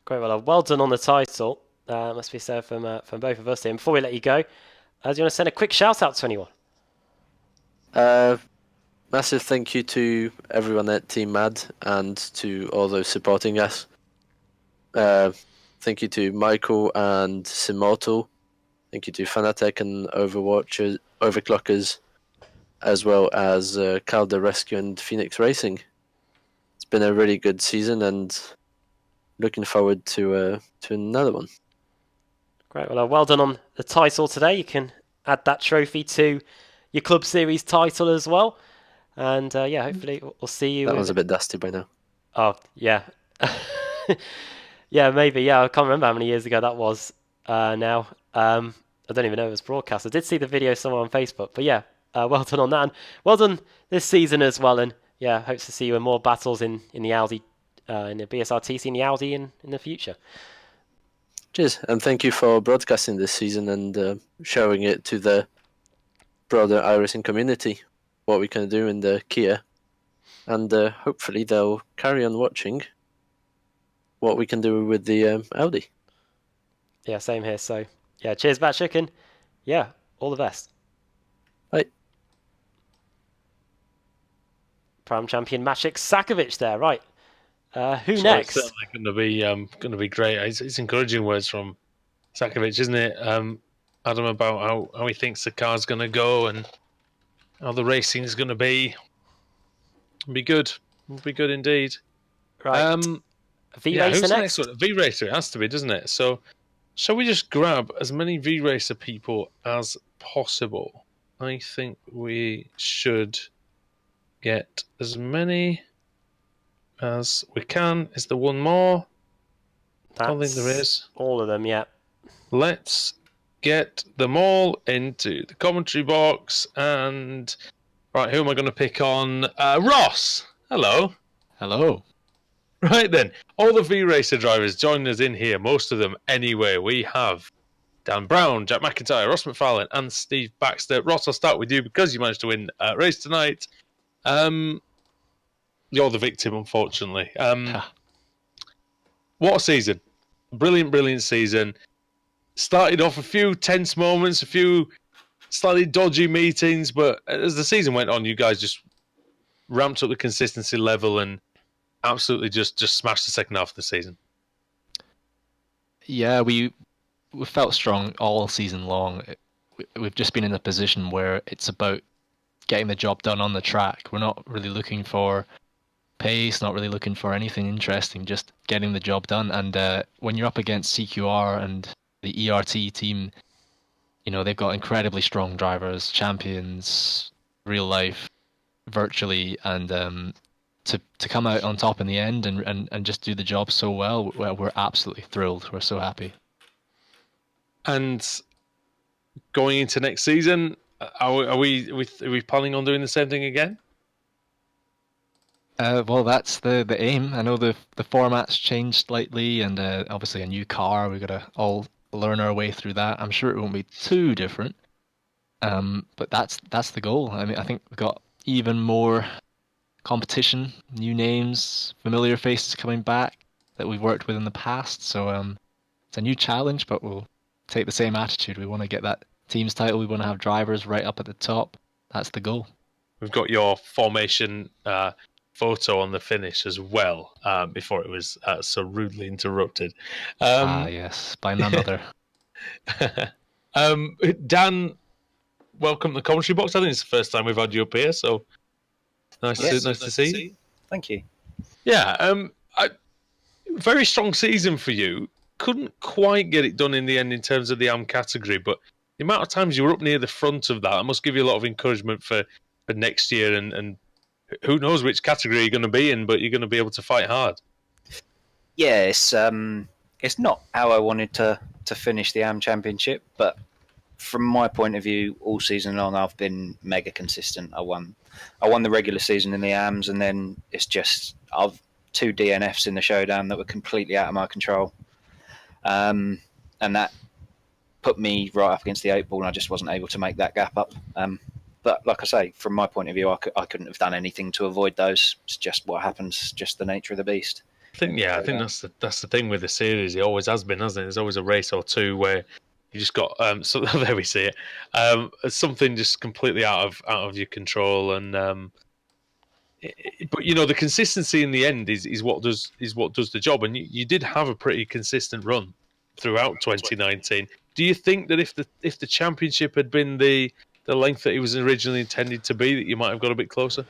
Great, well done on the title. Must be said from both of us here. And before we let you go, do you want to send a quick shout out to anyone? Massive thank you to everyone at Team Mad and to all those supporting us. Thank you to Michael and Simortal. Thank you to Fanatec and Overclockers, as well as Calder Rescue and Phoenix Racing. It's been a really good season, and looking forward to another one. Great, well done on the title today. You can add that trophy to your Club Series title as well. And hopefully we'll see you. That one's a bit dusty by now. Oh, yeah. Yeah, maybe. Yeah, I can't remember how many years ago that was now. I don't even know it was broadcast. I did see the video somewhere on Facebook. But yeah, well done on that. And well done this season as well. And yeah, hope to see you in more battles in the Audi, in the BSRTC, in the Audi in the future. Cheers. And thank you for broadcasting this season and showing it to the broader iRacing community, what we can do in the Kia. And hopefully they'll carry on watching what we can do with the Audi. Yeah, same here. So, yeah, cheers, Batchick, and yeah, all the best. Prime champion Maciek Sakovic there, right? Who So next? it's certainly going to be great. It's encouraging words from Sakovic, isn't it? Adam, about how he thinks the car's going to go and how the racing is going to be. It'll be good. It'll be good indeed. Right. V-Racer who's the next? next one? V-Racer, it has to be, doesn't it? So, shall we just grab as many V-Racer people as possible? I think we should get as many as we can. Is there one more? I don't think there is. All of them, yeah. Let's get them all into the commentary box. And, right, who am I going to pick on? Ross! Hello. Hello. Right then, all the V-Racer drivers joining us in here, most of them anyway. We have Dan Brown, Jack McIntyre, Ross McFarlane, and Steve Baxter. Ross, I'll start with you because you managed to win a race tonight. You're the victim, unfortunately. What a season. Brilliant, brilliant season. Started off a few tense moments, a few slightly dodgy meetings, but as the season went on, you guys just ramped up the consistency level and absolutely just smashed the second half of the season. Yeah, we felt strong all season long. We've just been in a position where it's about getting the job done on the track. We're not really looking for pace, not really looking for anything interesting, just getting the job done. And when you're up against CQR and the ERT team, you know, they've got incredibly strong drivers, champions, real life, virtually, and to come out on top in the end and just do the job so well, we're absolutely thrilled. We're so happy. And going into next season, are we planning on doing the same thing again? Well, that's the aim. I know the format's changed slightly, and obviously a new car. We've got to all learn our way through that. I'm sure it won't be too different, but that's the goal. I mean, I think we've got even more competition, new names, familiar faces coming back that we've worked with in the past. So it's a new challenge, but we'll take the same attitude. We want to get that team's title. We want to have drivers right up at the top. That's the goal. We've got your formation photo on the finish as well, before it was so rudely interrupted. Yes, by none other. Dan, welcome to the commentary box. I think it's the first time we've had you up here, so nice to see you. Thank you. Yeah, very strong season for you. Couldn't quite get it done in the end in terms of the AM category, but the amount of times you were up near the front of that, I must give you a lot of encouragement for next year, and who knows which category you're going to be in, but you're going to be able to fight hard. Yeah, it's not how I wanted to finish the AM Championship, but from my point of view, all season long, I've been mega consistent. I won the regular season in the AMs, and then it's just I've 2 DNFs in the Showdown that were completely out of my control, and that put me right up against the 8 ball, and I just wasn't able to make that gap up. But like I say, from my point of view, I couldn't have done anything to avoid those. It's just what happens, just the nature of the beast. I think that's the thing with the series. It always has been, hasn't it? There's always a race or two where you just got so there we see it. Something just completely out of your control, and but you know the consistency in the end is what does the job. And you did have a pretty consistent run throughout 2019. Do you think that if the championship had been the length that it was originally intended to be, that you might have got a bit closer?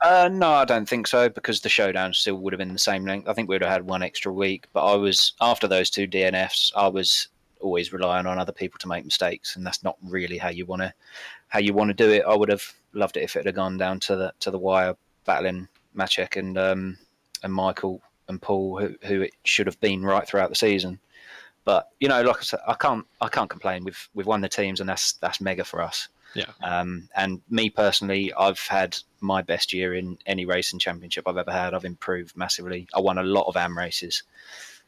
No, I don't think so, because the Showdown still would have been the same length. I think we would have had 1 extra week, but after those 2 DNFs, I was always relying on other people to make mistakes, and that's not really how you want to do it. I would have loved it if it had gone down to the wire, battling Maciek and Michael and Paul, who it should have been right throughout the season. But you know, like I said, I can't complain. We've won the teams, and that's mega for us. Yeah. And me personally, I've had my best year in any racing championship I've ever had. I've improved massively. I won a lot of AM races.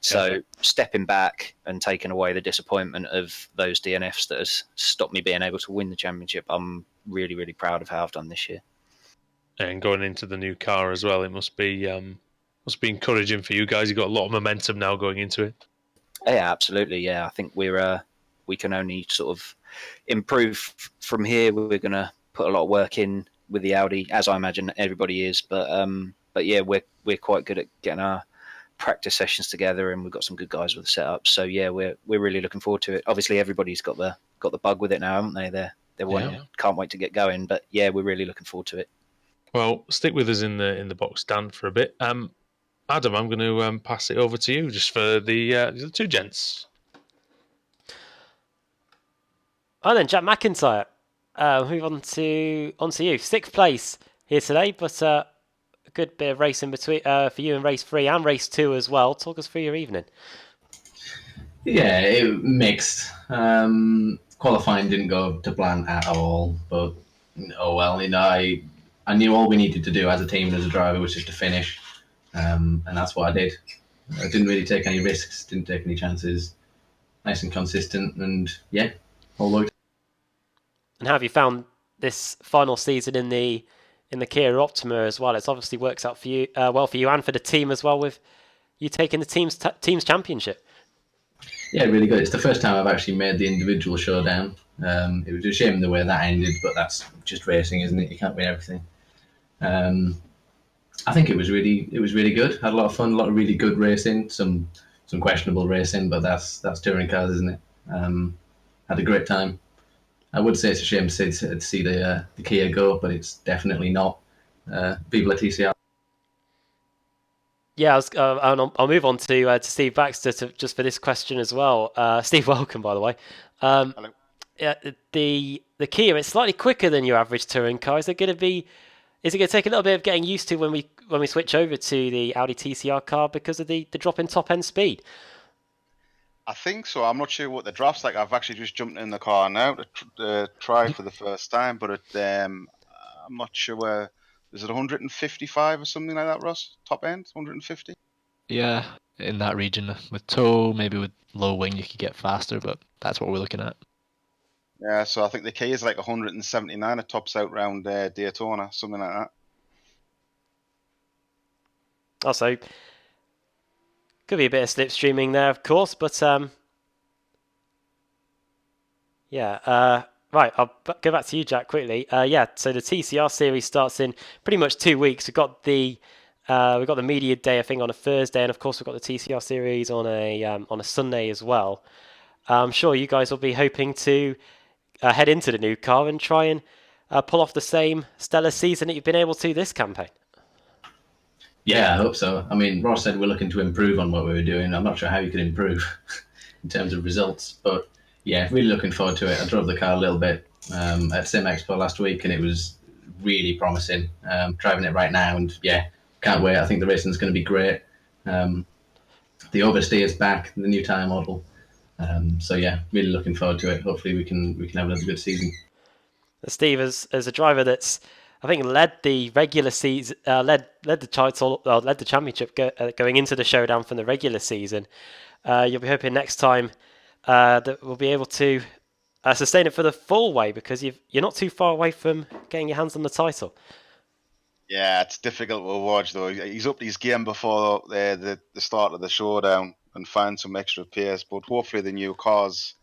So stepping back and taking away the disappointment of those DNFs that has stopped me being able to win the championship, I'm really, really proud of how I've done this year. And going into the new car as well, it must be encouraging for you guys. You've got a lot of momentum now going into it. Yeah, absolutely. Yeah, I think we can only sort of improve from here. We're going to put a lot of work in the Audi, as I imagine everybody is. But yeah, we're quite good at getting our practice sessions together, and we've got some good guys with the setup. So yeah, we're really looking forward to it. Obviously, everybody's got the bug with it now, haven't they? Can't wait to get going. But yeah, we're really looking forward to it. Well, stick with us in the box stand for a bit. Adam, I'm going to pass it over to you just for the two gents. Oh, then Jack McIntyre. Move on to you. 6th place here today, but a good bit of racing between for you in race 3 and race 2 as well. Talk us through your evening. Yeah, it mixed. Qualifying didn't go to plan at all, but oh well. I knew all we needed to do as a team and as a driver was just to finish, and that's what I did. I didn't really take any risks, didn't take any chances. Nice and consistent, and yeah, all looked. And how have you found this final season in the Kia Optima as well? It's obviously works out for you well for you and for the team as well, with you taking the team's championship. Yeah, really good. It's the first time I've actually made the individual showdown. It was a shame the way that ended, but that's just racing, isn't it? You can't win everything. I think it was really good. Had a lot of fun, a lot of really good racing, some questionable racing, but that's touring cars, isn't it? Had a great time. I would say it's a shame to see the Kia go, but it's definitely not. People at TCR. Yeah, I'll move on to Steve Baxter just for this question as well. Steve, welcome, by the way. Hello. Yeah, the Kia, it's slightly quicker than your average touring car. Is it going to take a little bit of getting used to when we switch over to the Audi TCR car because of the drop in top end speed? I think so. I'm not sure what the draft's like. I've actually just jumped in the car now to try for the first time, but I'm not sure where. Is it 155 or something like that, Ross? Top end, 150? Yeah, in that region. With tow, maybe with low wing, you could get faster, but that's what we're looking at. Yeah, so I think the key is like 179. It tops out round Daytona, something like that. Also, could be a bit of slipstreaming there, of course, but yeah. Right, I'll go back to you, Jack, quickly. Yeah, so the TCR series starts in pretty much 2 weeks. We've got the media day, I think, on a Thursday, and of course we've got the TCR series on a Sunday as well. I'm sure you guys will be hoping to head into the new car and try and pull off the same stellar season that you've been able to this campaign. Yeah, I hope so. I mein, Ross said we're looking to improve on what we were doing. I'm not sure how you could improve in terms of results, but yeah, really looking forward to it. I drove the car a little bit at Sim Expo last week, and it was really promising. Driving it right now, and yeah, can't wait. I think the racing's going to be great. The oversteer is back, the new tire model. So yeah, really looking forward to it. Hopefully we can have another good season. Steve, as a driver that's, I think, led the regular season, led the title, led the championship going into the showdown from the regular season. You'll be hoping next time that we'll be able to sustain it for the full way, because you're not too far away from getting your hands on the title. Yeah, it's difficult to watch though. He's upped his game before the start of the showdown and find some extra pace, but hopefully the new car's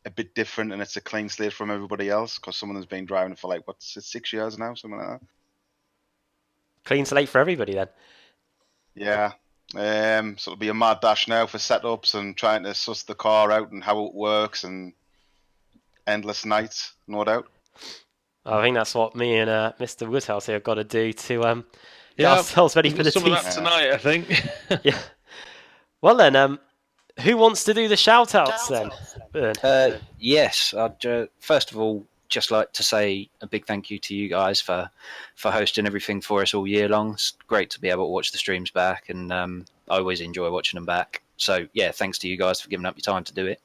a bit different and it's a clean slate from everybody else, because someone has been driving it for like 6 years now, something like that. Clean slate for everybody then. Yeah. So it'll be a mad dash now for setups and trying to suss the car out and how it works, and endless nights, no doubt. I think that's what me and Mr. Woodhouse here have got to do to get ourselves ready for the some of that tonight, I think. Yeah. Well then, who wants to do the shout-outs then? Yes, I'd first of all just like to say a big thank you to you guys for hosting everything for us all year long. It's great to be able to watch the streams back, and I always enjoy watching them back. So yeah, thanks to you guys for giving up your time to do it.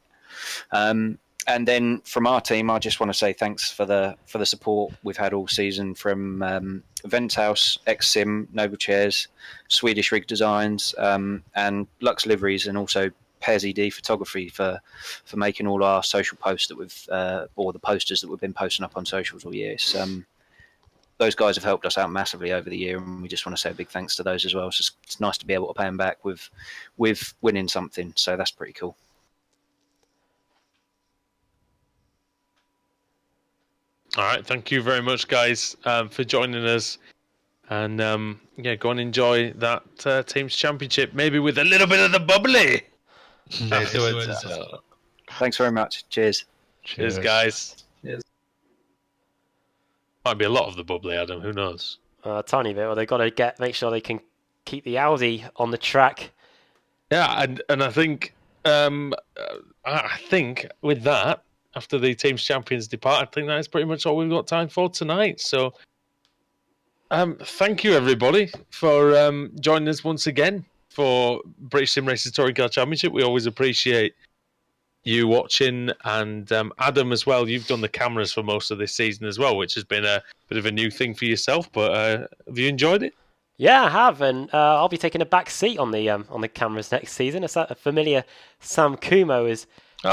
And then from our team, I just want to say thanks for the support we've had all season from Events House, X-Sim, Noble Chairs, Swedish Rig Designs, and Lux Liveries, and also Pairs ED Photography for making all our social posts that we've or the posters that we've been posting up on socials all year. Those guys have helped us out massively over the year, and we just want to say a big thanks to those as well. It's nice to be able to pay them back with winning something, so that's pretty cool. All right, thank you very much, guys, for joining us. And go and enjoy that team's championship, maybe with a little bit of the bubbly afterwards. Thanks very much. Cheers. Cheers, guys. Cheers. Might be a lot of the bubbly, Adam. Who knows? A tiny bit. Well, they've got to make sure they can keep the Audi on the track. Yeah, and I think with that, after the team's champions depart, I think that is pretty much all we've got time for tonight. So, thank you everybody for joining us once again for British Sim Racing Touring Car Championship. We always appreciate you watching, and Adam as well. You've done the cameras for most of this season as well, which has been a bit of a new thing for yourself. But have you enjoyed it? Yeah, I have, and I'll be taking a back seat on the cameras next season. A familiar Sam Kumo is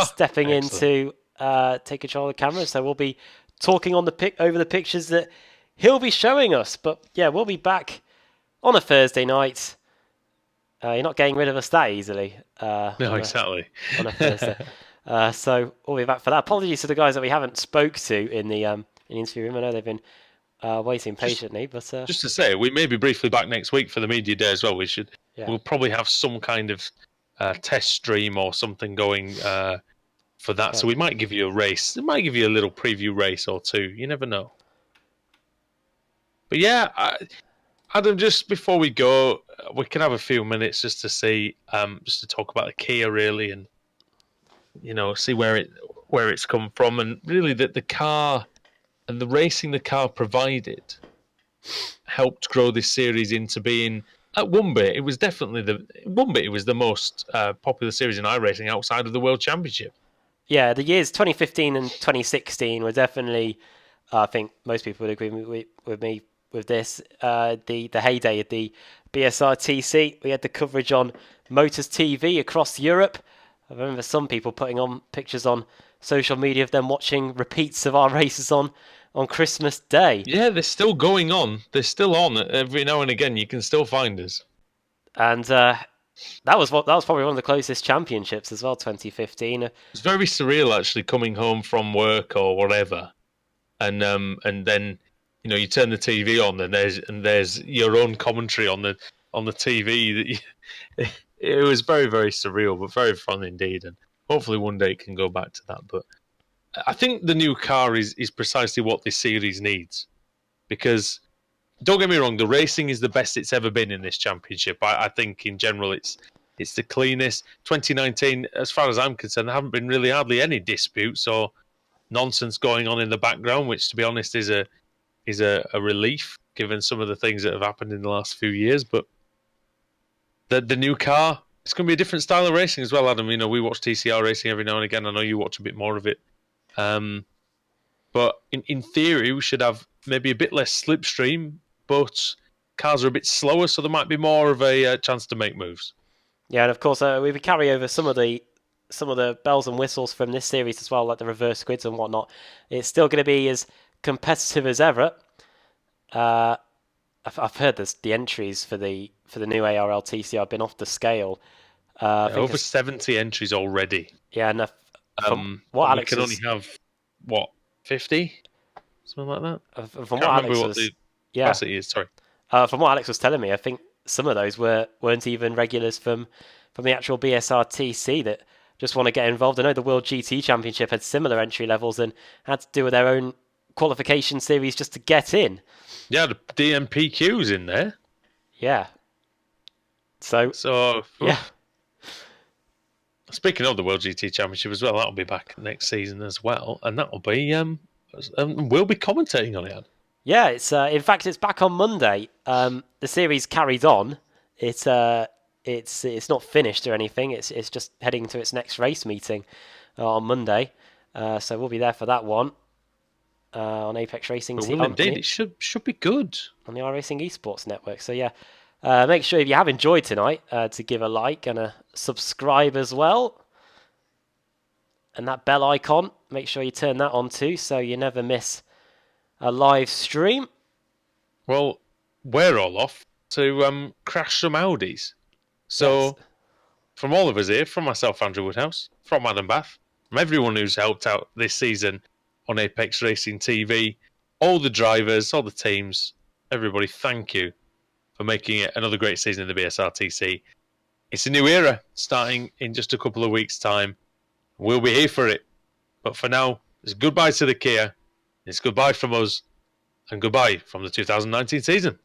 stepping in to take control of the cameras, so we'll be talking on over the pictures that he'll be showing us. But yeah, we'll be back on a Thursday night. You're not getting rid of us that easily. No, exactly. On a Thursday. So we'll be back for that. Apologies to the guys that we haven't spoke to in the interview room. I know they've been waiting patiently, but just to say, we may be briefly back next week for the media day as well. We'll probably have some kind of test stream or something going for that. Okay. So we might give you a race. It might give you a little preview race or two. You never know. But yeah, Adam, just before we go, we can have a few minutes just to see, just to talk about the Kia really, and see where it's come from, and really that the car and the racing the car provided helped grow this series into being, at one bit, it was definitely the most popular series in iRacing outside of the World Championship. Yeah, the years 2015 and 2016 were definitely, I think most people would agree with me with this, the heyday of the BSRTC. We had the coverage on Motors TV across Europe. I remember some people putting on pictures on social media of them watching repeats of our races on Christmas Day. Yeah, they're still going on. They're still on. Every now and again, you can still find us. And that was probably one of the closest championships as well, 2015. It's very surreal, actually, coming home from work or whatever, and then you turn the TV on and there's your own commentary on the TV. It was very, very surreal, but very fun indeed. And hopefully one day it can go back to that. But I think the new car is precisely what this series needs. Because, don't get me wrong, the racing is the best it's ever been in this championship. I think in general it's the cleanest. 2019, as far as I'm concerned, there haven't been really hardly any disputes or nonsense going on in the background, which to be honest is a relief given some of the things that have happened in the last few years. But the new car, it's going to be a different style of racing as well, Adam. We watch TCR racing every now and again. I know you watch a bit more of it. But in theory, we should have maybe a bit less slipstream, but cars are a bit slower, so there might be more of a chance to make moves. Yeah, and of course, we would carry over some of the bells and whistles from this series as well, like the reverse squids and whatnot. It's still going to be as competitive as ever. I've heard the entries for the new ARL TCR have been off the scale. Over 70 entries already. Yeah, and from what Alex we can only have 50, something like that. From what Alex what the capacity is. Sorry. From what Alex was telling me, I think some of those weren't even regulars from the actual BSRTC that just want to get involved. I know the World GT Championship had similar entry levels and had to do with their own qualification series just to get in. Yeah, the DMPQ's in there. Yeah. So yeah. Speaking of the World GT Championship as well, that'll be back next season as well, and that'll be we'll be commentating on it. Yeah, it's in fact it's back on Monday. The series carries on. It's not finished or anything. It's just heading to its next race meeting on Monday. So we'll be there for that one on Apex Racing TV. Well, indeed, it should be good on the iRacing Esports Network. So yeah. Make sure if you have enjoyed tonight to give a like and a subscribe as well. And that bell icon, make sure you turn that on too so you never miss a live stream. Well, we're all off to crash some Audis. So, yes. From all of us here, from myself, Andrew Woodhouse, from Adam Bath, from everyone who's helped out this season on Apex Racing TV. All the drivers, all the teams, everybody, thank you for making it another great season in the BSRTC. It's a new era starting in just a couple of weeks' time. We'll be here for it. But for now, it's goodbye to the Kia. It's goodbye from us and goodbye from the 2019 season.